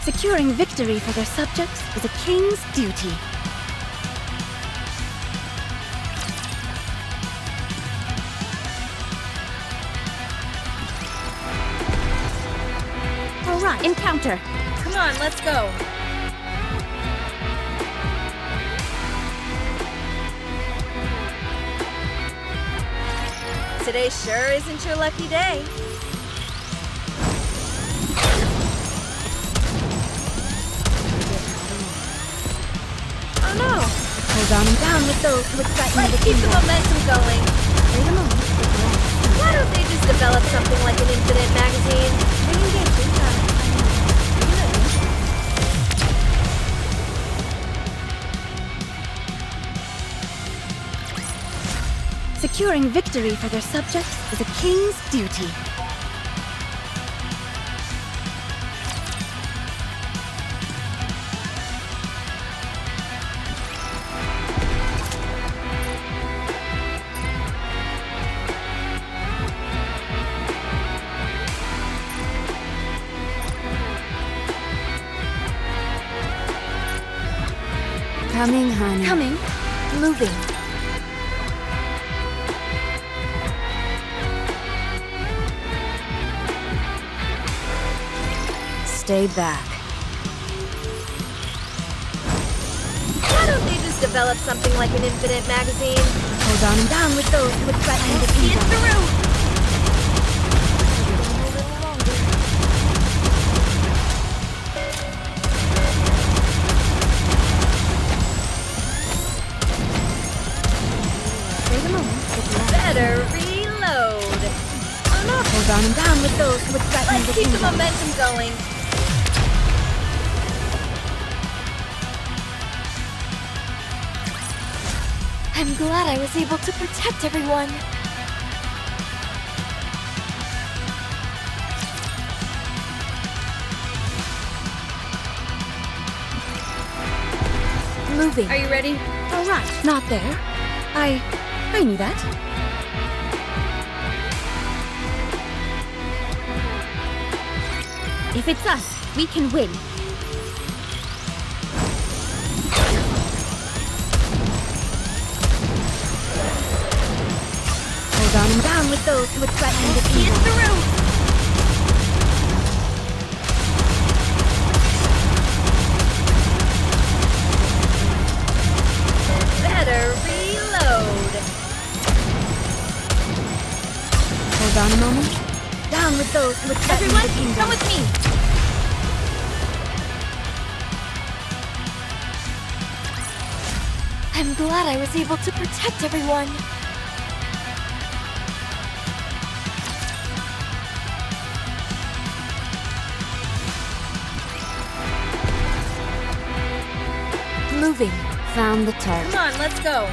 Securing victory for their subjects is a king's duty. All right, encounter. Come on, let's go. Today sure isn't your lucky day. Oh no! Hold on and down with those who would threaten Let's the keep the kingdom. momentum going. Wait a moment. Why don't they just develop something like an infinite magazine? Securing victory for their subjects is a king's duty. Coming, honey. Coming. Moving. Stay back. Why don't they just develop something like an infinite magazine? Hold on and down with those who would threaten the See it kingdom. through! Wait a moment. Better reload! Oh no! Hold on and down with those who would threaten Let's the keep the kingdom. momentum going. I'm glad I was able to protect everyone. Moving. Are you ready? All right, not there. I knew that. If it's us, we can win. Hold on and down with those who would threaten the See it kingdom. through! Hold on a moment. Down with those with everyone, come with me. I'm glad I was able to protect everyone. Moving. Found the target. Come on, let's go.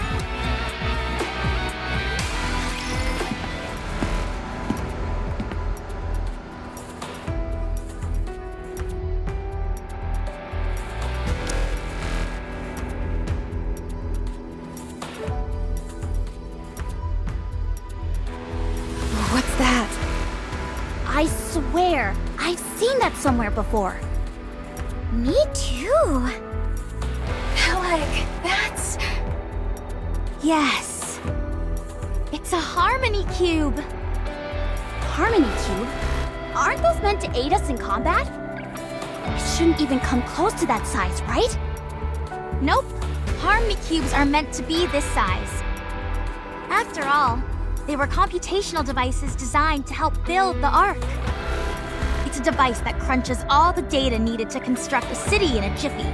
What's that? I swear, I've seen that somewhere before. Me too. Peleg, that's... Yes. It's a Harmony Cube. Harmony Cube? Aren't those meant to aid us in combat? It shouldn't even come close to that size, right? Nope. Harmony Cubes are meant to be this size. After all, they were computational devices designed to help build the Ark. It's a device that crunches all the data needed to construct a city in a jiffy.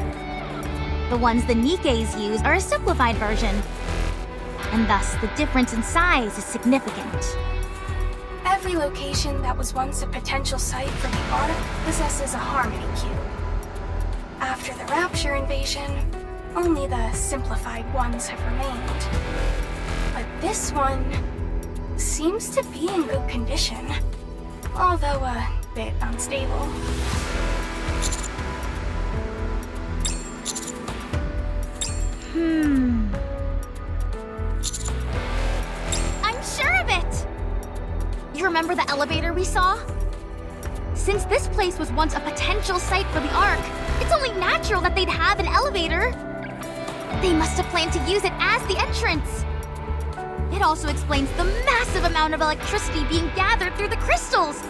The ones the NIKKEs use are a simplified version, and thus the difference in size is significant. Every location that was once a potential site for the Ark possesses a Harmony Cube. After the Rapture invasion, only the simplified ones have remained. But this one seems to be in good condition, although a bit unstable. I'm sure of it! You remember the elevator we saw? Since this place was once a potential site for the Ark, it's only natural that they'd have an elevator. They must have planned to use it as the entrance. It also explains the massive amount of electricity being gathered through the crystals.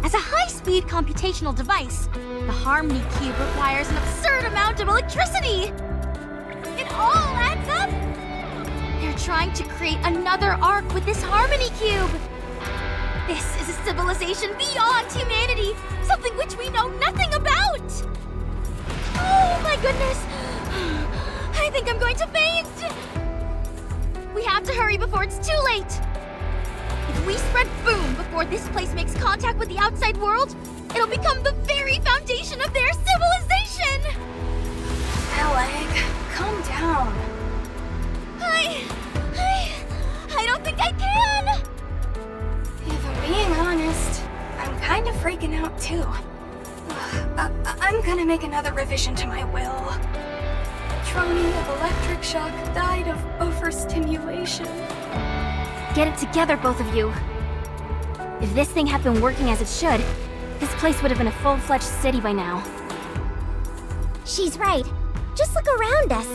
As a high-speed computational device, the Harmony Cube requires an absurd amount of electricity. It all adds up. They're trying to create another Ark with this Harmony Cube. This is a civilization beyond humanity, something which we know nothing about. Oh my goodness. I think I'm going to faint. We have to hurry before it's too late. If we spread boom before this place makes contact with the outside world, it'll become the very foundation of their civilization! Peleg, calm down. I don't think I can! If I'm being honest, I'm kind of freaking out too. I'm gonna make another revision to my will. Trony of electric shock died of overstimulation. Get it together, both of you. If this thing had been working as it should, this place would have been a full-fledged city by now. She's right. Just look around us.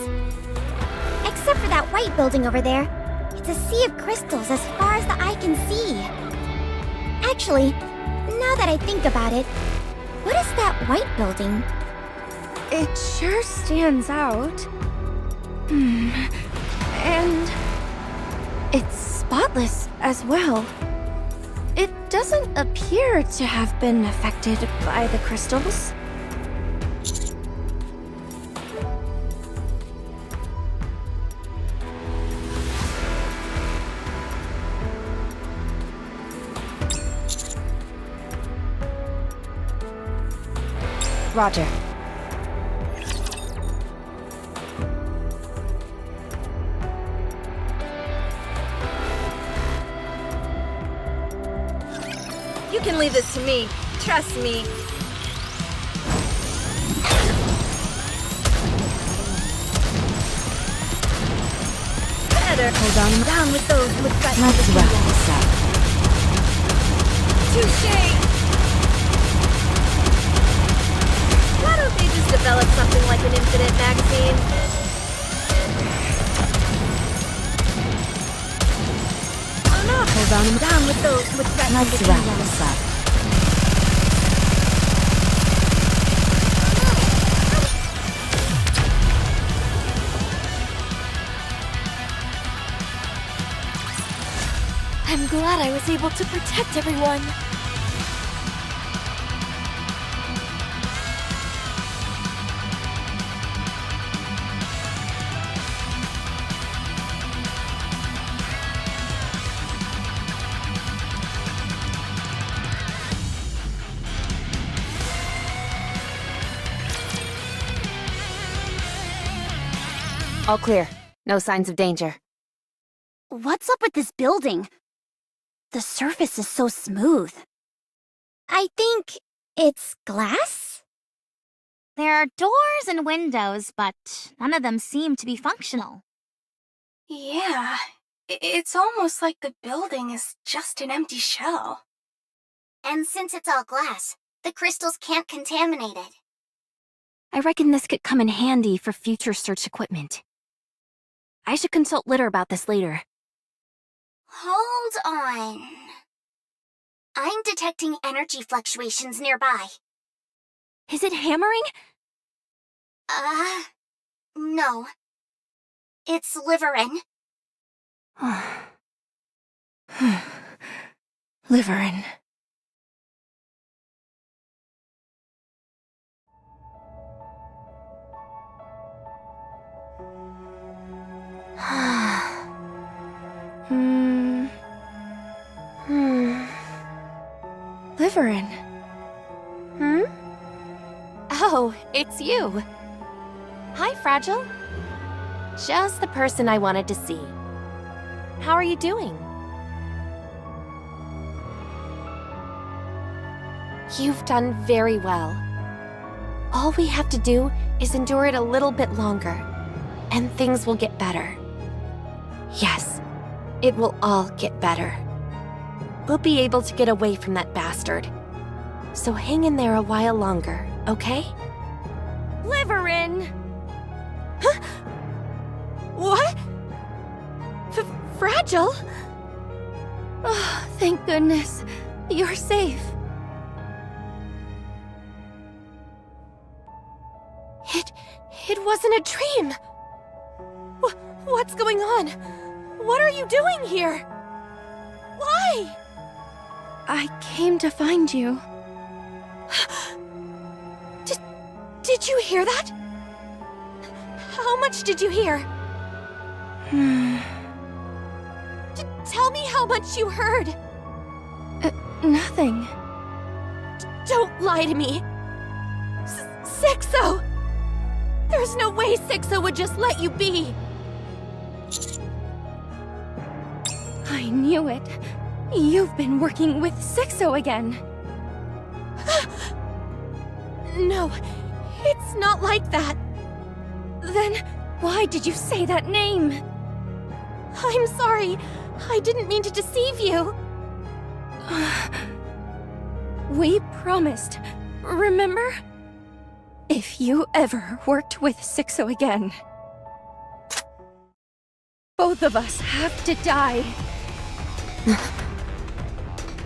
Except for that white building over there, it's a sea of crystals as far as the eye can see. Actually, now that I think about it, what is that white building? It sure stands out. And it's spotless as well. It doesn't appear to have been affected by the crystals. Roger. You can leave this to me. Trust me. Better. Hold on. Down with those with guts. Let's wrap this up. Touché! Why don't they just develop something like an infinite magazine? Oh no! Hold on. Down with those with guts. Let's wrap this up. I'm glad I was able to protect everyone. All clear. No signs of danger. What's up with this building? The surface is so smooth. I think it's glass? There are doors and windows, but none of them seem to be functional. Yeah, it's almost like the building is just an empty shell. And since it's all glass, the crystals can't contaminate it. I reckon this could come in handy for future search equipment. I should consult Litter about this later. Hold on. I'm detecting energy fluctuations nearby. Is it hammering? No. It's Liverin. Liverin. Liverin. Oh, it's you. Hi, Fragile. Just the person I wanted to see. How are you doing? You've done very well. All we have to do is endure it a little bit longer, and things will get better. Yes, it will all get better. We'll be able to get away from that bastard. So hang in there a while longer, okay? Liverin! Huh? What? Fragile? Oh, thank goodness. You're safe. It wasn't a dream. What's going on? What are you doing here? Why? I came to find you. Did you hear that? How much did you hear? Tell me how much you heard. Nothing. Don't lie to me. Sixo! There's no way Sixo would just let you be. I knew it. You've been working with Sixo again. No, it's not like that. Then why did you say that name? I'm sorry. I didn't mean to deceive you. We promised, remember? If you ever worked with Sixo again, both of us have to die.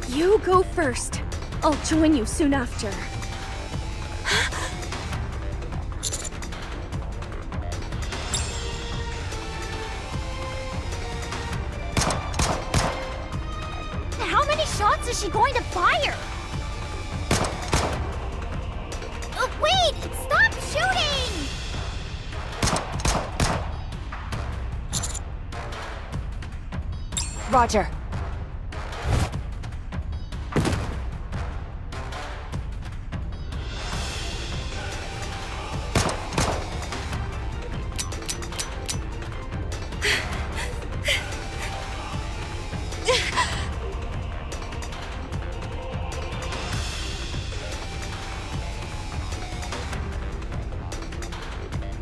You go first. I'll join you soon after. How many shots is she going to fire? Wait! Stop shooting! Roger.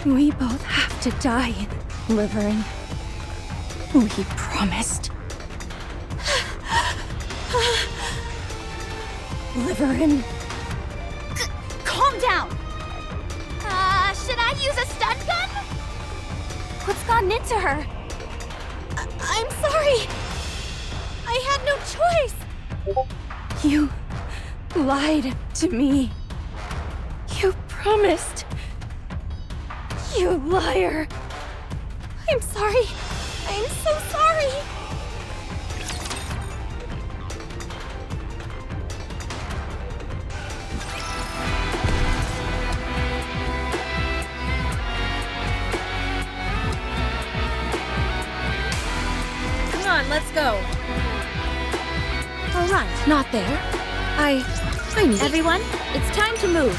We both have to die, Liverin. We promised. Liverin. Calm down! Should I use a stun gun? What's gotten into her? I'm sorry. I had no choice. You lied to me. You promised. You liar. I'm sorry. I'm so sorry. on, let's go. All right, not there. I need Everyone, it's time to move.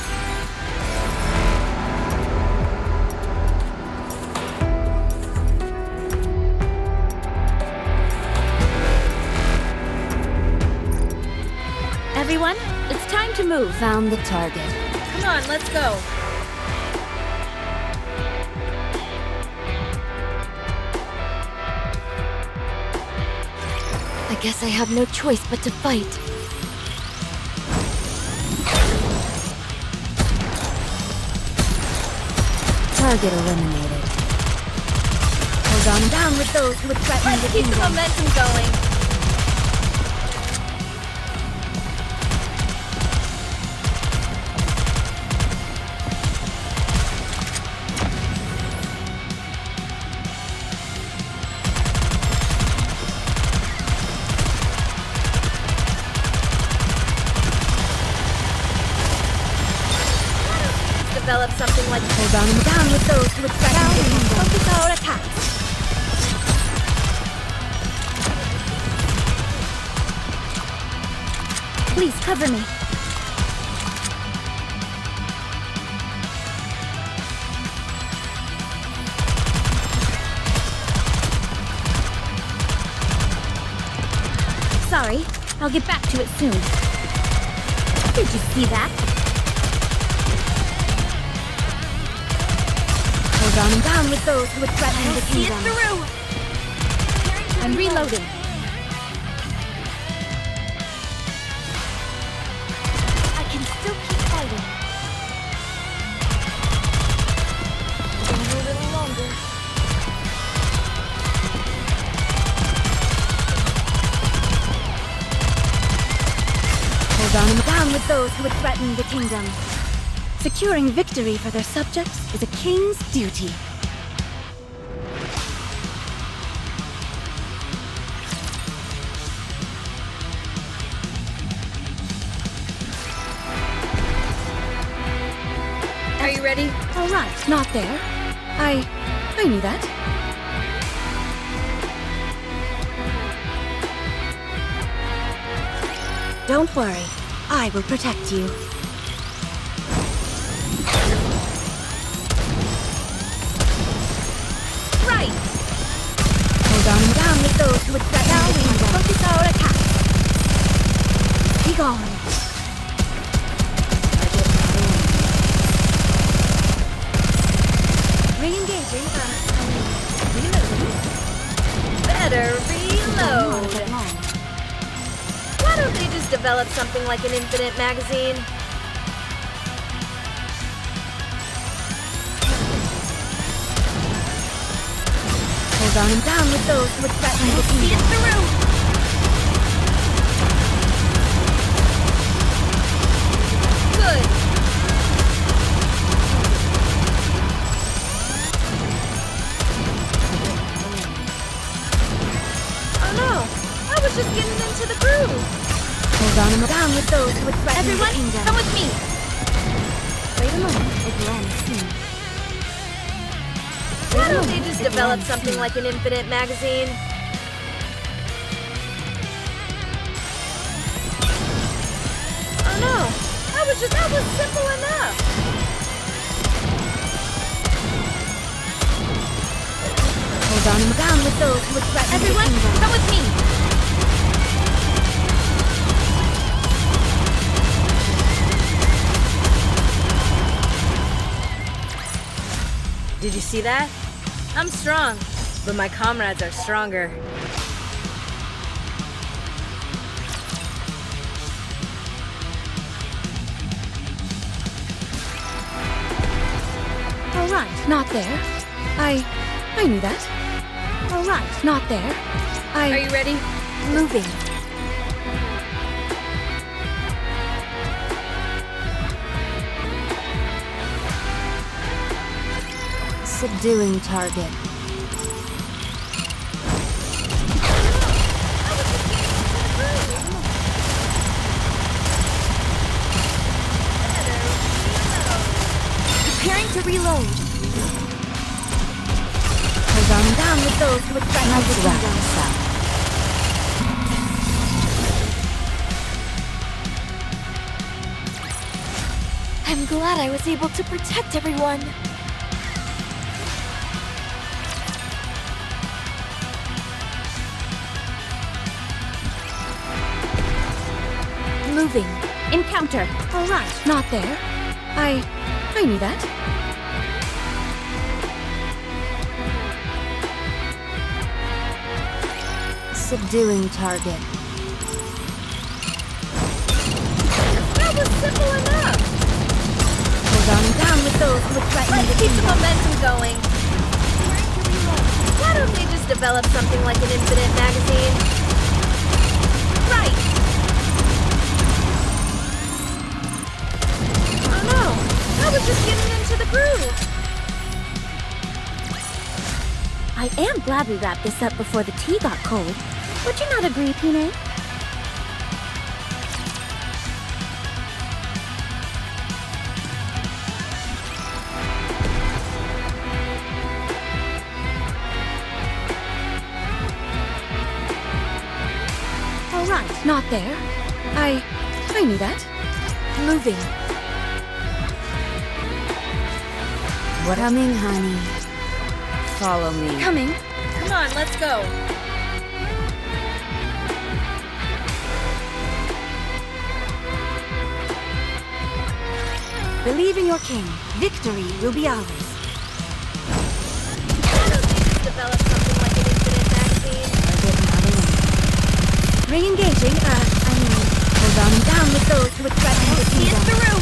Everyone, it's time to move. Found the target. Come on, let's go. I guess I have no choice but to fight. Target eliminated. hold on down with those who would threaten Let's the keep the kingdom. momentum going. Develop something like Hold on down with those who would threaten the kingdom. Focus our attacks. Please cover me. Sorry, I'll get back to it soon. Did you see that? Hold on down with those who would threaten the see it kingdom. through. I'm reloading. I can still keep fighting. A little longer. Hold on down with those who would threaten the kingdom. Securing victory for their subjects is a king's duty. Are you ready? All right, not there. I knew that. Don't worry, I will protect you. Right. Hold on down with those who would threaten the kingdom. Focus our attack. Be gone. Re-engaging. Reloading. Better Not reload. a bit long. Why don't they just develop something like an infinite magazine? Hold on down with those who would threaten the See it kingdom. through. Good. Oh no! I was just getting into the groove. Hold on down with those who would threaten Everyone, the kingdom. come with me. Wait a moment, a grand scene. Why don't they just develop something like an infinite magazine? Oh no! That was simple enough. Hold on down with those who would threaten Everyone, the kingdom. come with me. Did you see that? I'm strong, but my comrades are stronger. All right, not there. I knew that. All right, not there. Are you ready? Moving. Subduing target. Preparing to reload. Hold on down with those who would threaten the Let's wrap kingdom. this up. glad I was able to protect everyone. Moving. Encounter. Alright, not there. I knew that. Subduing target. That was simple enough! Hold on down with those who would threaten Let's the keep the kingdom. momentum going. Why don't they just develop something like an infinite magazine? Right! Oh no! I was just getting into the groove! I am glad we wrapped this up before the tea got cold. Would you not agree, TIMEE? Alright, not there. I knew that. Moving. Coming, honey. Follow me. Coming. Come on, let's go. Believe in your king. Victory will be ours. Why don't they just develop something like an infinite magazine? Re-engaging, hold on down with those who would threaten the See it kingdom. through!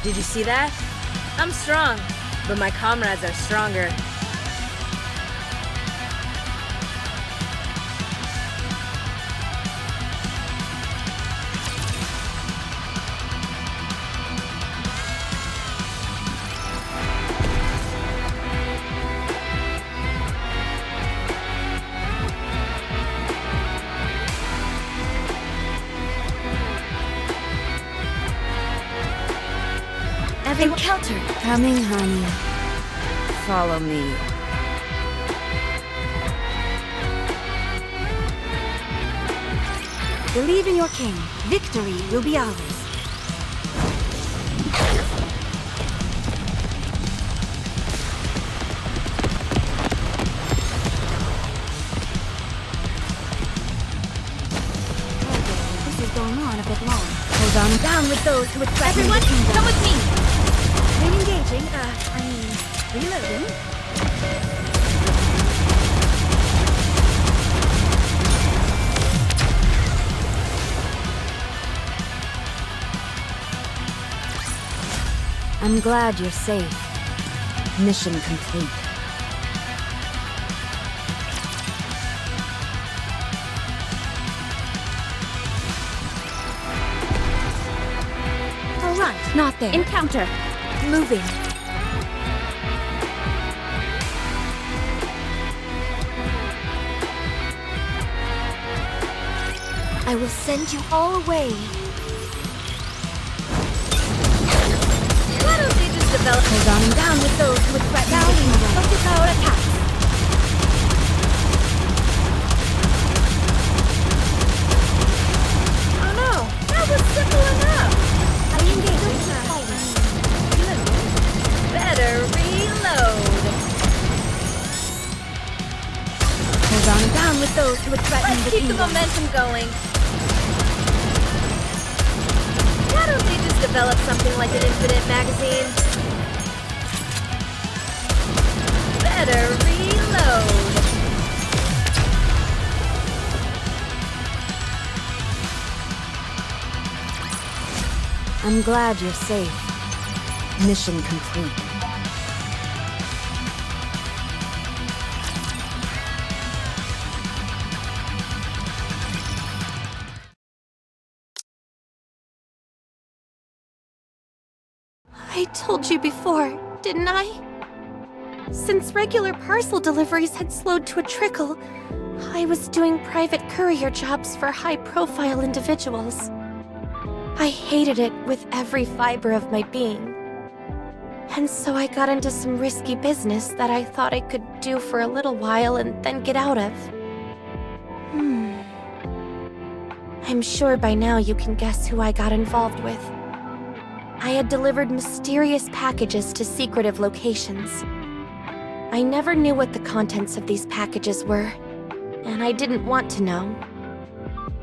Did you see that? I'm strong, but my comrades are stronger. Encounter. Coming, honey. Follow me. Believe in your king. Victory will be ours. This is going on a bit long. Hold on down with those who would threaten Everyone, the kingdom. come with me! Re-engaging, reloading. I'm glad you're safe. Mission complete. Alright, not there. Encounter. Moving. I will send you all away. Why don't they just develop... Hold on down with those who would threaten the kingdom. Focus our attack. Oh no! That was simple enough! I engage. Better reload! Hold on down with those who would threaten Let's the keep the kingdom. momentum going. Why don't they just develop something like an infinite magazine? Better reload! I'm glad you're safe. Mission complete. I told you before, didn't I? Since regular parcel deliveries had slowed to a trickle, I was doing private courier jobs for high-profile individuals. I hated it with every fiber of my being. And so I got into some risky business that I thought I could do for a little while and then get out of. I'm sure by now you can guess who I got involved with. I had delivered mysterious packages to secretive locations. I never knew what the contents of these packages were, and I didn't want to know.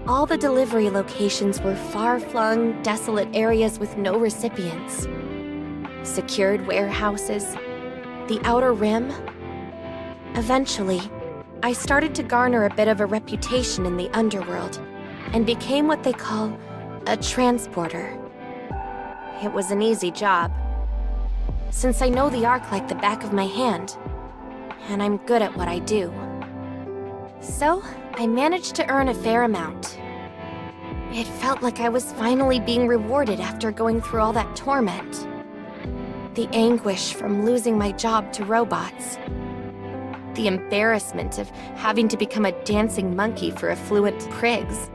All the delivery locations were far-flung, desolate areas with no recipients. Secured warehouses, the Outer Rim. Eventually, I started to garner a bit of a reputation in the underworld, and became what they call a transporter. It was an easy job, since I know the Ark like the back of my hand, and I'm good at what I do. So, I managed to earn a fair amount. It felt like I was finally being rewarded after going through all that torment. The anguish from losing my job to robots. The embarrassment of having to become a dancing monkey for affluent prigs.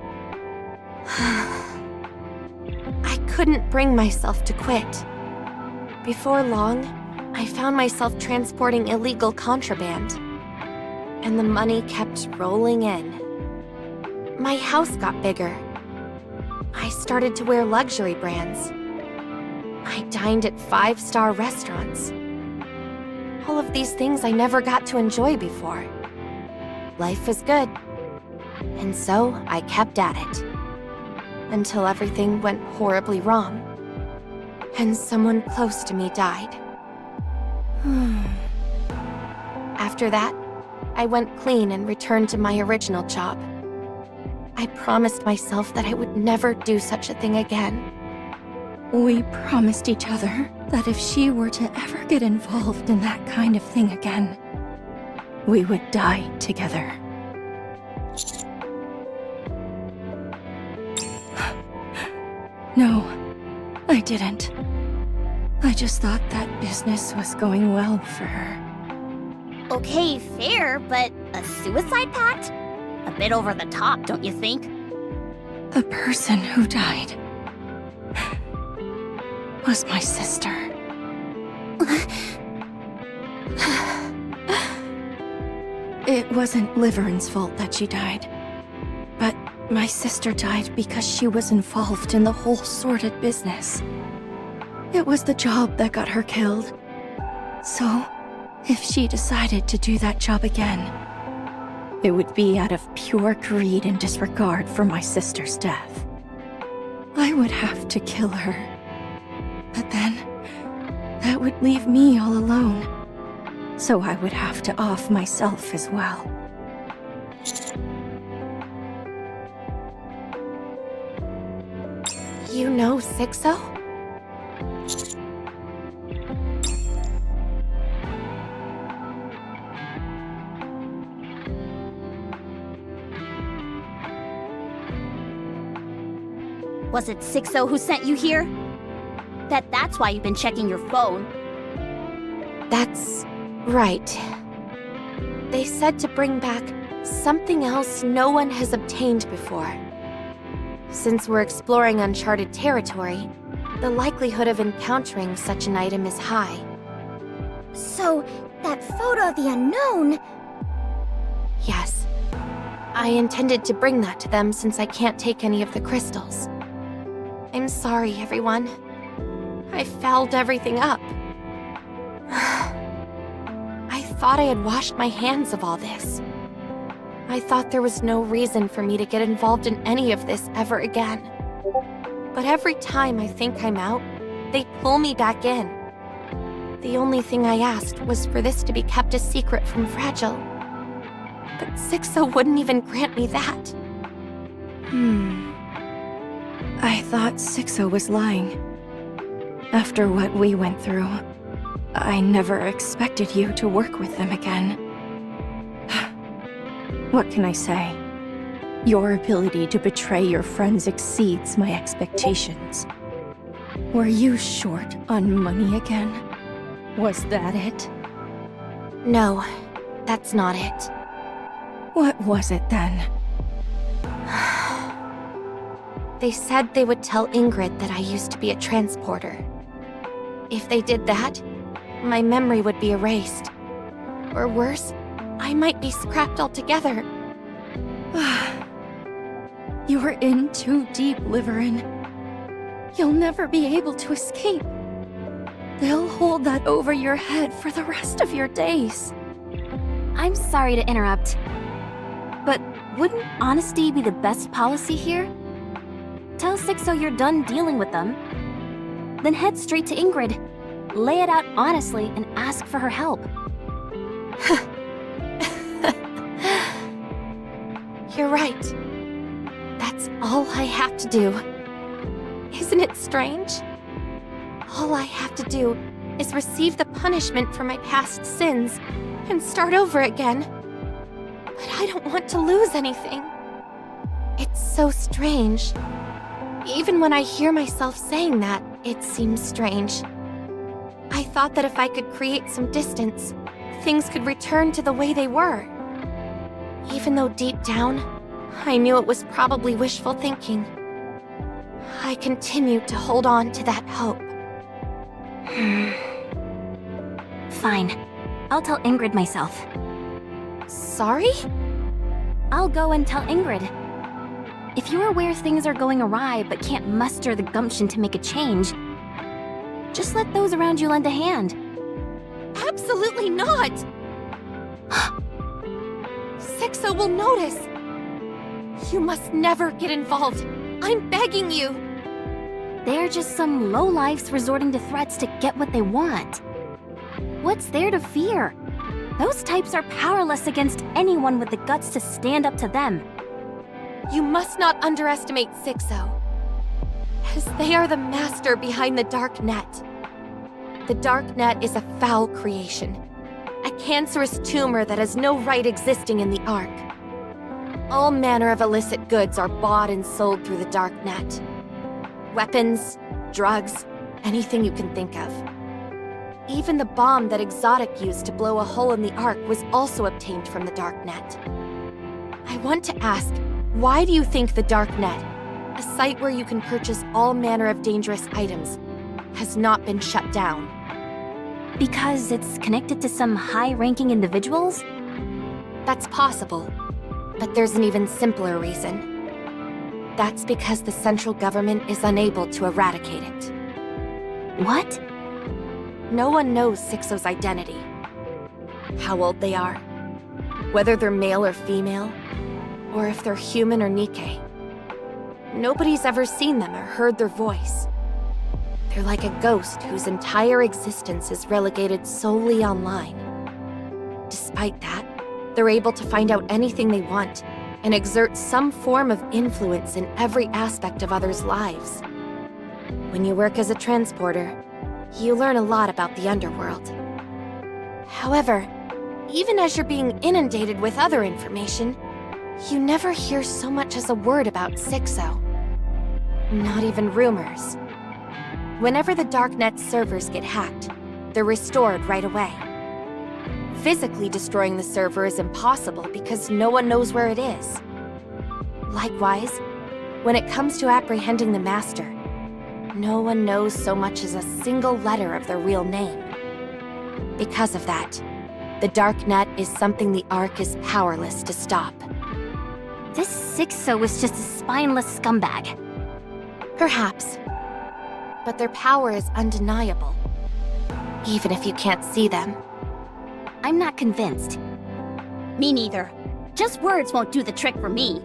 I couldn't bring myself to quit. Before long, I found myself transporting illegal contraband. And the money kept rolling in. My house got bigger. I started to wear luxury brands. I dined at 5-star restaurants. All of these things I never got to enjoy before. Life was good. And so I kept at it. Until everything went horribly wrong. And someone close to me died. After that, I went clean and returned to my original job. I promised myself that I would never do such a thing again. We promised each other that if she were to ever get involved in that kind of thing again, we would die together. No, I didn't. I just thought that business was going well for her. Okay, fair, but a suicide pact? A bit over the top, don't you think? The person who died was my sister. It wasn't Liverin's fault that she died. But my sister died because she was involved in the whole sordid business. It was the job that got her killed. So, if she decided to do that job again, it would be out of pure greed and disregard for my sister's death. I would have to kill her. But then, that would leave me all alone. So I would have to off myself as well. You know Sixo? Was it Sixo who sent you here? That's why you've been checking your phone. That's right. They said to bring back something else no one has obtained before. Since we're exploring uncharted territory, the likelihood of encountering such an item is high. So, that photo of the unknown... Yes. I intended to bring that to them since I can't take any of the crystals. I'm sorry, everyone. I fouled everything up. I thought I had washed my hands of all this. I thought there was no reason for me to get involved in any of this ever again. But every time I think I'm out, they pull me back in. The only thing I asked was for this to be kept a secret from Fragile. But Sixo wouldn't even grant me that. I thought Sixo was lying. After what we went through, I never expected you to work with them again. What can I say? Your ability to betray your friends exceeds my expectations. Were you short on money again? Was that it? No, that's not it. What was it then? They said they would tell Ingrid that I used to be a transporter. If they did that, my memory would be erased. Or worse, I might be scrapped altogether. You're in too deep, Liverin. You'll never be able to escape. They'll hold that over your head for the rest of your days. I'm sorry to interrupt, but wouldn't honesty be the best policy here? Tell Sixo you're done dealing with them. Then head straight to Ingrid. Lay it out honestly and ask for her help. You're right. That's all I have to do. Isn't it strange? All I have to do is receive the punishment for my past sins and start over again. But I don't want to lose anything. It's so strange. Even when I hear myself saying that, it seems strange. I thought that if I could create some distance, things could return to the way they were. Even though deep down, I knew it was probably wishful thinking. I continued to hold on to that hope. Fine. I'll tell Ingrid myself. Sorry? I'll go and tell Ingrid. If you're aware things are going awry but can't muster the gumption to make a change, just let those around you lend a hand. Absolutely not! Sixo will notice. You must never get involved. I'm begging you. They're just some lowlifes resorting to threats to get what they want. What's there to fear? Those types are powerless against anyone with the guts to stand up to them. You must not underestimate Sixo, as they are the master behind the Dark Net. The Dark Net is a foul creation, a cancerous tumor that has no right existing in the Ark. All manner of illicit goods are bought and sold through the Dark Net. Weapons, drugs, anything you can think of. Even the bomb that Exotic used to blow a hole in the Ark was also obtained from the Dark Net. I want to ask, why do you think the Dark Net, a site where you can purchase all manner of dangerous items, has not been shut down? Because it's connected to some high-ranking individuals? That's possible, but there's an even simpler reason. That's because the central government is unable to eradicate it. What? No one knows Sixo's identity. How old they are, whether they're male or female, or if they're human or NIKKE. Nobody's ever seen them or heard their voice. They're like a ghost whose entire existence is relegated solely online. Despite that, they're able to find out anything they want and exert some form of influence in every aspect of others' lives. When you work as a transporter, you learn a lot about the underworld. However, even as you're being inundated with other information, you never hear so much as a word about Sixo. Not even rumors. Whenever the Darknet servers get hacked, they're restored right away. Physically destroying the server is impossible because no one knows where it is. Likewise, when it comes to apprehending the Master, no one knows so much as a single letter of their real name. Because of that, the Darknet is something the Ark is powerless to stop. This Sixo is just a spineless scumbag. Perhaps. But their power is undeniable, even if you can't see them. I'm not convinced. Me neither. Just words won't do the trick for me.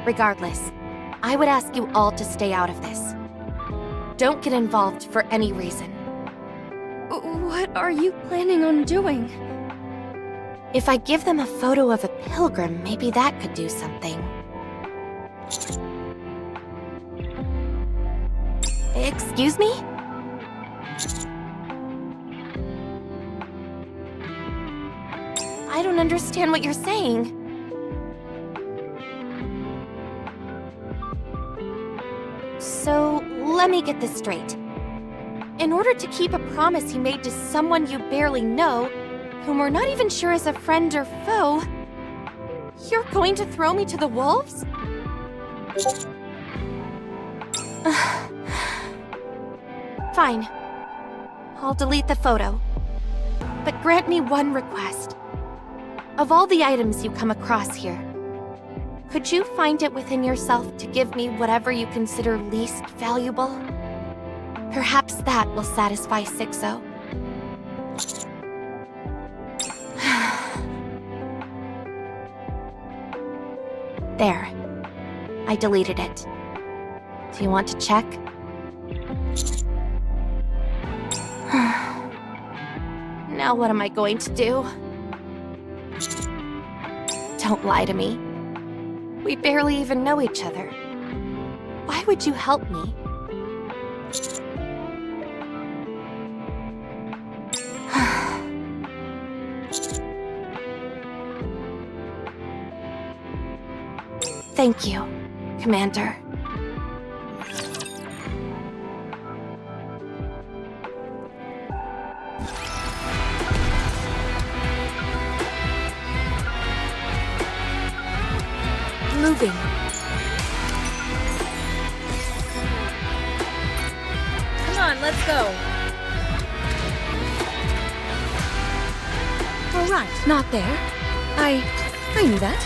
Regardless, I would ask you all to stay out of this. Don't get involved for any reason. What are you planning on doing? If I give them a photo of a pilgrim, maybe that could do something. Excuse me? I don't understand what you're saying. So, let me get this straight. In order to keep a promise you made to someone you barely know, whom we're not even sure is a friend or foe, you're going to throw me to the wolves? Fine. I'll delete the photo. But grant me one request. Of all the items you come across here, could you find it within yourself to give me whatever you consider least valuable? Perhaps that will satisfy Sixo. There. I deleted it. Do you want to check? Now what am I going to do? Don't lie to me. We barely even know each other. Why would you help me? Thank you, Commander. Moving. Come on, let's go. All right, not there. I knew that.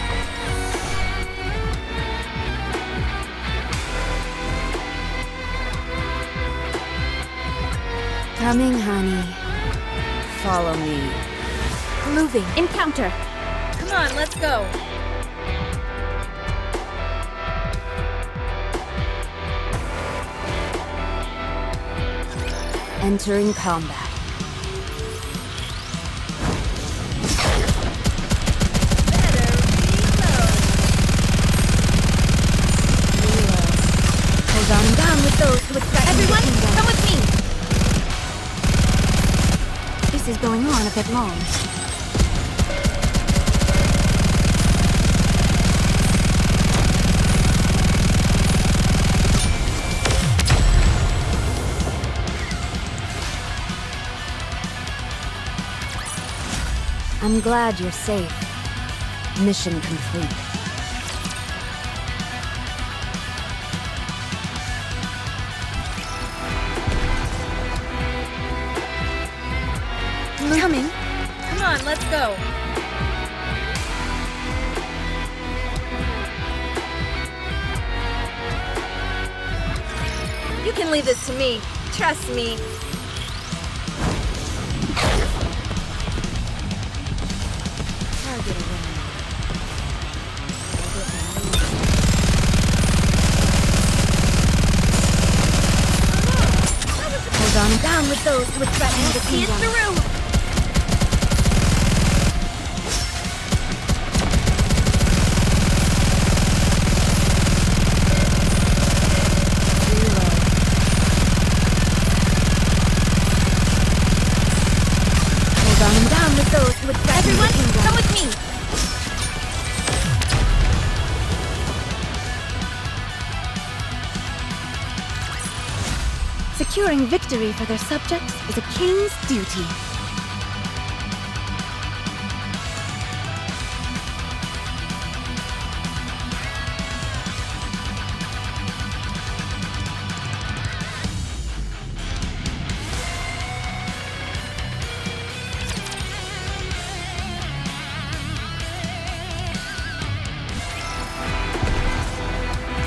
Coming, honey. Follow me. Moving. Encounter. Come on, let's go. Entering combat. Hold on down with those who would threaten Everyone, the kingdom. come with me. This is going on a bit long. I'm glad you're safe. Mission complete. Coming. Come on, let's go. You can leave this to me. Trust me. Hold on down with those who would threaten the See it kingdom. through. Hold on down with those who would threaten Everyone, the kingdom. come with me. Securing victory for their subjects is a king's duty.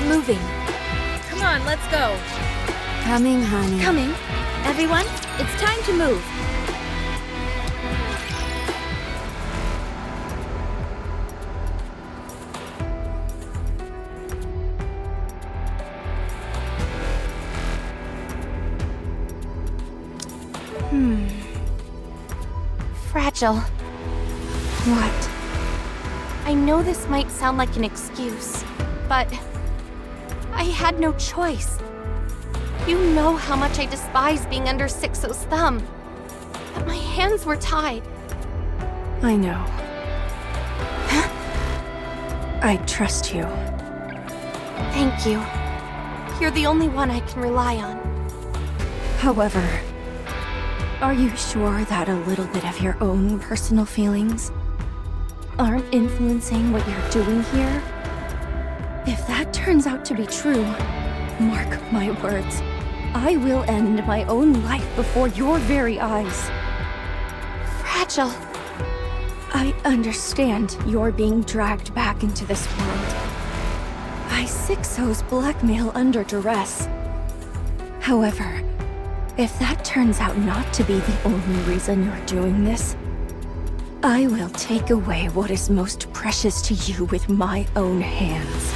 Moving. Come on, let's go. Coming, honey. Coming. Everyone, it's time to move. Fragile. What? I know this might sound like an excuse, but I had no choice. You know how much I despise being under Sixo's thumb. But my hands were tied. I know. I trust you. Thank you. You're the only one I can rely on. However, are you sure that a little bit of your own personal feelings aren't influencing what you're doing here? If that turns out to be true, Mark my words. I will end my own life before your very eyes. Fragile. I understand you're being dragged back into this world by Sixo's blackmail under duress. However, if that turns out not to be the only reason you're doing this, I will take away what is most precious to you with my own hands.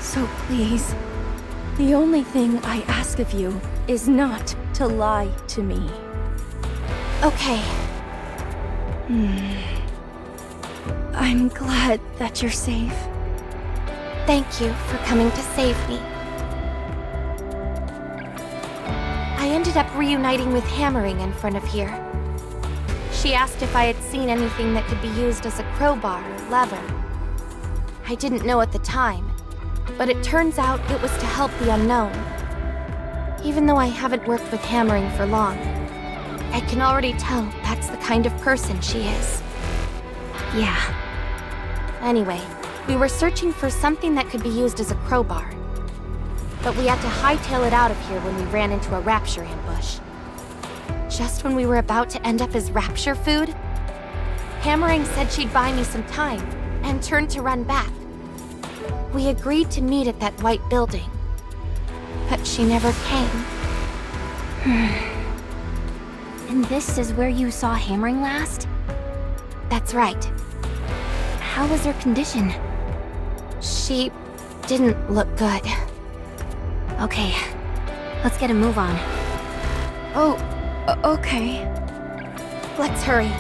So please, the only thing I ask of you is not to lie to me. Okay. I'm glad that you're safe. Thank you for coming to save me. I ended up reuniting with Hammering in front of here. She asked if I had seen anything that could be used as a crowbar or lever. I didn't know at the time, but it turns out it was to help the unknown. Even though I haven't worked with Hammering for long, I can already tell that's the kind of person she is. Yeah. Anyway, we were searching for something that could be used as a crowbar. But we had to hightail it out of here when we ran into a rapture ambush. Just when we were about to end up as rapture food, Hammering said she'd buy me some time and turned to run back. We agreed to meet at that white building, but she never came. And this is where you saw Hammering last? That's right. How was her condition? She didn't look good. Okay, let's get a move on. Oh, okay. Let's hurry.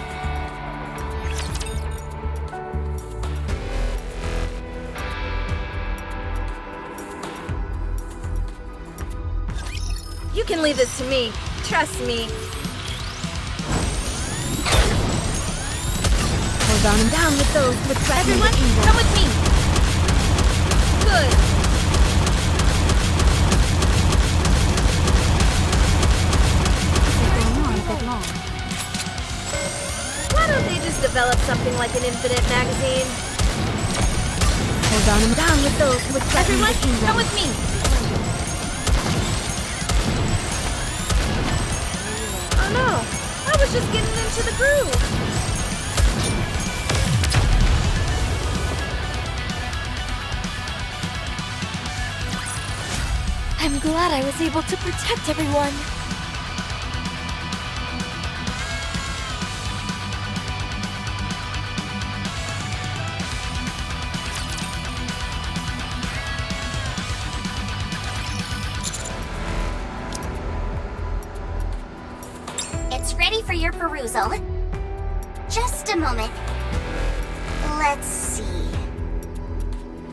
You can leave this to me. Trust me. Hold on and down with those with threatening Everyone, the kingdom. come with me. Good. Why don't they just develop something like an infinite magazine? Hold on and down with those with threatening Everyone, the kingdom. come with me. Oh no, I was just getting into the groove. I'm glad I was able to protect everyone. It's ready for your perusal. Just a moment. Let's see.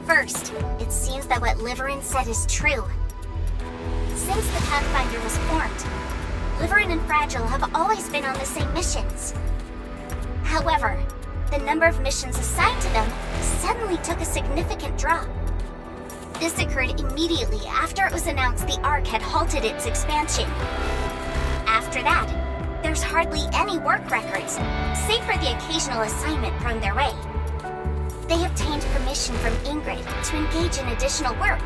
First, it seems that what Liverin said is true. Since the Pathfinder was formed, Liverin and Fragile have always been on the same missions. However, the number of missions assigned to them suddenly took a significant drop. This occurred immediately after it was announced the Ark had halted its expansion. After that, there's hardly any work records, save for the occasional assignment thrown their way. They obtained permission from Ingrid to engage in additional work,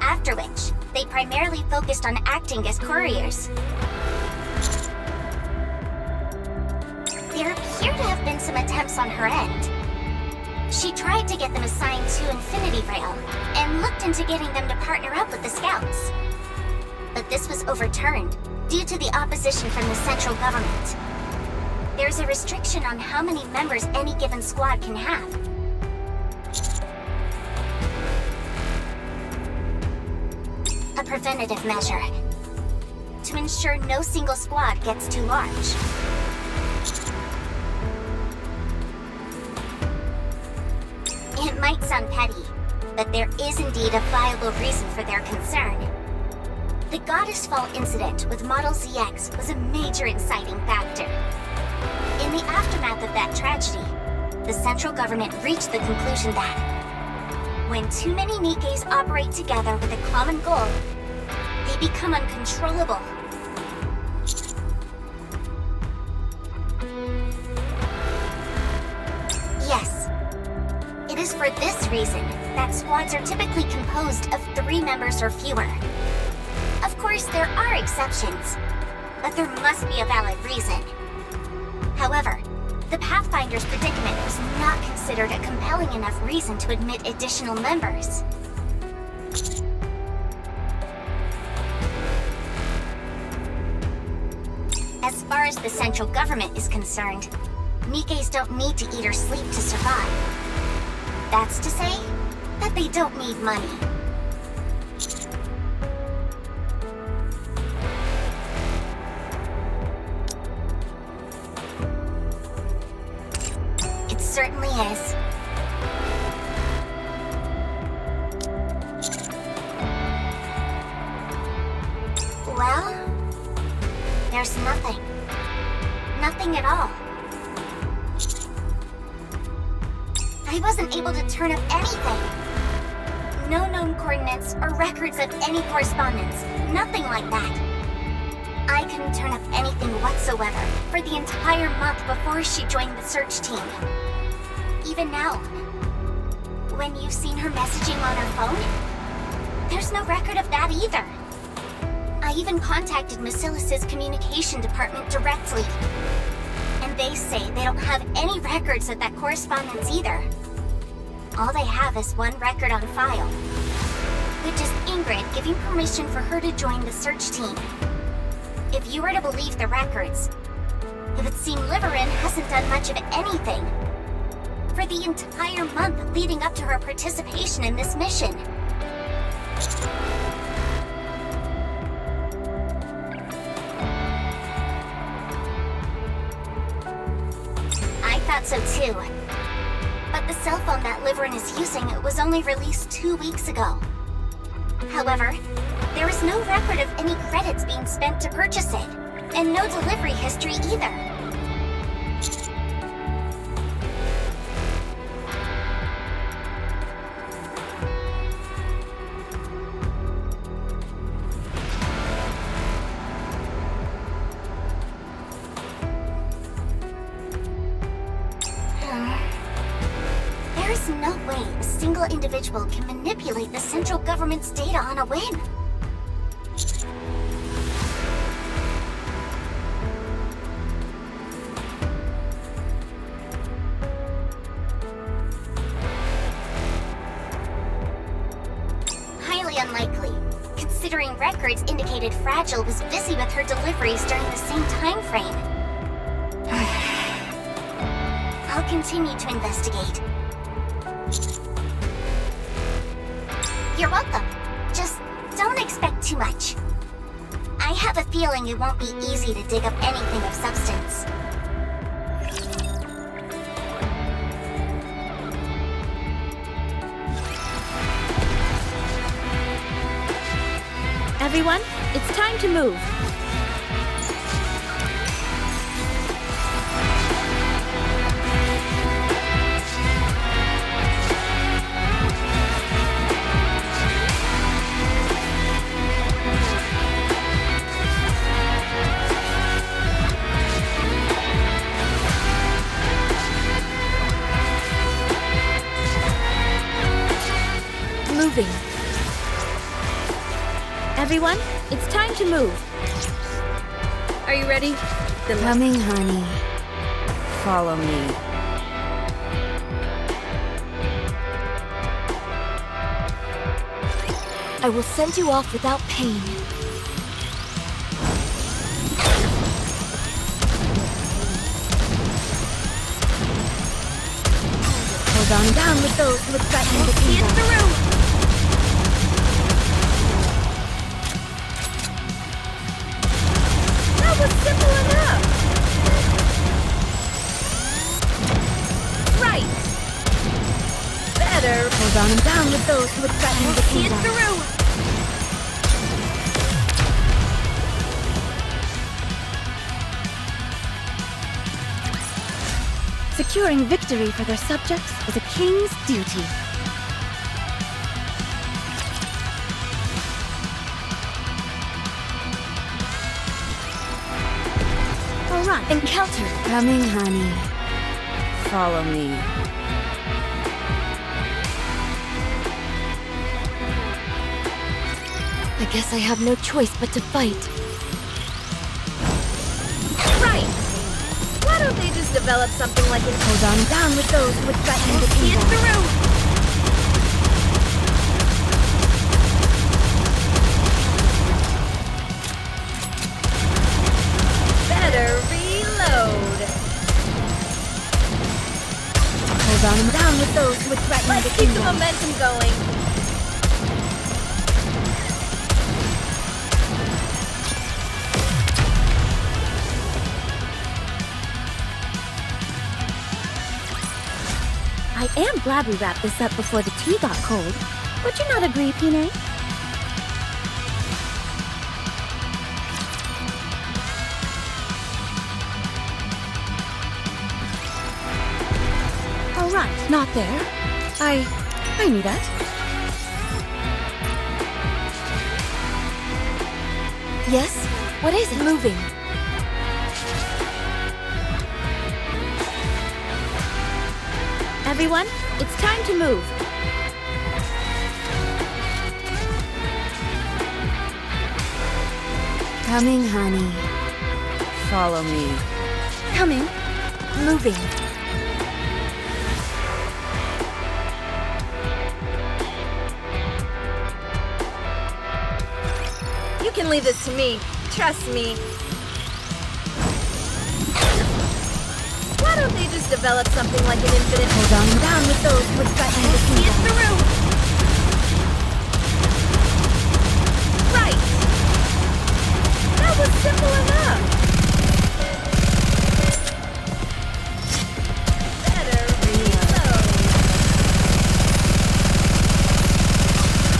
after which they primarily focused on acting as couriers. There appear to have been some attempts on her end. She tried to get them assigned to Infinity Rail, and looked into getting them to partner up with the Scouts. But this was overturned due to the opposition from the central government. There's a restriction on how many members any given squad can have. A preventative measure to ensure no single squad gets too large. It might sound petty, but there is indeed a viable reason for their concern. The Goddess Fall incident with Model ZX was a major inciting factor. In the aftermath of that tragedy, the central government reached the conclusion that when too many NIKKEs operate together with a common goal, they become uncontrollable. Yes, it It is for this reason that squads are typically composed of 3 members or fewer. Of course, there are exceptions, but there must be a valid reason. However, the Pathfinder's predicament was not considered a compelling enough reason to admit additional members. As far as the central government is concerned, Nikke's don't need to eat or sleep to survive. That's to say that they don't need money. It certainly is. Well, there's nothing. Nothing at all. I wasn't able to turn up anything. No known coordinates or records of any correspondence. Nothing like that. I couldn't turn up anything whatsoever for the entire month before she joined the search team. Even now, when you've seen her messaging on her phone, there's no record of that either. I even contacted Macilis's communication department directly, and they say they don't have any records of that correspondence either. All they have is one record on file, which is Ingrid giving permission for her to join the search team. If you were to believe the records, it would seem Liverin hasn't done much of anything for the entire month leading up to her participation in this mission. I thought so too. But the cell phone that Liverin is using was only released 2 weeks ago. However, there is no record of any credits being spent to purchase it, and no delivery history either. There is no way a single individual can manipulate the central government's data on a whim. Highly unlikely, considering records indicated Fragile was busy with her deliveries during the same time frame. I'll continue to investigate. You're welcome. Just don't expect too much. I have a feeling it won't be easy to dig up anything of substance. Everyone, it's time to move. Moving. Everyone, it's time to move. Are you ready? Coming, honey. Follow me. I will send you off without pain. Hold on down with those who would threaten the kingdom. That was simple enough! Right! Better! Hold on down with those who would threaten the See it kingdom. through! Securing victory for their subjects is a king's duty. All right. Encounter. Coming, honey. Follow me. I guess I have no choice but to fight. Right! Why don't they just develop something like an Hold on down with those who would threaten the kingdom. better reload? Hold on down with those who would threaten Let's the keep the kingdom. momentum going. I am glad we wrapped this up before the tea got cold. Would you not agree, TIMEE? All right, not there. I knew that. Yes? What is it? Moving. Everyone, it's time to move. Coming, honey. Follow me. Coming. Moving. You can leave this to me. Trust me. Why don't they just develop something like an infinite... Hold on down with those who would threaten the See it kingdom. through! Right! That was simple enough! Better reload.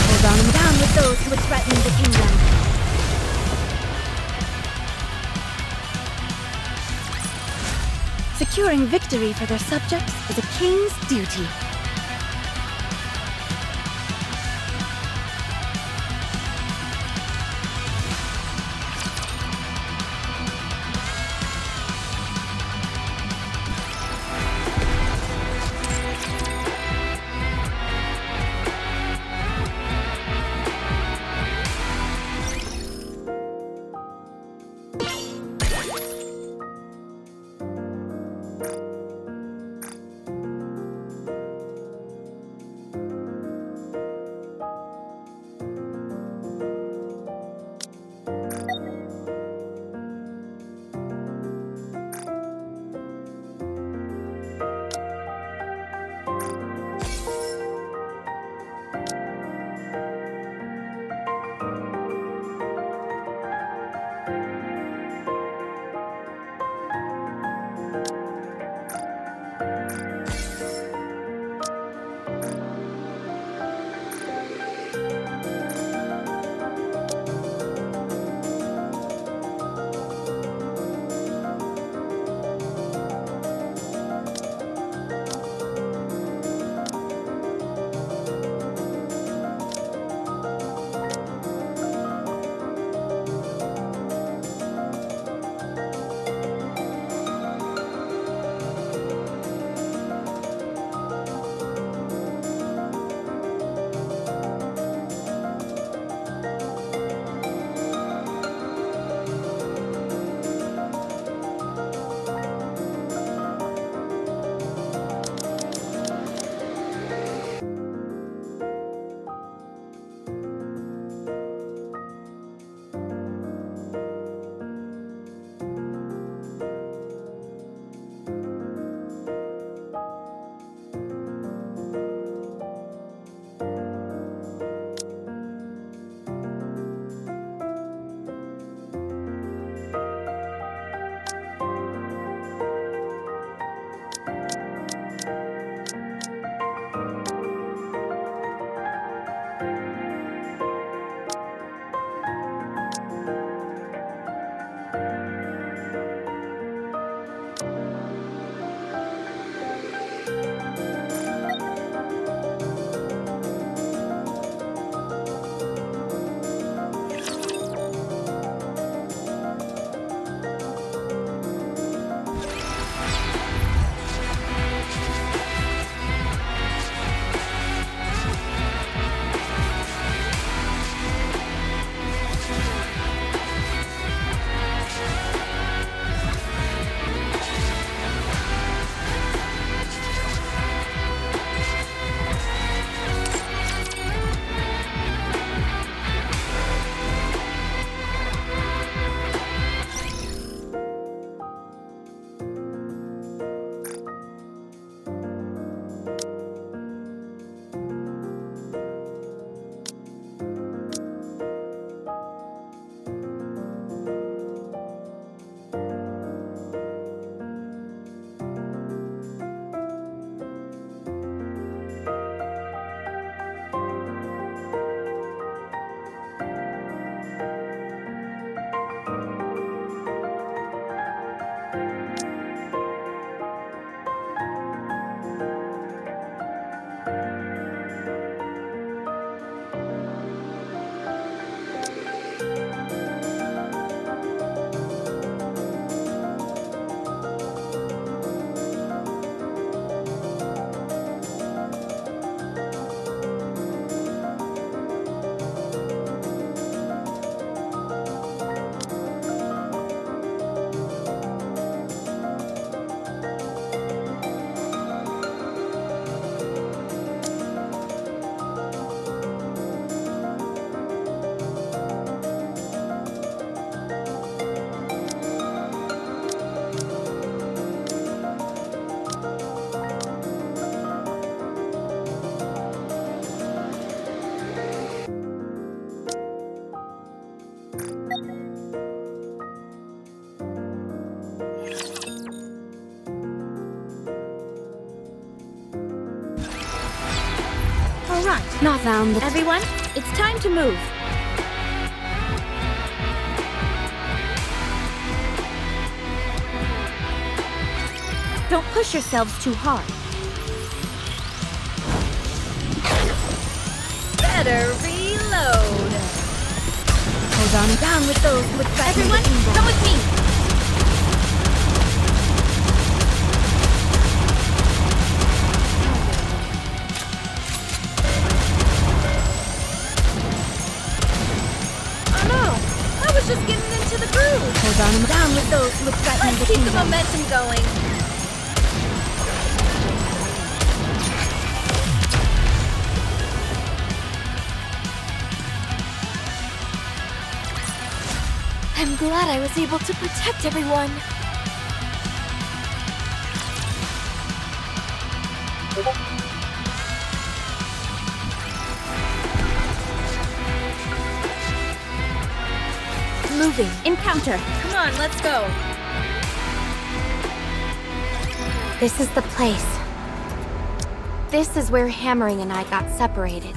Hold on down with those who would threaten the kingdom. Securing victory for their subjects is a king's duty. front. Not found. Everyone, it's time to move. Don't push yourselves too hard. Better reload. Hold on. Down with those who would threaten Everyone, the kingdom. come with me. Oh no! I was just getting into the groove. Hold on. Down with those who would threaten Let's the keep the kingdom. momentum going. I'm glad I was able to protect everyone. Moving. Encounter. Come on, let's go. This is the place. This is where Hammering and I got separated.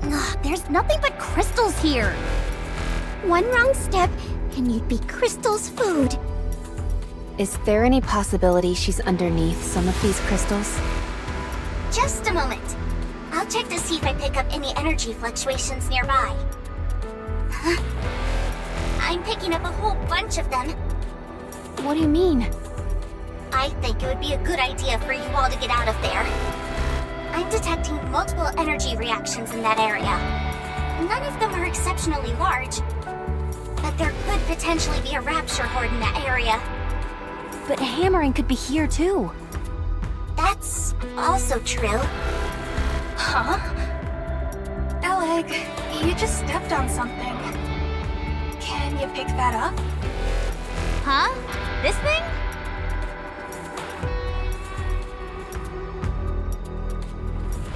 Ugh, there's nothing but crystals here. One wrong step, and you'd be Crystal's food. Is there any possibility she's underneath some of these crystals? Just a moment. I'll check to see if I pick up any energy fluctuations nearby. Huh? I'm picking up a whole bunch of them. What do you mean? I think it would be a good idea for you all to get out of there. I'm detecting multiple energy reactions in that area. None of them are exceptionally large, but there could potentially be a rapture horde in that area. But Hammering could be here too. That's also true. Huh? Eleg, you just stepped on something. Can you pick that up? Huh? This thing?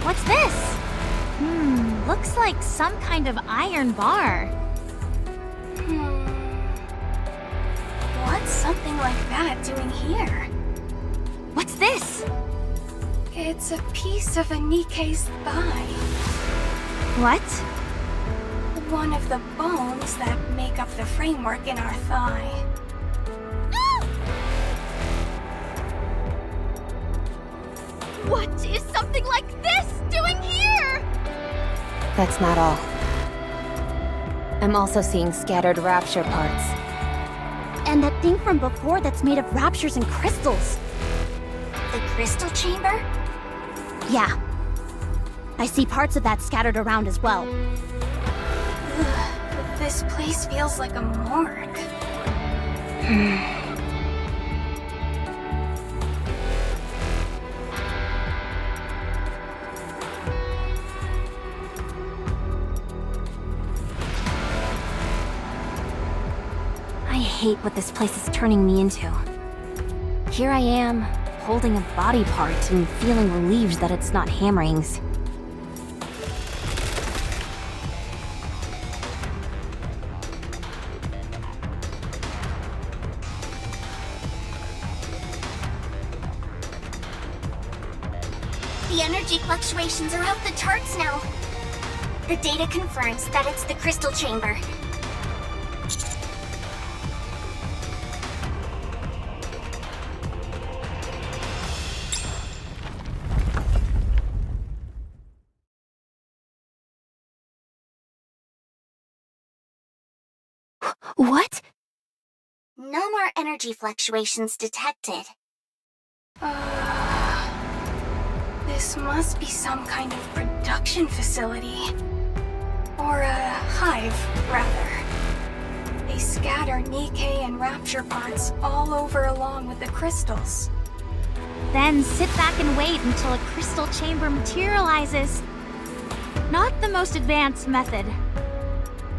What's this? Looks like some kind of iron bar. What's something like that doing here? What's this? It's a piece of a NIKKE's thigh. What? One of the bones that make up the framework in our thigh. What is something like this doing here? That's not all. I'm also seeing scattered rapture parts. And that thing from before that's made of raptures and crystals. The crystal chamber? Yeah. I see parts of that scattered around as well. This place feels like a morgue. I hate what this place is turning me into. Here I am, holding a body part and feeling relieved that it's not Hammering's. The energy fluctuations are off the charts now. The data confirms that it's the crystal chamber. What? No more energy fluctuations detected. This must be some kind of production facility. Or a hive, rather. They scatter NIKKE and rapture parts all over along with the crystals. Then sit back and wait until a crystal chamber materializes. Not the most advanced method.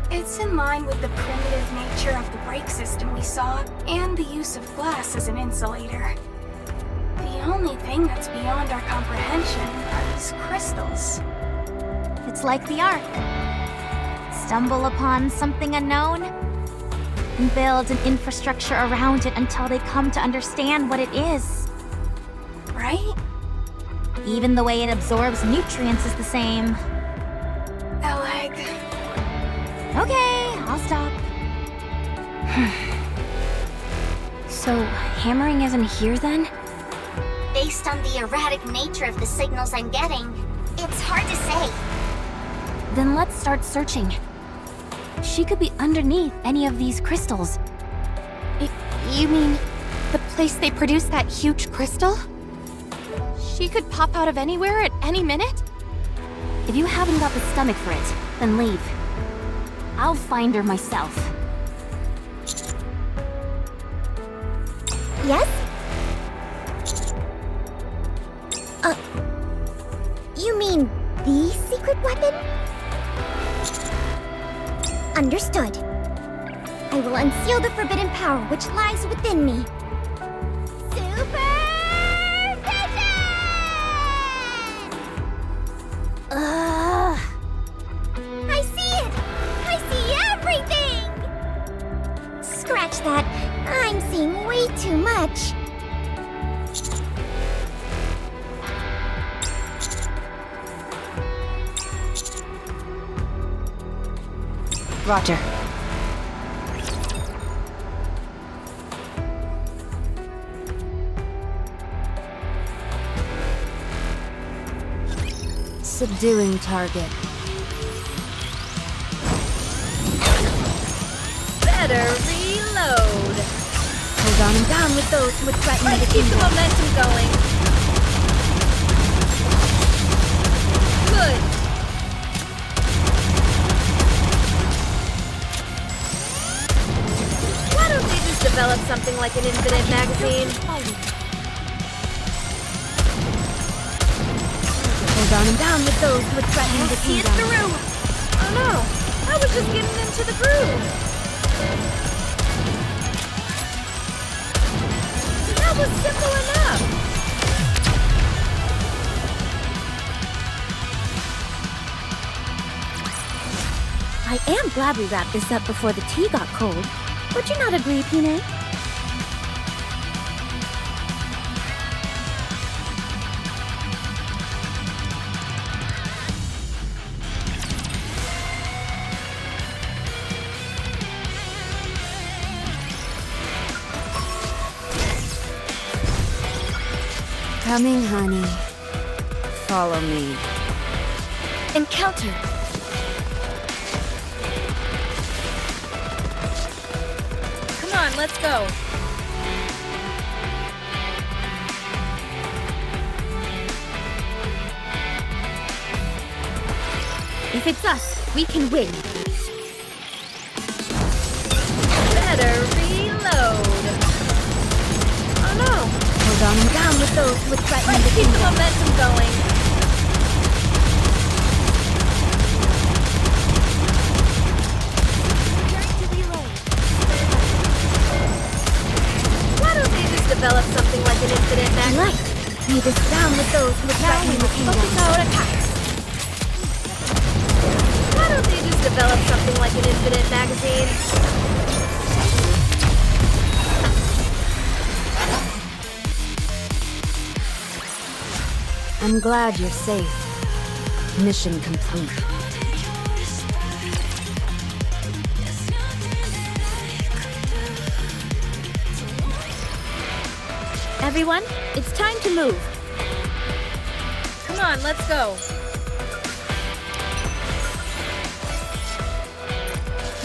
It's in line with the primitive nature of the break system we saw, and the use of glass as an insulator. The only thing that's beyond our comprehension are these crystals. It's like the Ark. Stumble upon something unknown, and build an infrastructure around it until they come to understand what it is. Right? Even the way it absorbs nutrients is the same. Okay, I'll stop. So, hammering isn't here then? Based on the erratic nature of the signals I'm getting, it's hard to say. Then let's start searching. She could be underneath any of these crystals. You mean the place they produce that huge crystal? She could pop out of anywhere at any minute? If you haven't got the stomach for it, then leave. I'll find her myself. Yes? You mean the secret weapon? Understood. I will unseal the forbidden power which lies within me. Super Vision! I see it! I see everything! Scratch that. I'm seeing way too much. Roger. Subduing target. Better reload. Hold on and down with those who would threaten the Keep the kingdom. momentum going. Good. Why don't we just develop something like an infinite magazine? Hold on and down with those who would threaten the See it kingdom. through. Oh no, I was just getting into the groove. That was simple enough. I am glad we wrapped this up before the tea got cold. Would you not agree, Pine? Coming, honey. Follow me. Encounter. Come on, let's go. If it's us, we can win. Better reload. Oh no. Hold on and down with those who would threaten the Keep the kingdom. momentum going. Why don't they just develop something like an infinite magazine? Right. Lead us down with those who would threaten the kingdom. Focus our attacks. Why don't they just develop something like an infinite magazine? I'm glad you're safe. Mission complete. Everyone, it's time to move. Come on, let's go.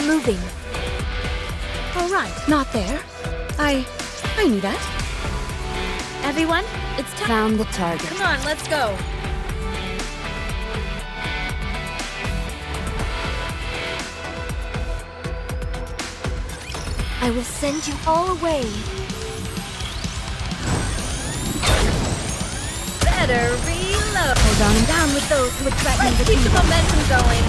Moving. All right, not there. I knew that. Everyone, it's time. Found the target. Come on, let's go. I will send you all away. Better reload. Hold on and down with those who would threaten the Keep the kingdom. momentum going.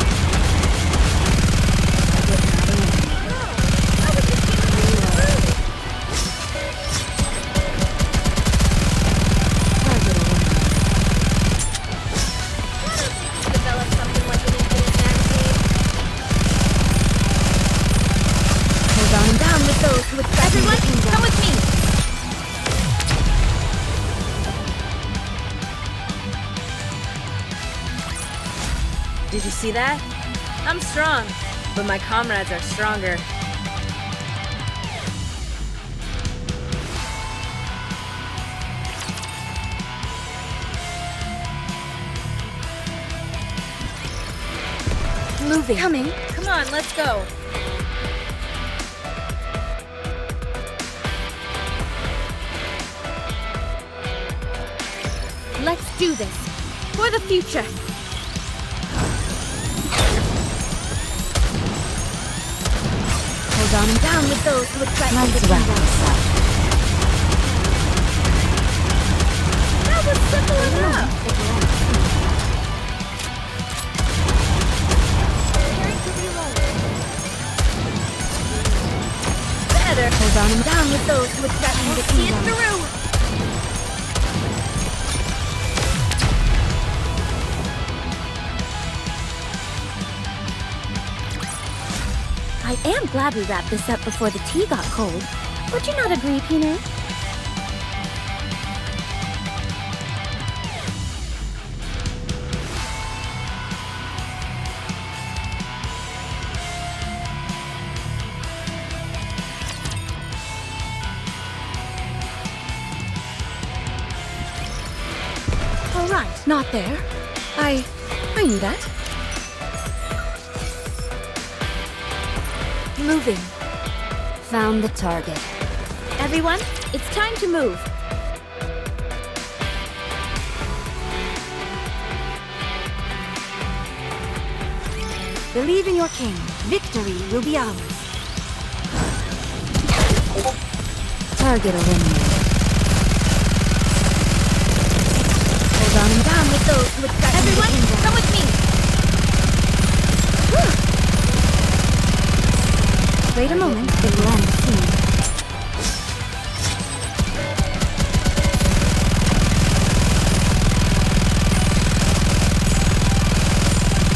Develop something like an infinite magazine. Hold on and down with those who would threaten the kingdom. Come with me. Did you see that? I'm strong, but my comrades are stronger. Moving. Coming. Come on, let's go. Let's do this. For the future. Hold on and down with those who would threaten the kingdom. That was simple enough. Better. Hold on and down with those who would threaten the See it kingdom. through. I am glad we wrapped this up before the tea got cold. Would you not agree, Peanut? All right, not there. I knew that. Moving. Found the target. Everyone, it's time to move. Believe in your king. Victory will be ours. Target eliminated. Hold on and down with those who would threaten Everyone, the kingdom. come with me. Wait a moment, it will end soon.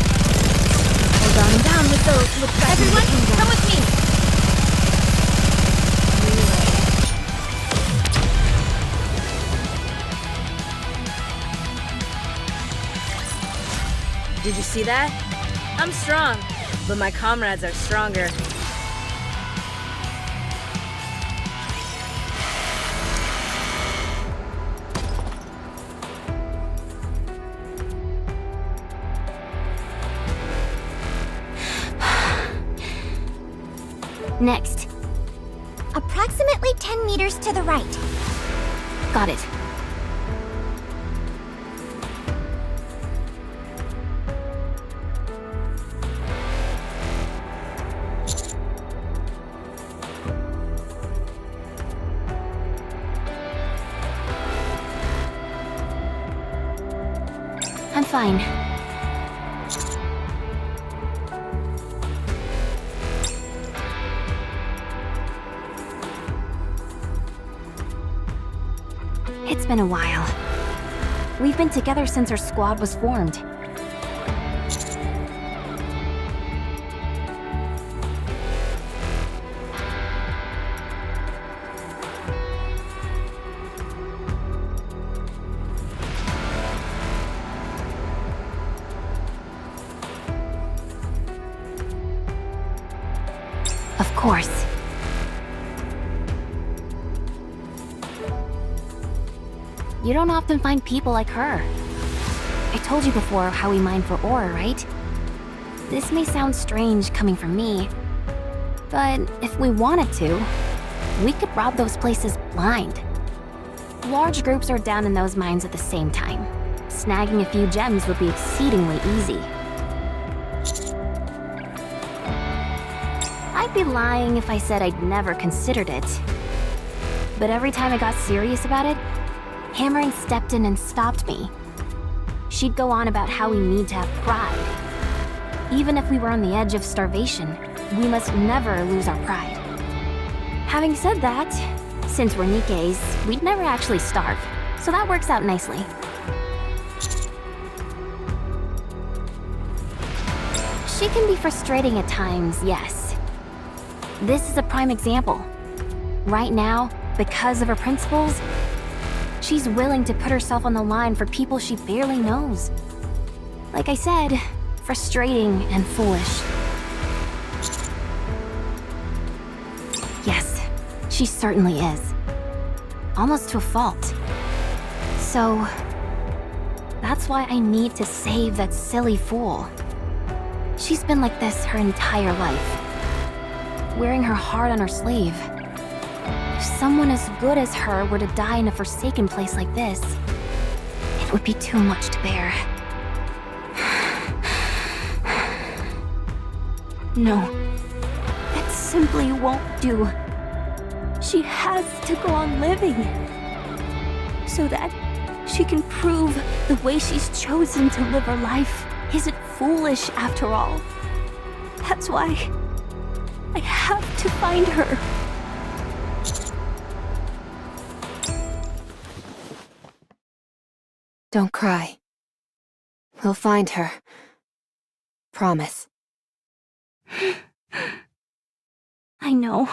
Hold on and down with those who would threaten Everyone, the kingdom. come with me. Did you see that? I'm strong, but my comrades are stronger. Next. Approximately 10 meters to the right. Got it. I'm fine. It's been a while. We've been together since our squad was formed. Of course. You don't often find people like her. I told you before how we mine for ore, right? This may sound strange coming from me, but if we wanted to, we could rob those places blind. Large groups are down in those mines at the same time. Snagging a few gems would be exceedingly easy. I'd be lying if I said I'd never considered it. But every time I got serious about it, Hammering stepped in and stopped me. She'd go on about how we need to have pride. Even if we were on the edge of starvation, we must never lose our pride. Having said that, since we're NIKKEs, we'd never actually starve, so that works out nicely. She can be frustrating at times, yes. This is a prime example. Right now, because of her principles, she's willing to put herself on the line for people she barely knows. Like I said, frustrating and foolish. Yes, she certainly is. Almost to a fault. So, that's why I need to save that silly fool. She's been like this her entire life, wearing her heart on her sleeve. If someone as good as her were to die in a forsaken place like this, it would be too much to bear. No, it simply won't do. She has to go on living, so that she can prove the way she's chosen to live her life isn't foolish after all. That's why I have to find her. Don't cry. We'll find her. Promise. I know.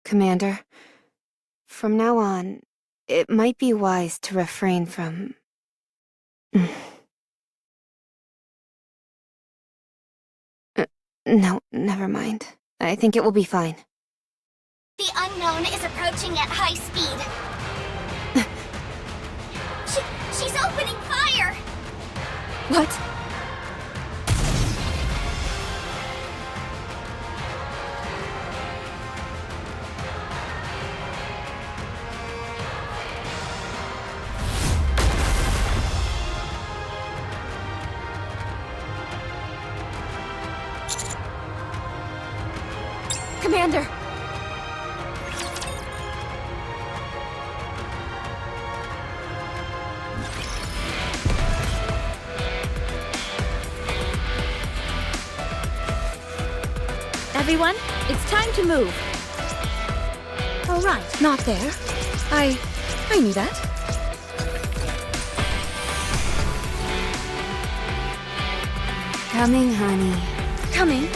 Commander, from now on, it might be wise to refrain from... No, never mind. I think it will be fine. The unknown is approaching at high speed. She's opening fire! What? Commander! Everyone, it's time to move. All right, not there. I knew that. Coming, honey. Coming.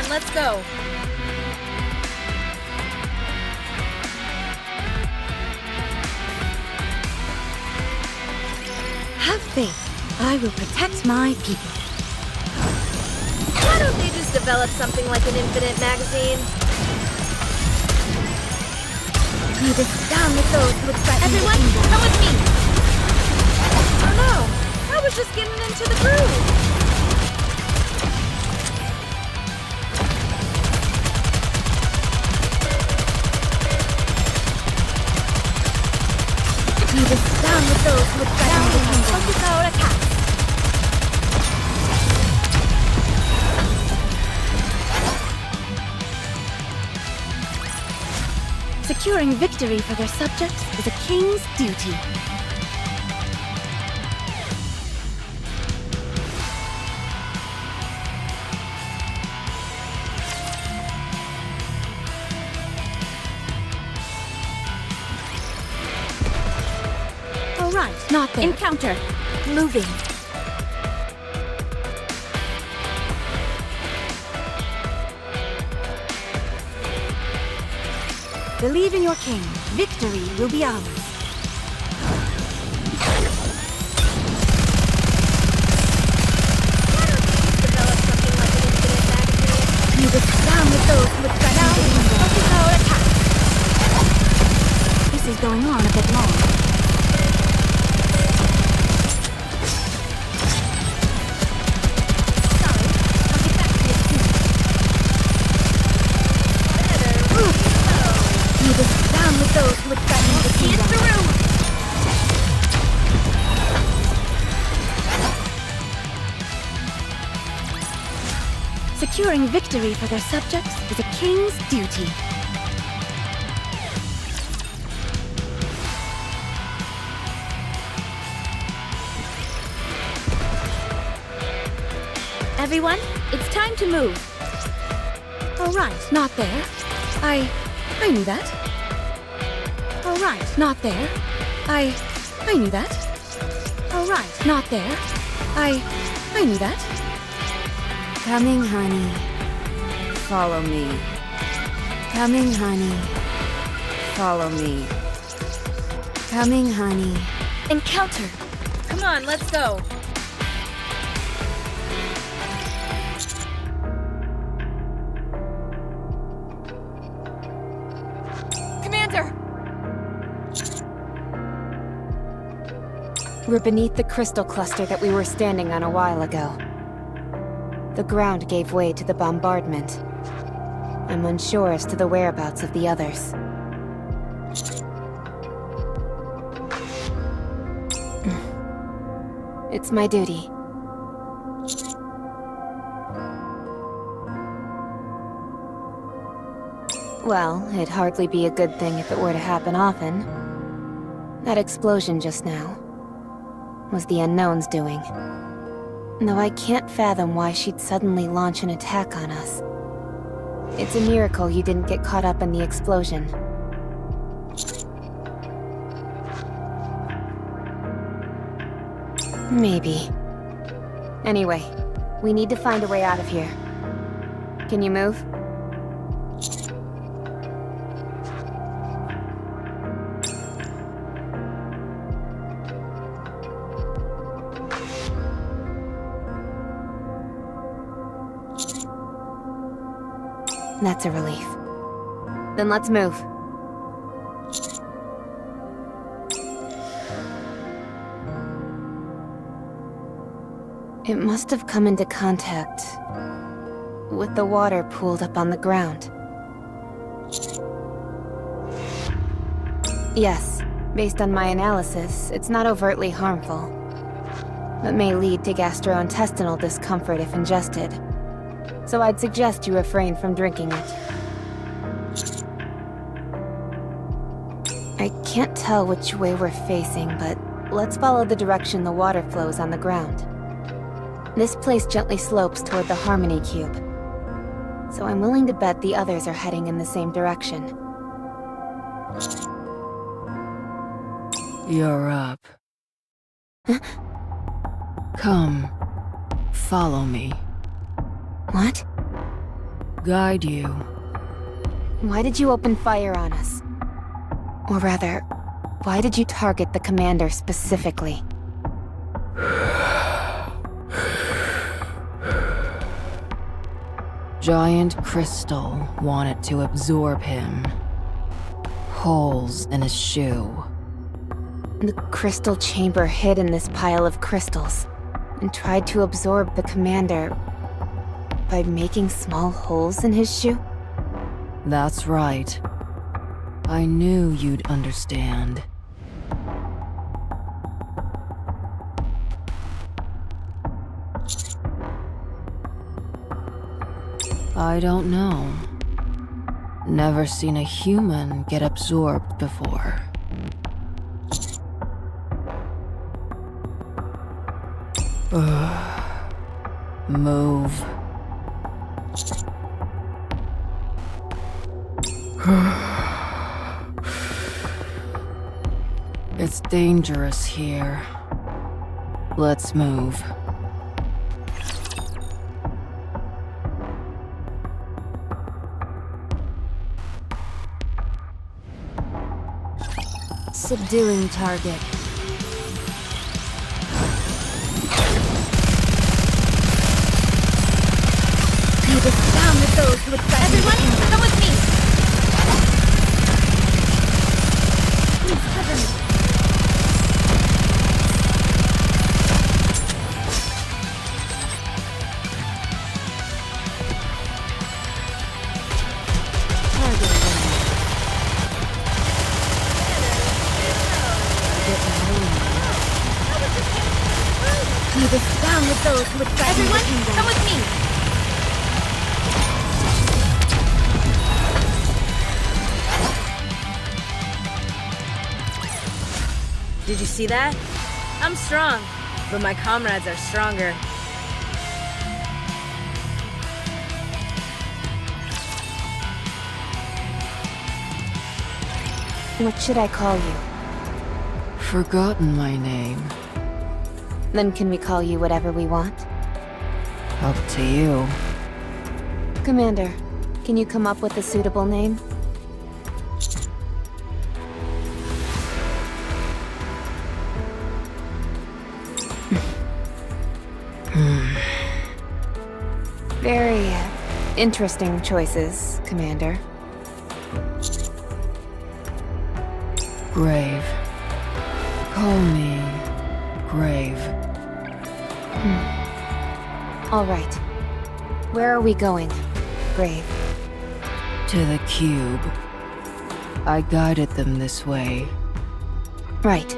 Let's go. Have faith. I will protect my people. Why don't they just develop something like an infinite magazine? May this down with those who would threaten Everyone, the kingdom. come with me! Oh no! I was just getting into the groove! May this down with those who would threaten the kingdom. Focus our attack! Securing victory for their subjects is a king's duty. All right, not there. Encounter! Moving. Believe in your king. Victory will be ours. Develop something like an infinite magazine. You will down with those who would threaten the kingdom. Focus our attack! This is going on a bit long. With those who would threaten the See it kingdom. through! Securing victory for their subjects is a king's duty. Everyone, it's time to move. All right, not there. I knew that. All right, not there. I knew that. All right, not there. I knew that. Coming, honey. Follow me. Coming, honey. Follow me. Coming, honey. Encounter. Come on, let's go. Commander! We're beneath the crystal cluster that we were standing on a while ago. The ground gave way to the bombardment. I'm unsure as to the whereabouts of the others. It's my duty. Well, it'd hardly be a good thing if it were to happen often. That explosion just now was the Unknown's doing. Though I can't fathom why she'd suddenly launch an attack on us. It's a miracle you didn't get caught up in the explosion. Maybe. Anyway, we need to find a way out of here. Can you move? That's a relief. Then let's move. It must have come into contact with the water pooled up on the ground. Yes, based on my analysis, it's not overtly harmful, but may lead to gastrointestinal discomfort if ingested. So I'd suggest you refrain from drinking it. I can't tell which way we're facing, but let's follow the direction the water flows on the ground. This place gently slopes toward the Harmony Cube, so I'm willing to bet the others are heading in the same direction. You're up. Come, follow me. What? Guide you. Why did you open fire on us? Or rather, why did you target the commander specifically? Giant crystal wanted to absorb him. Holes in his shoe. The crystal chamber hid in this pile of crystals, and tried to absorb the commander by making small holes in his shoe? That's right. I knew you'd understand. I don't know. Never seen a human get absorbed before. Move. It's dangerous here. Let's move. Subduing target. He was down with those who would threaten. Everyone, come with me! Please cover me. He was down with those who would threaten. Everyone, come with me! Did you see that? I'm strong, but my comrades are stronger. What should I call you? Forgotten my name. Then can we call you whatever we want? Up to you. Commander, can you come up with a suitable name? Very interesting choices, Commander. Grave. Call me Grave. All right. Where are we going, Grave? To the cube. I guided them this way. Right.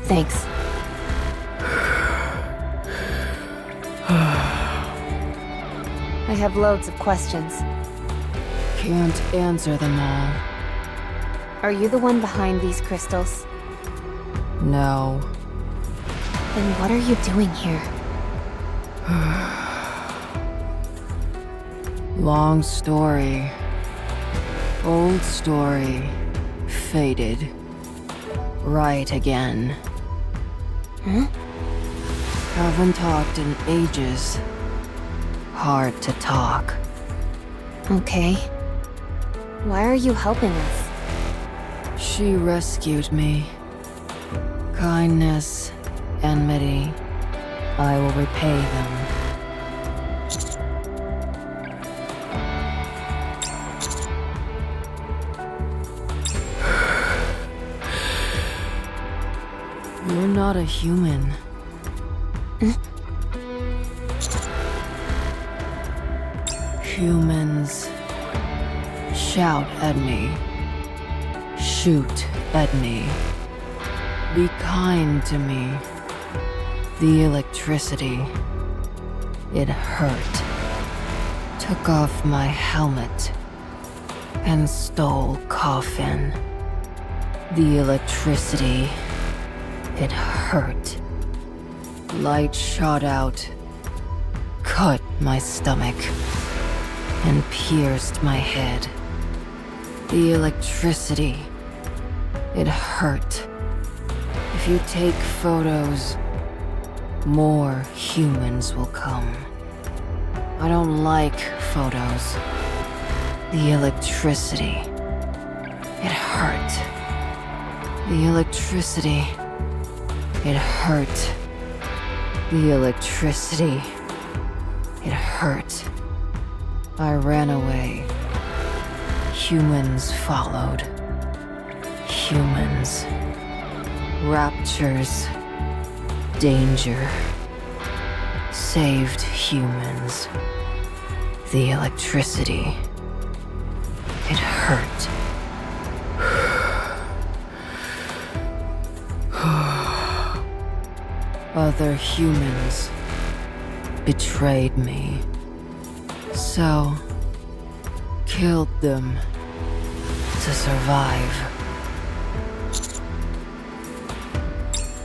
Thanks. I have loads of questions. Can't answer them all. Are you the one behind these crystals? No. Then what are you doing here? Long story. Old story. Faded. Right again. Huh? Haven't talked in ages. Hard to talk. Okay. Why are you helping us? She rescued me. Kindness, enmity. I will repay them. You're not a human. Humans shout at me. Shoot at me. Be kind to me. The electricity. It hurt. Took off my helmet and stole coffin. The electricity. It hurt. Light shot out. Cut my stomach. And pierced my head. The electricity. It hurt. If you take photos, more humans will come. I don't like photos. The electricity. It hurt. The electricity. It hurt. The electricity. It hurt. I ran away. Humans followed. Humans. Raptures. Danger. Saved humans. The electricity. It hurt. Other humans betrayed me. So, killed them to survive.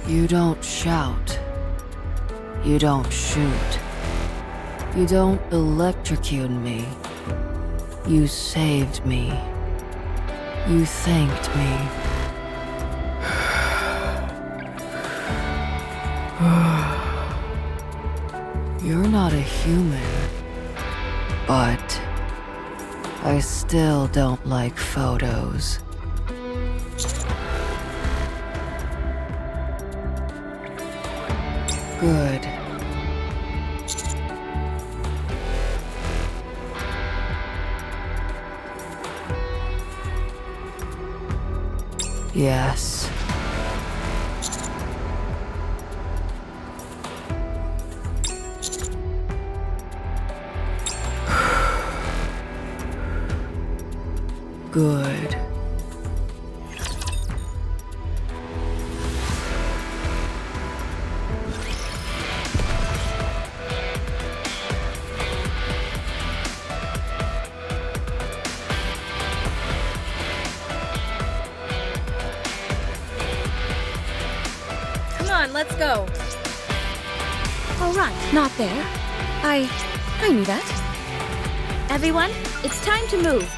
You don't shout. You don't shoot. You don't electrocute me. You saved me. You thanked me. You're not a human. But I still don't like photos. Good. Yes. Good. Come on, let's go. All right, not there. I knew that. Everyone, it's time to move.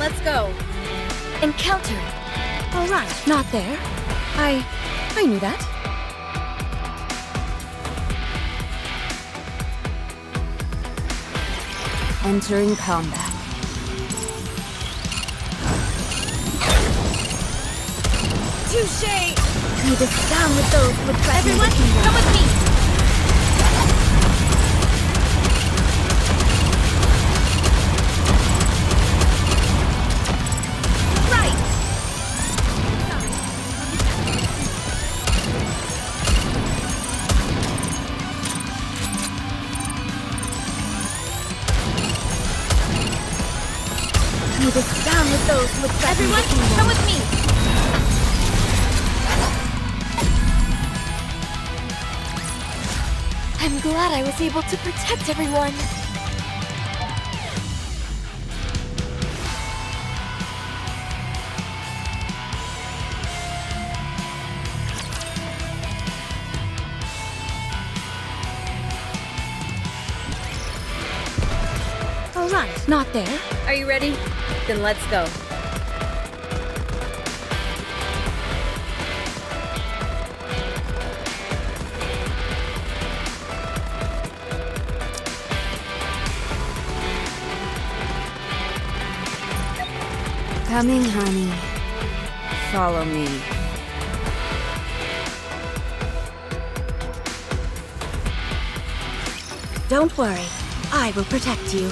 let's go. Encounter. All right, not there. I knew that. Entering combat. Touché! May this down with those who would threaten Everyone, the kingdom. come with me! May this down with those who would threaten Everyone, the kingdom. come with me! I'm glad I was able to protect everyone. All right, not there. Are you ready? Then let's go. Coming, honey. Follow me. Don't worry, I will protect you.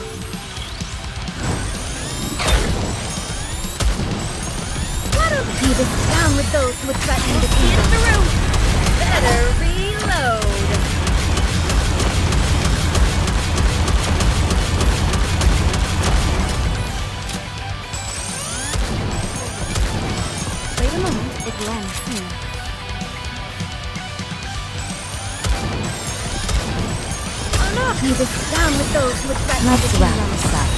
May this down with those who would threaten the kingdom. Better reload. Wait a moment, it will end soon. May this down with those who would threaten the Let's kingdom. wrap this up.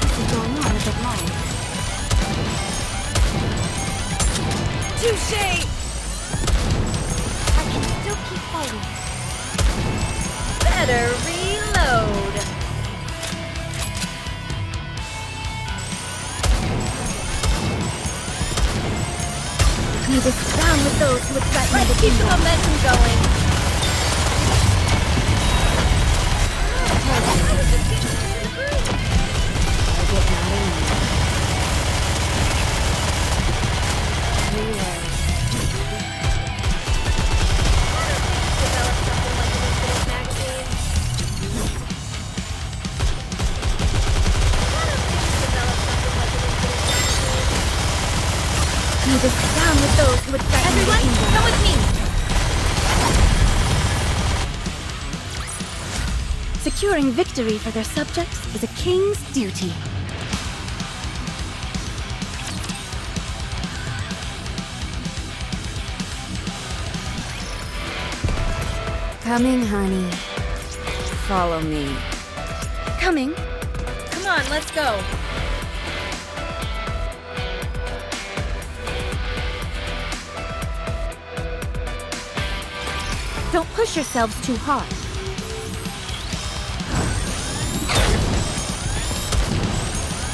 This is going on a bit long. Touché! I can still keep fighting. Better reload. May this down with those who would threaten the Let's keep the kingdom. momentum going. I was just getting into the groove. I get mad at you. Reload. Develop something like an infinite magazine. May this down with those who would threaten Everyone, the kingdom. come with me. Securing victory for their subjects is a king's duty. Coming, honey. Follow me. Coming. Come on, let's go. Don't push yourselves too hard.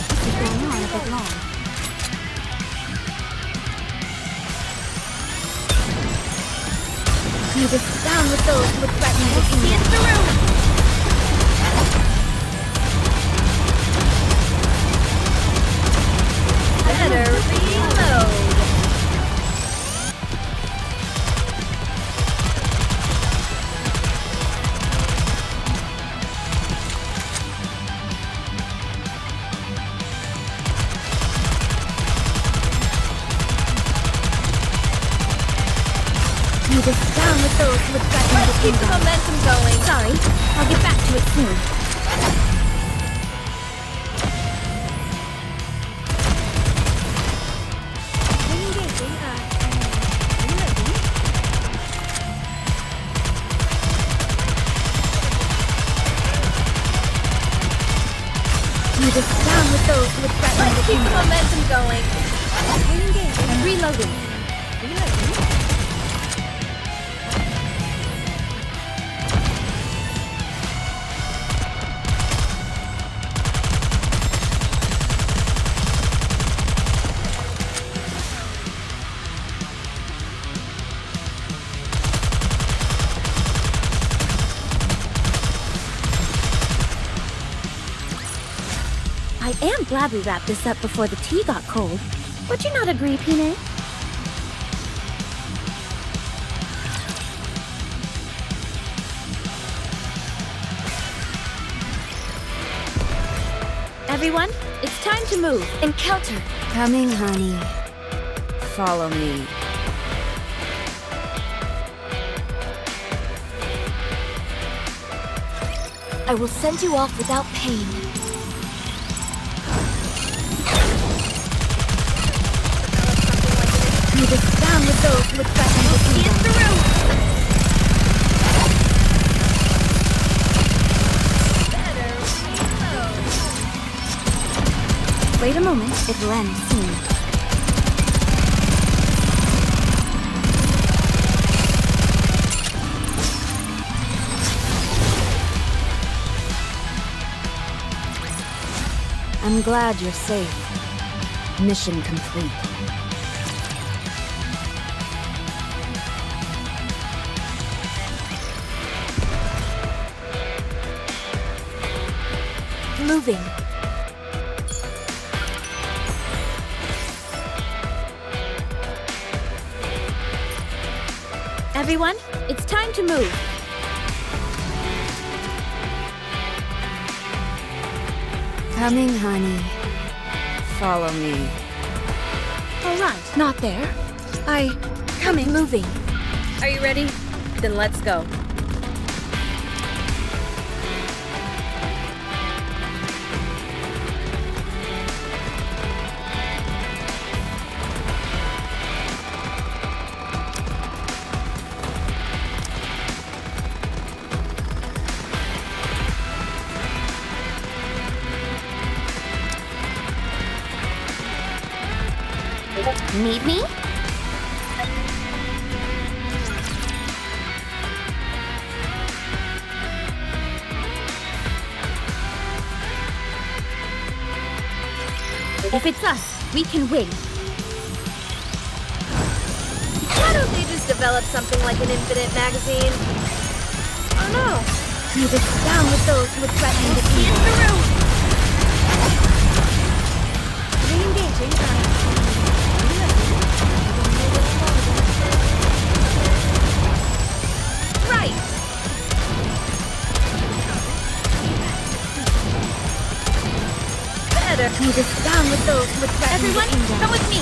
This is going on a bit long. May this down with those who would threaten the kingdom. Better reload. May this down with those who would threaten Let's the keep the kingdom. momentum going. Sorry, I'll get back to it soon. May this down with those who would threaten Let's the keep the kingdom. momentum going. I'm reloading. I am glad we wrapped this up before the tea got cold. Would you not agree, TIMEE? Everyone, it's time to move. Encounter. Coming, honey. Follow me. I will send you off without pain. Be this down with those who would threaten the kingdom. Wait a moment, it will end soon. I'm glad you're safe. Mission complete. Moving. Everyone, it's time to move. Coming, honey. Follow me. All right, not there. Coming. Moving. Are you ready? Then let's go. Need me? If it's us, we can win. Why don't they just develop something like an infinite magazine? Oh no! Be this down with those who would threaten the kingdom. Re-engaging. Right! Better. Be this down with those who would threaten Everyone, the kingdom. come with me!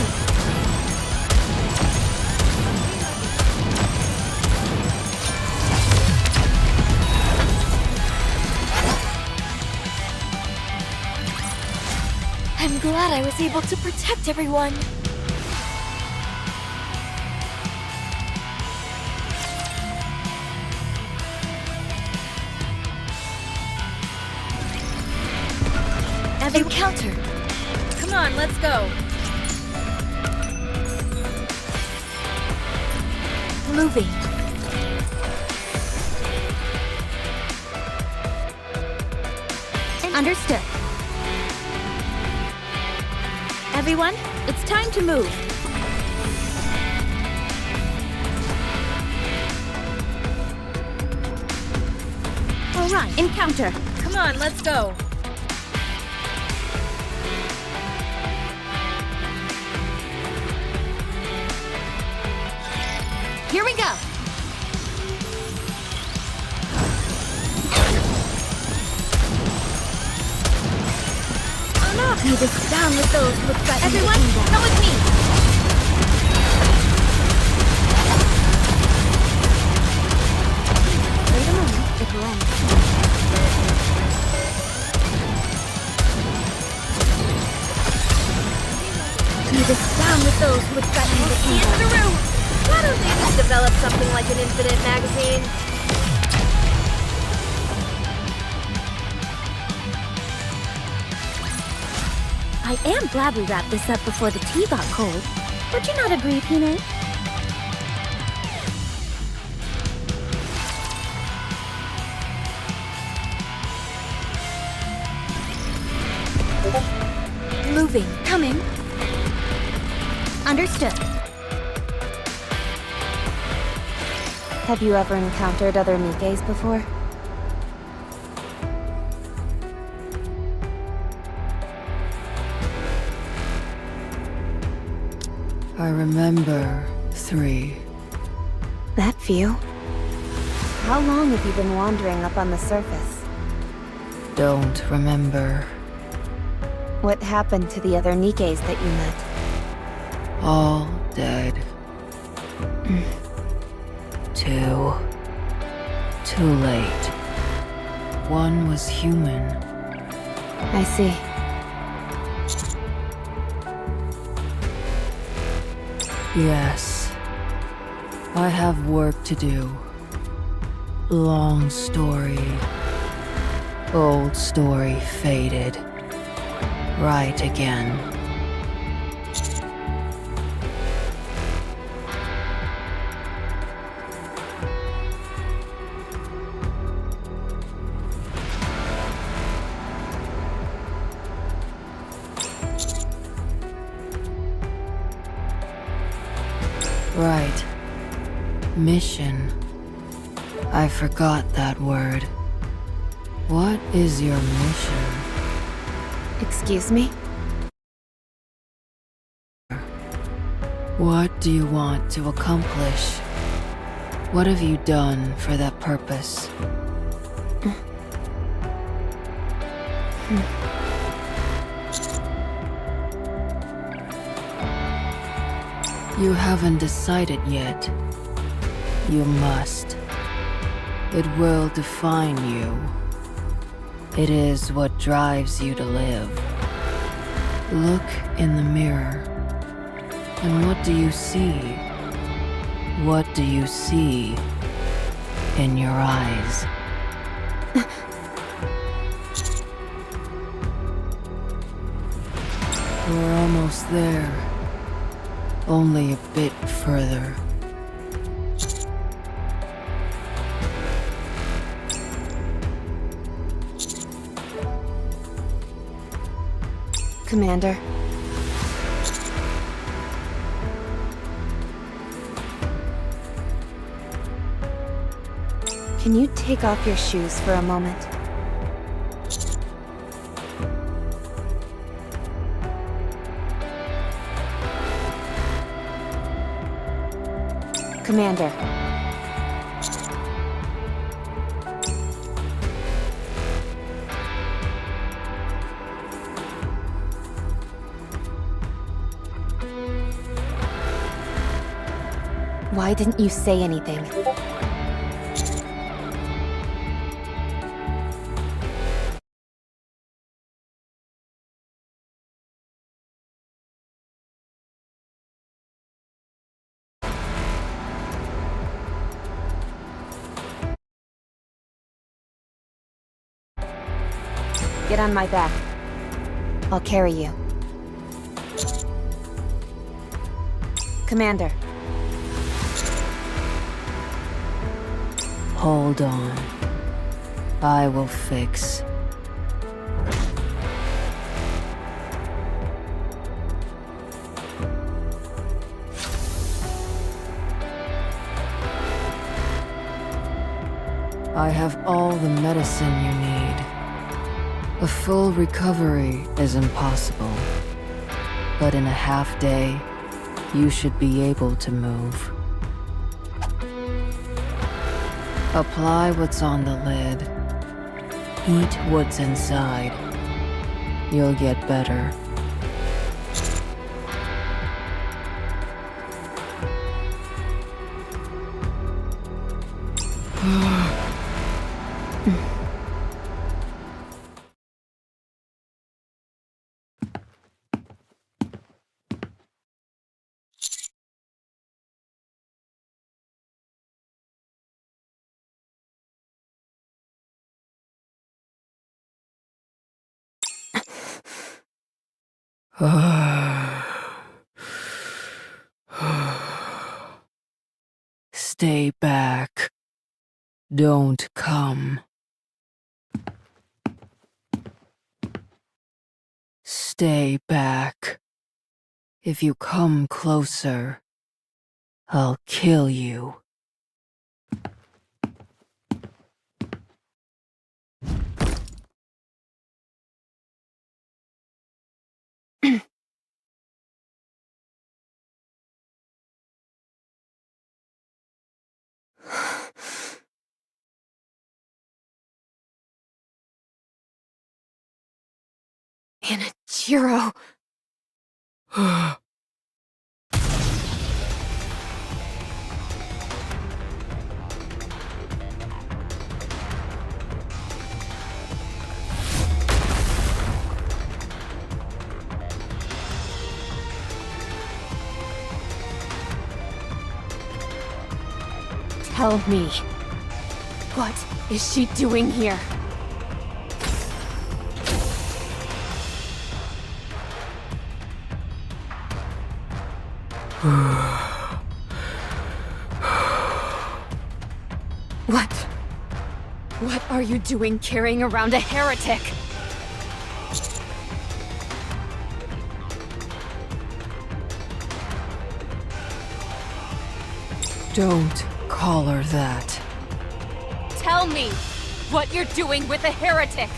I'm glad I was able to protect everyone. Encounter. Come on, let's go. Moving. Understood. Everyone, it's time to move. All right, encounter. Come on, let's go. Here we go. Oh no! Be this down with those who would threaten Everyone, the kingdom. come with me. Wait a moment, it will end. Be this down with those who would threaten the kingdom. Why don't they just develop something like an infinite magazine? I am glad we wrapped this up before the tea got cold. Would you not agree, TIMEE? Moving. Coming. Understood. Have you ever encountered other NIKKEs before? I remember 3. That few? How long have you been wandering up on the surface? Don't remember. What happened to the other Nikkes that you met? All dead. Too late. One was human. I see. Yes. I have work to do. Long story. Old story faded. Right again. Right. Mission. I forgot that word. What is your mission? Excuse me? What do you want to accomplish? What have you done for that purpose? You haven't decided yet. You must. It will define you. It is what drives you to live. Look in the mirror. And what do you see? What do you see in your eyes? We're almost there. Only a bit further. Commander. Can you take off your shoes for a moment? Commander. Why didn't you say anything? Get on my back. I'll carry you. Commander. Hold on. I will fix. I have all the medicine you need. A full recovery is impossible. But in a half day, you should be able to move. Apply what's on the lid. Eat what's inside. You'll get better. Stay back. Don't come. Stay back. If you come closer, I'll kill you. Anachiro. Tell me, what is she doing here? What are you doing carrying around a heretic? Don't call her that. Tell me what you're doing with a heretic!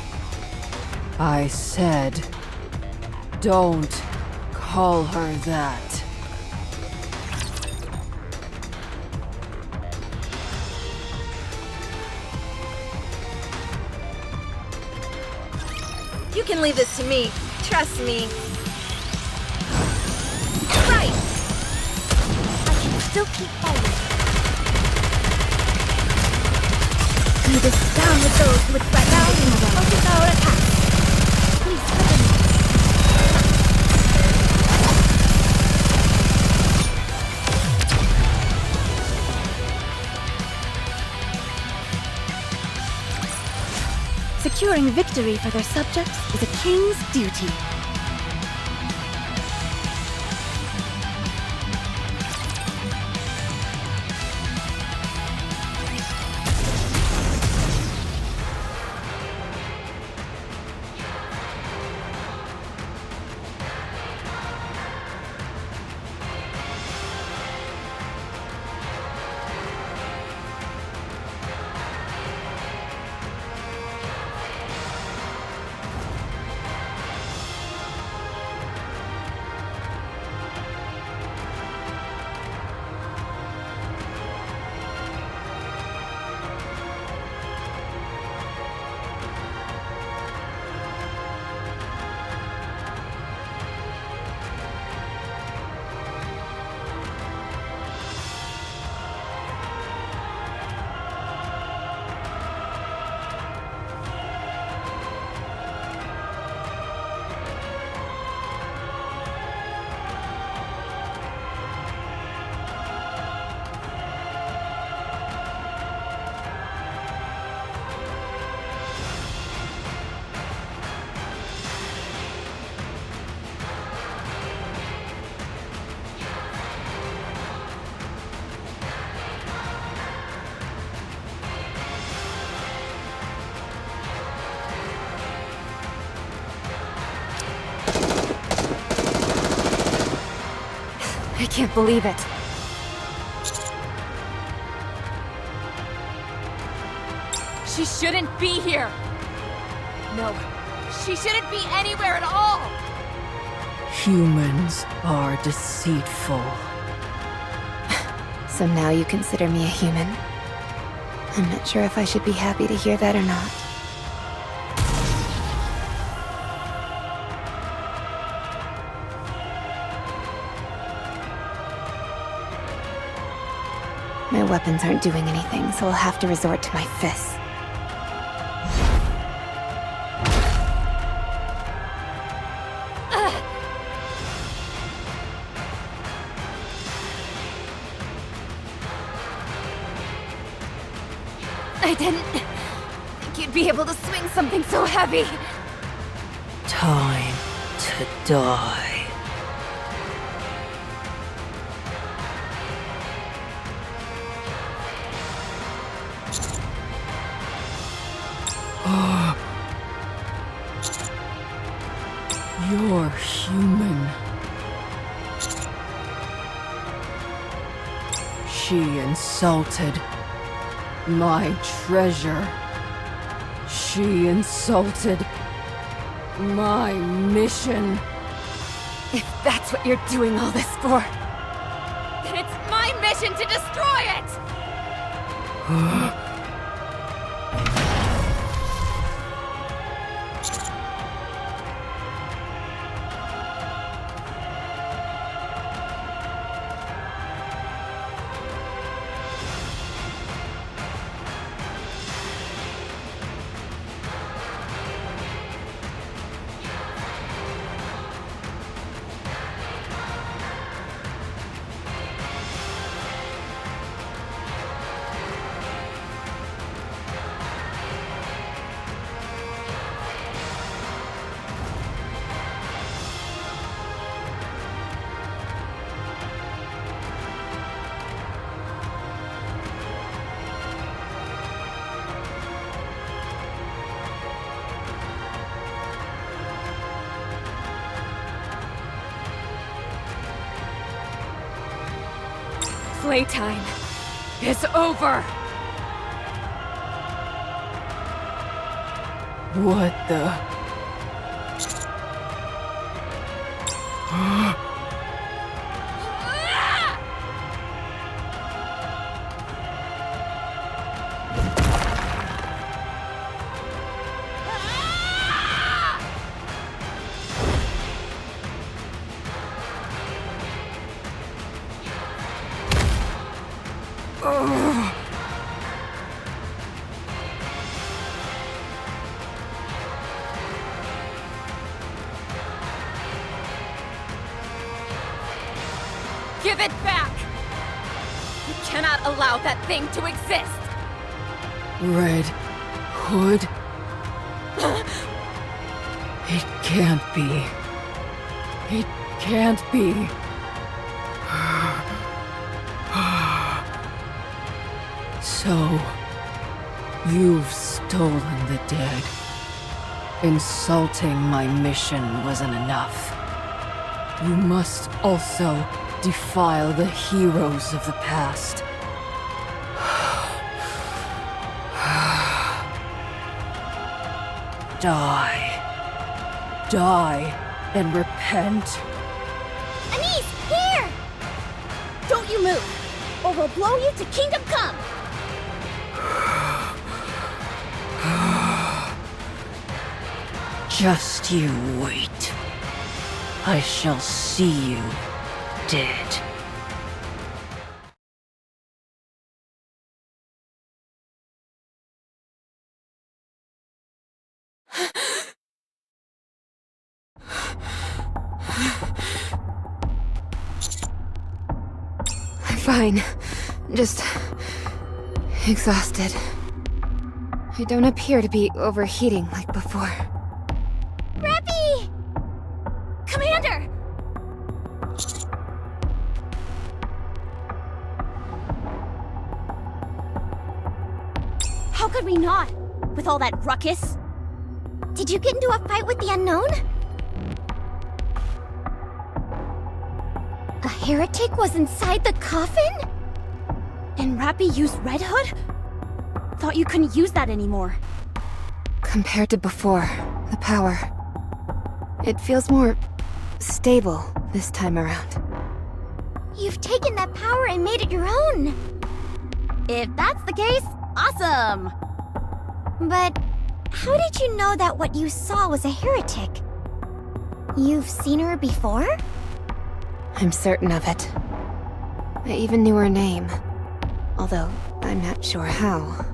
I said, don't call her that. You can leave this to me. Trust me. Right! I can still keep fighting. Lead us down with those who would threaten our kingdom. Focus our attacks. Please cover me. Securing victory for their subjects is a king's duty. I can't believe it. She shouldn't be here. No, she shouldn't be anywhere at all. Humans are deceitful. So now you consider me a human? I'm not sure if I should be happy to hear that or not. My weapons aren't doing anything, so I'll have to resort to my fists. I didn't think you'd be able to swing something so heavy. Time to die. You're human. She insulted my treasure. She insulted my mission. If that's what you're doing all this for, then it's my mission to destroy it! playtime is over. What the? Give it back! You cannot allow that thing to exist! Red Hood? It can't be. It can't be. So, you've stolen the dead. Insulting my mission wasn't enough. You must also defile the heroes of the past. Die. Die and repent. Anise, here! Don't you move, or we'll blow you to Kingdom Come! Just you wait. I shall see you dead. I'm fine. Just exhausted. I don't appear to be overheating like before. Rappy! Commander! How could we not? With all that ruckus? Did you get into a fight with the unknown? A heretic was inside the coffin? And Rappy used Red Hood? Thought you couldn't use that anymore. Compared to before, the power... it feels more... stable this time around. You've taken that power and made it your own. If that's the case, awesome! But how did you know that what you saw was a heretic? You've seen her before? I'm certain of it. I even knew her name. Although, I'm not sure how.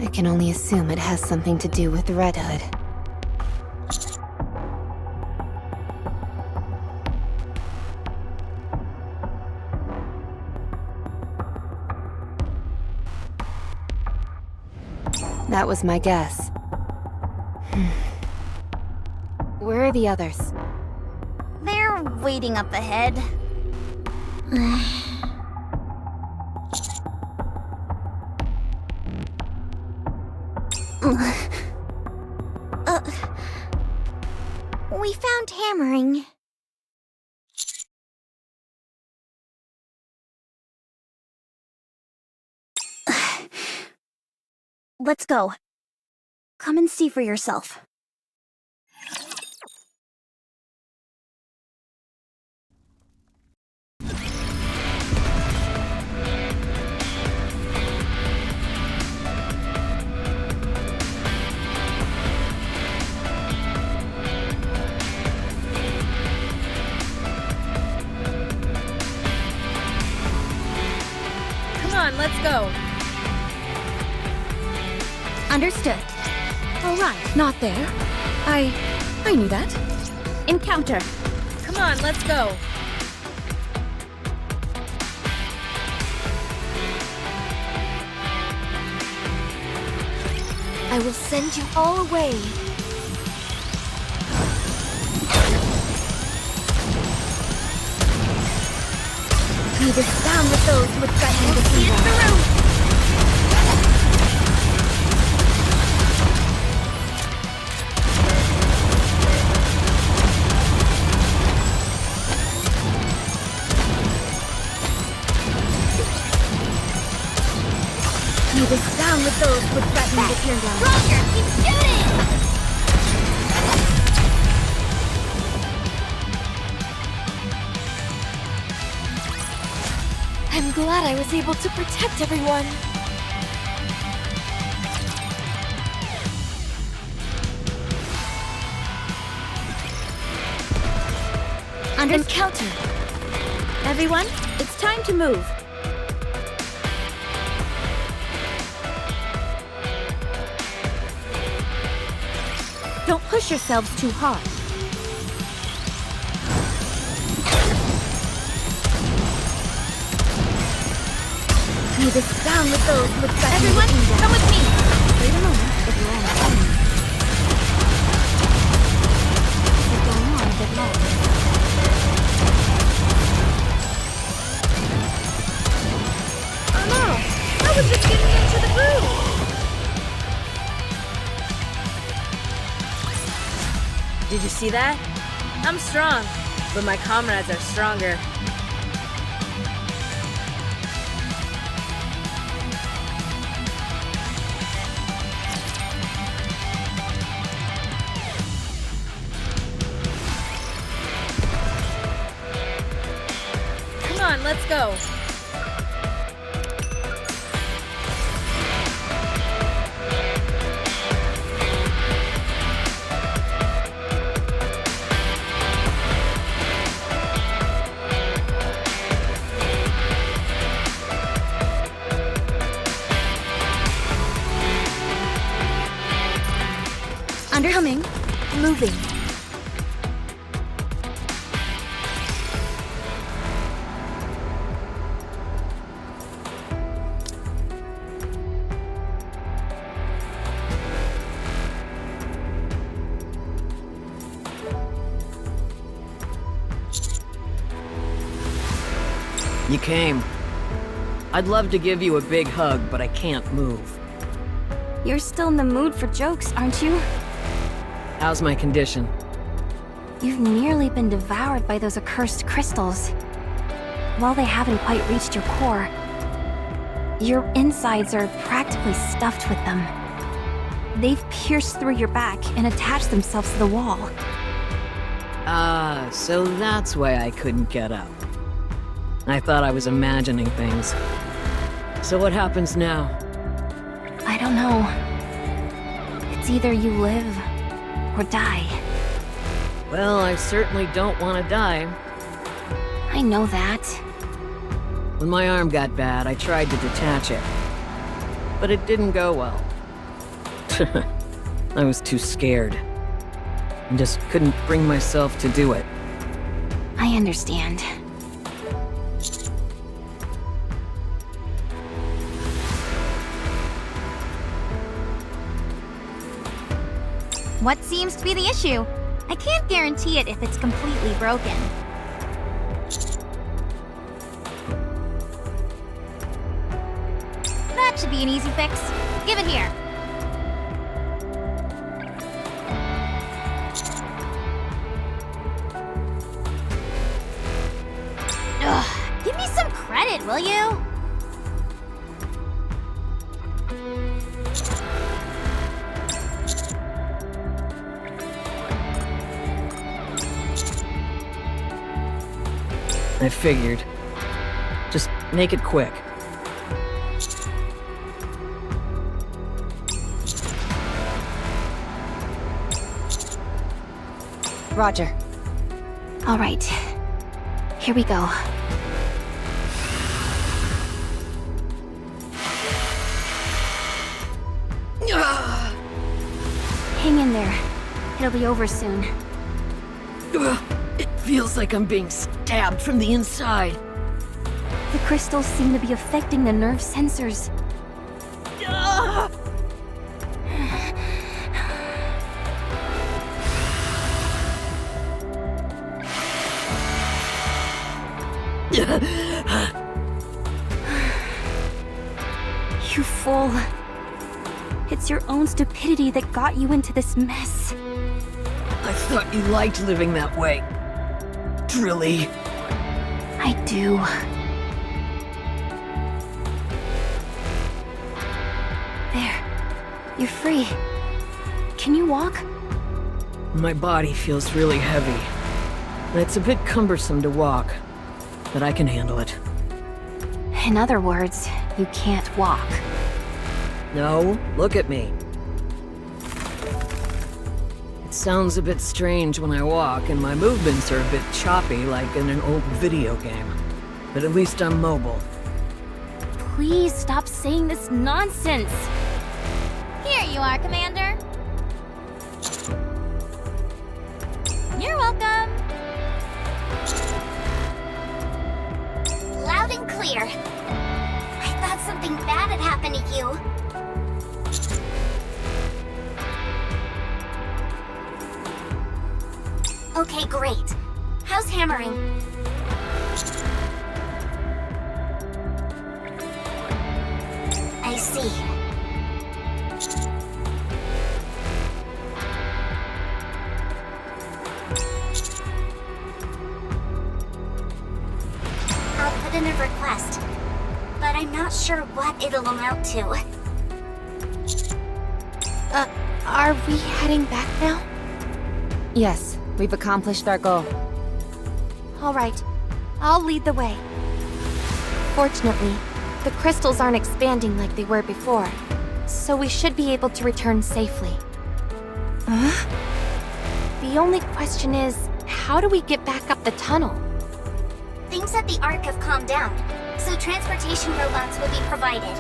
I can only assume it has something to do with Red Hood. That was my guess. Where are the others? They're waiting up ahead. We found hammering. Let's go. Come and see for yourself. Come on, let's go. Understood. All right, not there. I knew that. Encounter. Come on, let's go. I will send you all away. Be this down with those who would threaten to see it through. with those who threaten to tear down. Roger, keep shooting! I'm glad I was able to protect everyone. Encounter. Everyone, it's time to move. Don't push yourselves too hard. See this down with those who threaten. Everyone, come with me. Wait a moment, if you're all alone. It's going on a bit long. I was just getting into the groove! Did you see that? I'm strong, but my comrades are stronger. Come on, let's go. Coming. Moving. You came. I'd love to give you a big hug, but I can't move. You're still in the mood for jokes, aren't you? How's my condition? You've nearly been devoured by those accursed crystals. While they haven't quite reached your core, your insides are practically stuffed with them. They've pierced through your back and attached themselves to the wall. Ah, so that's why I couldn't get up. I thought I was imagining things. So what happens now? I don't know. It's either you live or die. Well, I certainly don't want to die. I know that. When my arm got bad, I tried to detach it. But it didn't go well. I was too scared. And just couldn't bring myself to do it. I understand. What seems to be the issue? I can't guarantee it if it's completely broken. That should be an easy fix. Give it here. Ugh, give me some credit, will you? I figured. Just make it quick. Roger. All right. Here we go. Hang in there. It'll be over soon. It feels like I'm being stabbed from the inside. The crystals seem to be affecting the nerve sensors. You fool. It's your own stupidity that got you into this mess. I thought you liked living that way. Really? I do. There. You're free. Can you walk? My body feels really heavy. It's a bit cumbersome to walk, but I can handle it. In other words, you can't walk. No, look at me. It sounds a bit strange when I walk, and my movements are a bit choppy like in an old video game. But at least I'm mobile. Please stop saying this nonsense. Here you are, Commander. You're welcome. Loud and clear. I thought something bad had happened to you. Okay, great. How's hammering? I see. I'll put in a request, but I'm not sure what it'll amount to. Are we heading back now? Yes, we've accomplished our goal. All right, I'll lead the way. Fortunately, the crystals aren't expanding like they were before, so we should be able to return safely. The only question is, how do we get back up the tunnel? Things at the Ark have calmed down, so transportation robots will be provided.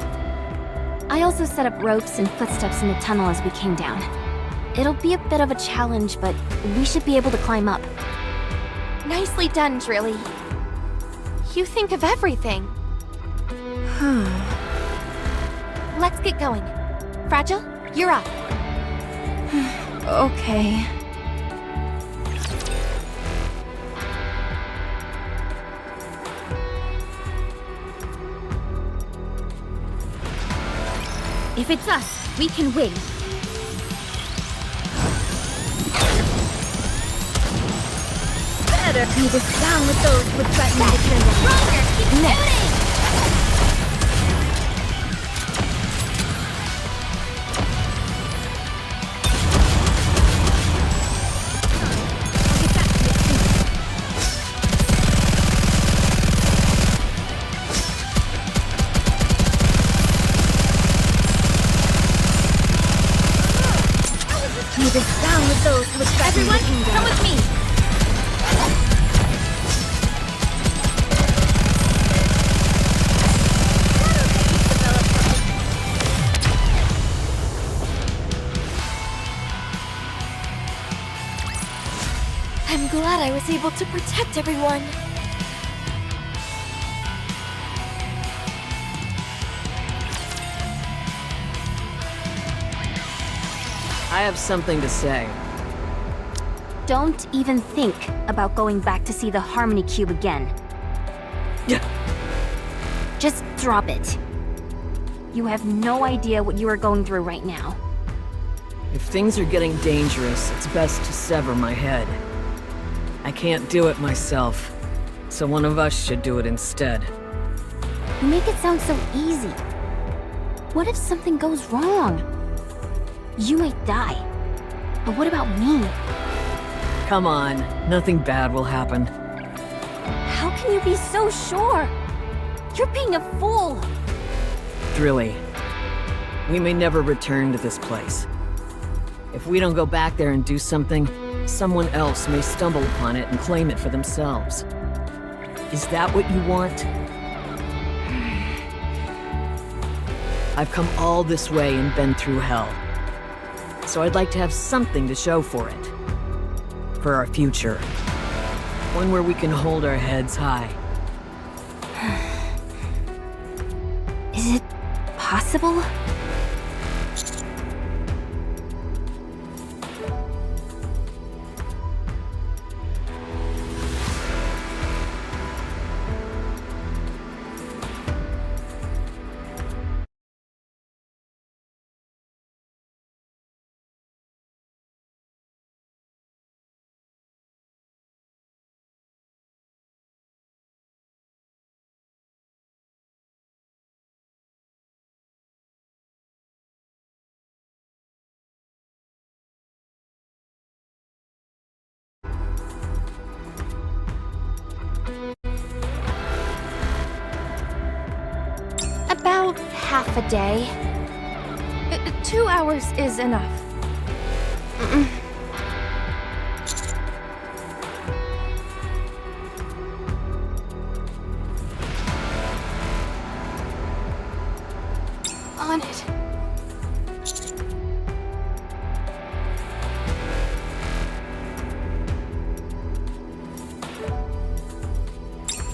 I also set up ropes and footsteps in the tunnel as we came down. It'll be a bit of a challenge, but we should be able to climb up. Nicely done, Drilly. You think of everything. Let's get going. Fragile, you're up. Okay. If it's us, we can win. Better be this down with those who threaten the kingdom. Stronger, keep shooting! Be this down with those who threaten the kingdom. Come with me! I'm glad I was able to protect everyone. I have something to say. Don't even think about going back to see the Harmony Cube again. Yeah. Just drop it. You have no idea what you are going through right now. If things are getting dangerous, it's best to sever my head. I can't do it myself, so one of us should do it instead. You make it sound so easy. What if something goes wrong? You might die. But what about me? Come on, nothing bad will happen. How can you be so sure? You're being a fool. Drilly, we may never return to this place. If we don't go back there and do something, someone else may stumble upon it and claim it for themselves. Is that what you want? I've come all this way and been through hell. So I'd like to have something to show for it. For our future. One where we can hold our heads high. Is it possible? half a day. 2 hours is enough. On it.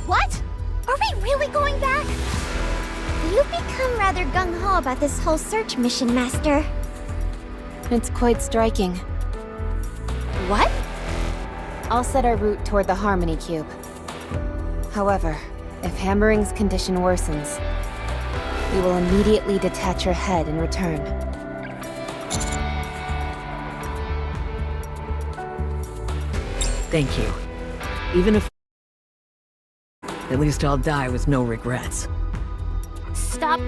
What? Are we really going back? You've become rather gung-ho about this whole search mission, Master. It's quite striking. What? I'll set our route toward the Harmony Cube. However, if Hammering's condition worsens, we will immediately detach her head and return. Thank you. Even if... At least I'll die with no regrets. Stop